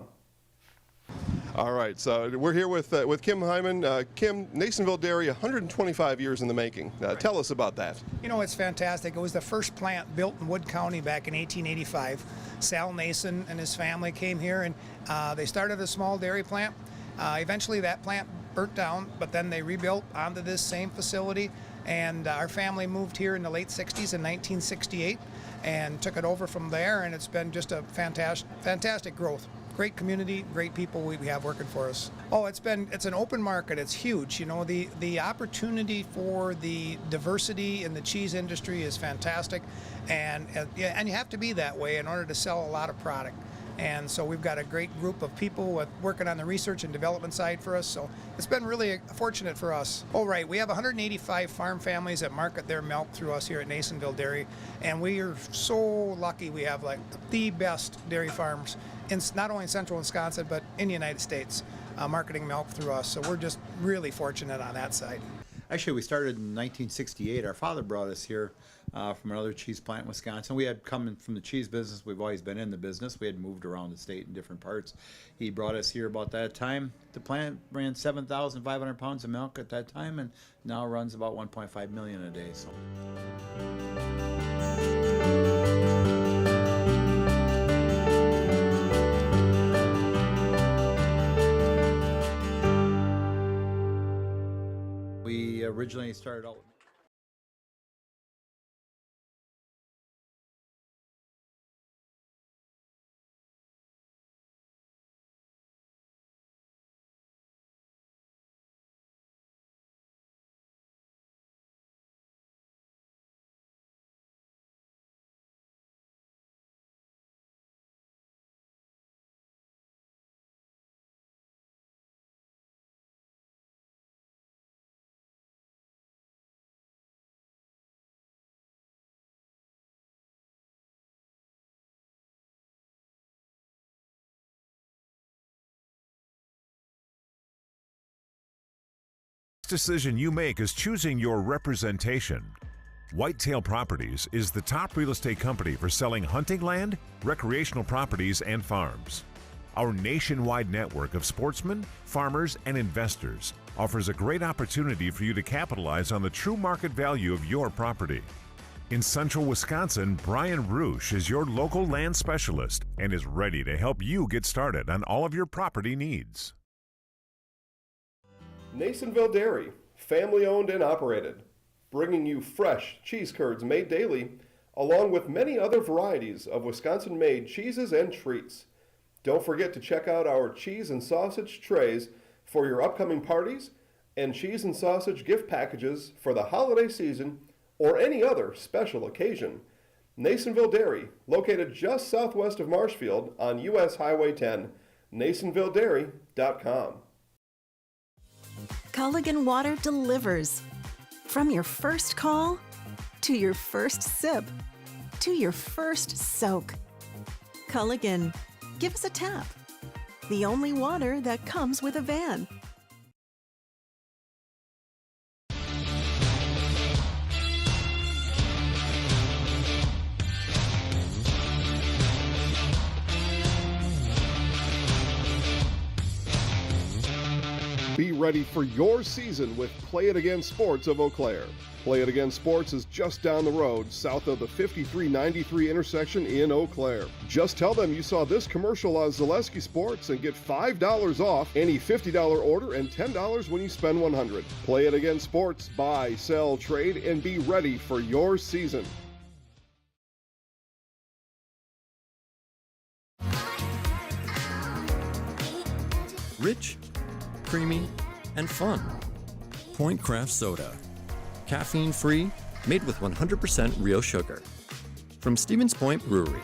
All right, so we're here with Kim Hyman. Kim, Nasonville Dairy, 125 years in the making. Tell us about that. You know, it's fantastic. It was the first plant built in Wood County back in 1885. Sal Nason and his family came here, and they started a small dairy plant. Eventually that plant burnt down, but then they rebuilt onto this same facility, and our family moved here in the late 60s in 1968. and took it over from there, and it's been just a fantastic growth. Great community, great people we have working for us. Oh, it's an open market. It's huge. You know, the opportunity for the diversity in the cheese industry is fantastic, and you have to be that way in order to sell a lot of product. And so we've got a great group of people working on the research and development side for us. So it's been really fortunate for us. Oh, right. We have 185 farm families that market their milk through us here at Nasonville Dairy. And we are so lucky we have like the best dairy farms in not only in central Wisconsin, but in the United States, marketing milk through us. So we're just really fortunate on that side. Actually, we started in 1968. Our father brought us here from another cheese plant in Wisconsin. We had come in from the cheese business. We've always been in the business. We had moved around the state in different parts. He brought us here about that time. The plant ran 7,500 pounds of milk at that time, and now runs about 1.5 million a day. So. We originally started out with decision you make is choosing your representation. Whitetail Properties is the top real estate company for selling hunting land, recreational properties, and farms. Our nationwide network of sportsmen, farmers, and investors offers a great opportunity for you to capitalize on the true market value of your property. In central Wisconsin, Brian Roosh is your local land specialist and is ready to help you get started on all of your property needs. Nasonville Dairy, family owned and operated, bringing you fresh cheese curds made daily, along with many other varieties of Wisconsin-made cheeses and treats. Don't forget to check out our cheese and sausage trays for your upcoming parties and cheese and sausage gift packages for the holiday season or any other special occasion. Nasonville Dairy, located just southwest of Marshfield on US Highway 10, nasonvilledairy.com. Culligan Water delivers. From your first call, to your first sip, to your first soak. Culligan, give us a tap. The only water that comes with a van. Be ready for your season with Play It Again Sports of Eau Claire. Play It Again Sports is just down the road, south of the 5393 intersection in Eau Claire. Just tell them you saw this commercial on Zaleski Sports and get $5 off any $50 order and $10 when you spend $100. Play It Again Sports, buy, sell, trade, and be ready for your season. Rich, creamy, and fun. Point Craft Soda. Caffeine free, made with 100% real sugar. From Stevens Point Brewery.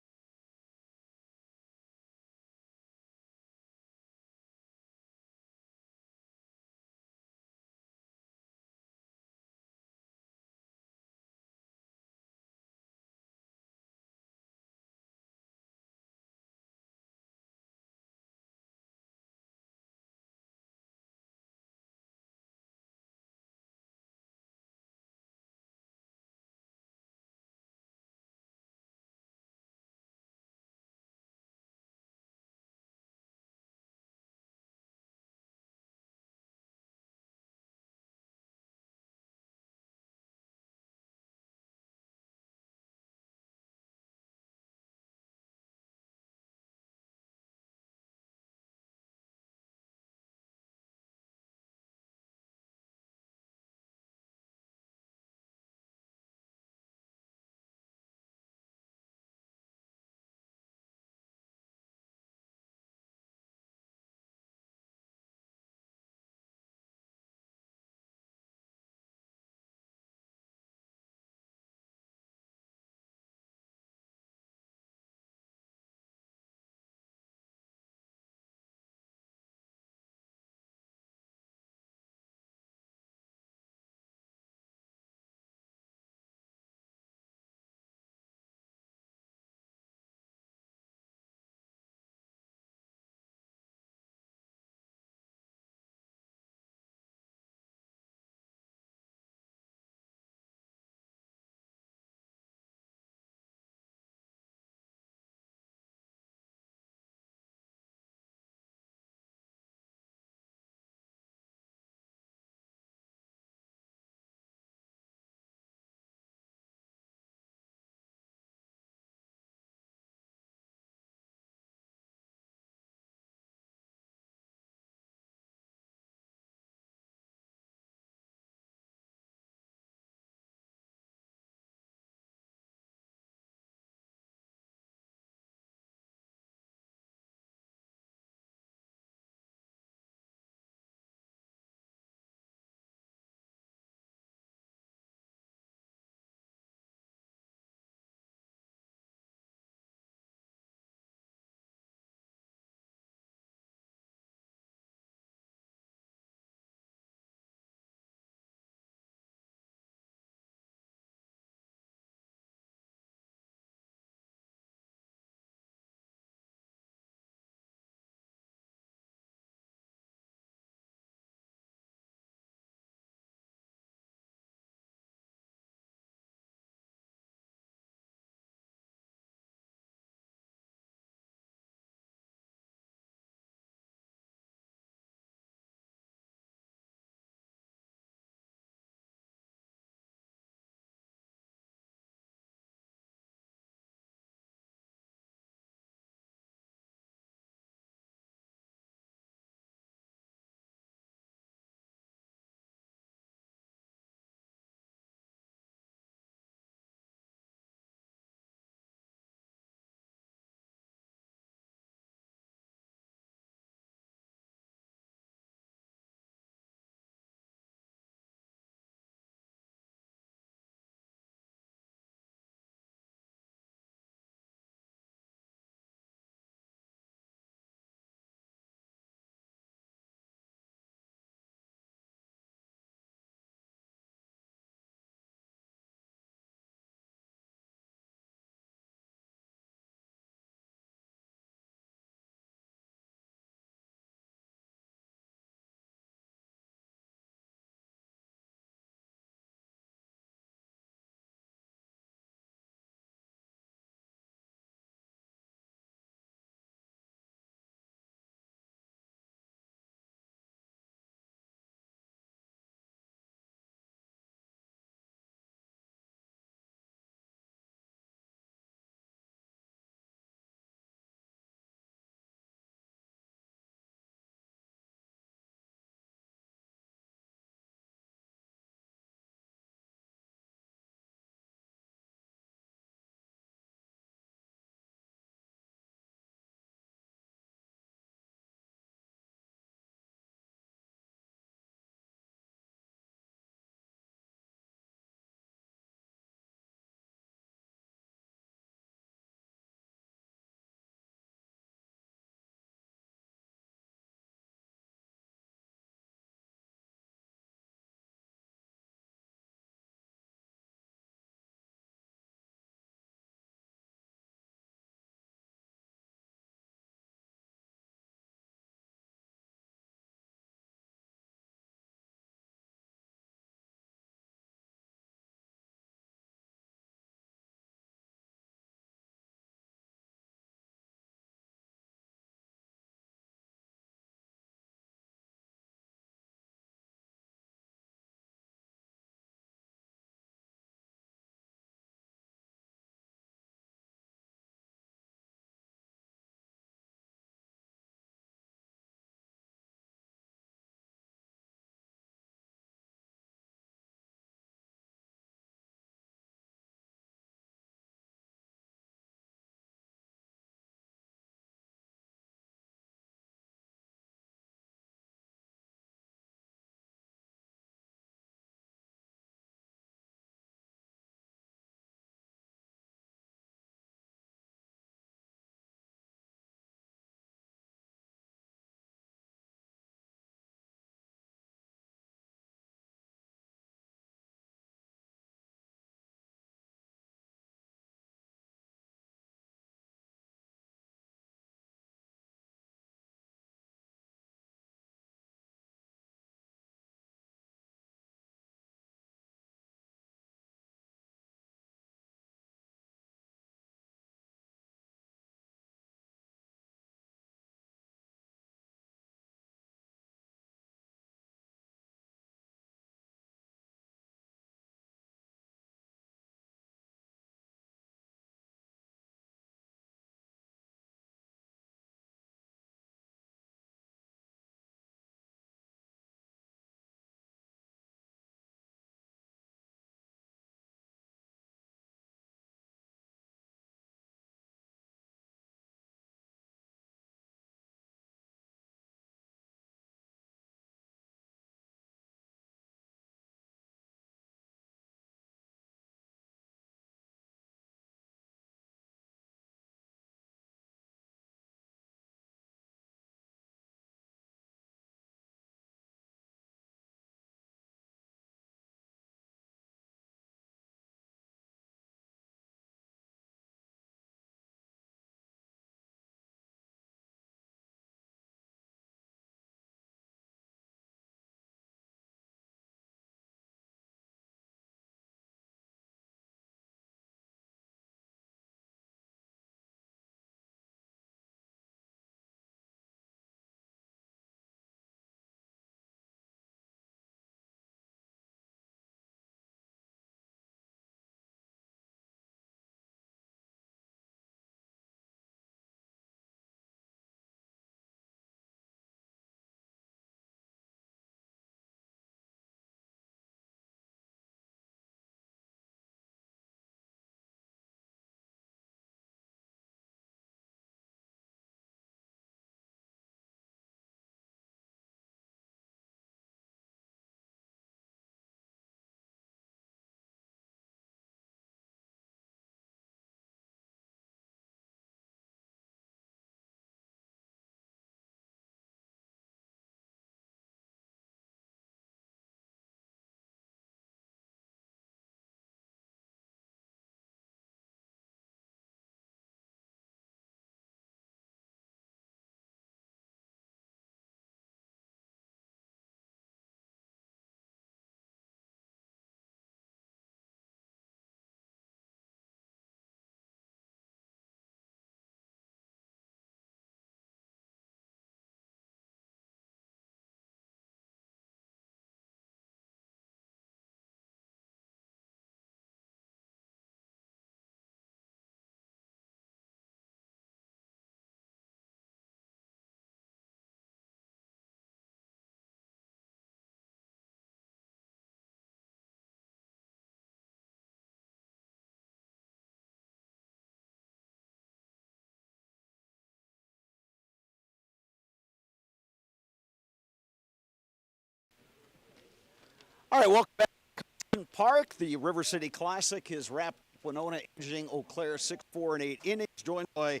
All right, welcome back to Carson Park. The River City Classic has wrapped up. Winona edging Eau Claire 6-4 in 8 innings, joined by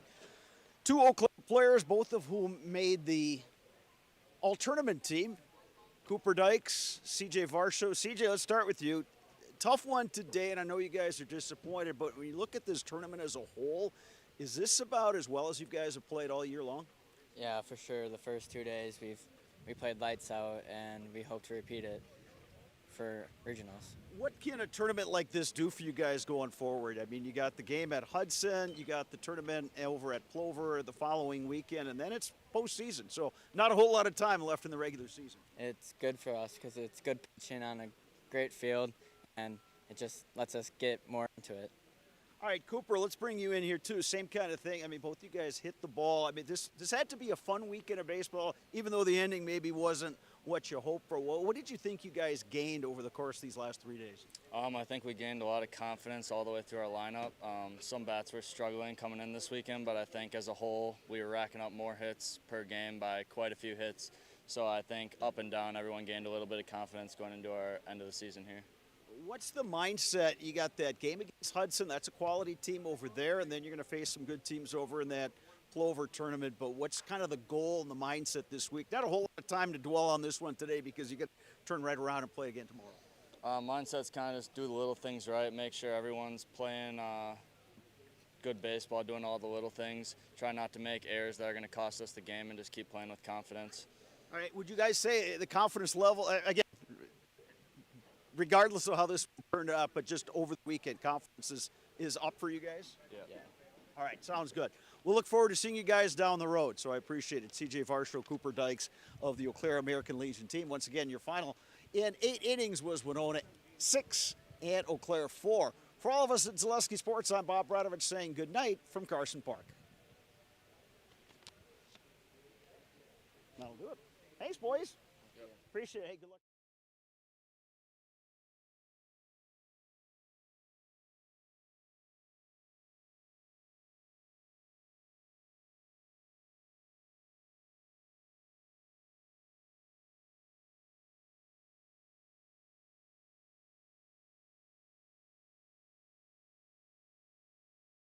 two Eau Claire players, both of whom made the all-tournament team. Cooper Dykes, CJ Varsho. CJ, let's start with you. Tough one today, and I know you guys are disappointed, but when you look at this tournament as a whole, is this about as well as you guys have played all year long? Yeah, for sure. The first 2 days we played lights out, and we hope to repeat it for regionals. What can a tournament like this do for you guys going forward? I mean, you got the game at Hudson, you got the tournament over at Plover the following weekend, and then it's postseason, so not a whole lot of time left in the regular season. It's good for us because it's good pitching on a great field, and it just lets us get more into it. All right, Cooper, let's bring you in here, too. Same kind of thing. I mean, both you guys hit the ball. I mean, this had to be a fun weekend of baseball, even though the ending maybe wasn't what you hoped for. Well, what did you think you guys gained over the course of these last 3 days? I think we gained a lot of confidence all the way through our lineup. Some bats were struggling coming in this weekend, but I think as a whole, we were racking up more hits per game by quite a few hits. So I think up and down, everyone gained a little bit of confidence going into our end of the season here. What's the mindset? You got that game against Hudson. That's a quality team over there, and then you're going to face some good teams over in that Plover tournament. But what's kind of the goal and the mindset this week? Not a whole lot of time to dwell on this one today because you got to turn right around and play again tomorrow. Mindset's kind of just do the little things right, make sure everyone's playing good baseball, doing all the little things. Try not to make errors that are going to cost us the game and just keep playing with confidence. All right, would you guys say the confidence level, again, regardless of how this turned out, but just over the weekend, confidence is up for you guys? Yeah. All right, sounds good. We'll look forward to seeing you guys down the road, so I appreciate it. CJ Varsho, Cooper Dykes of the Eau Claire American Legion team. Once again, your final in 8 innings was Winona 6 and Eau Claire 4. For all of us at Zaleski Sports, I'm Bob Bradovich saying good night from Carson Park. That'll do it. Thanks, boys. Appreciate it. Hey, good luck.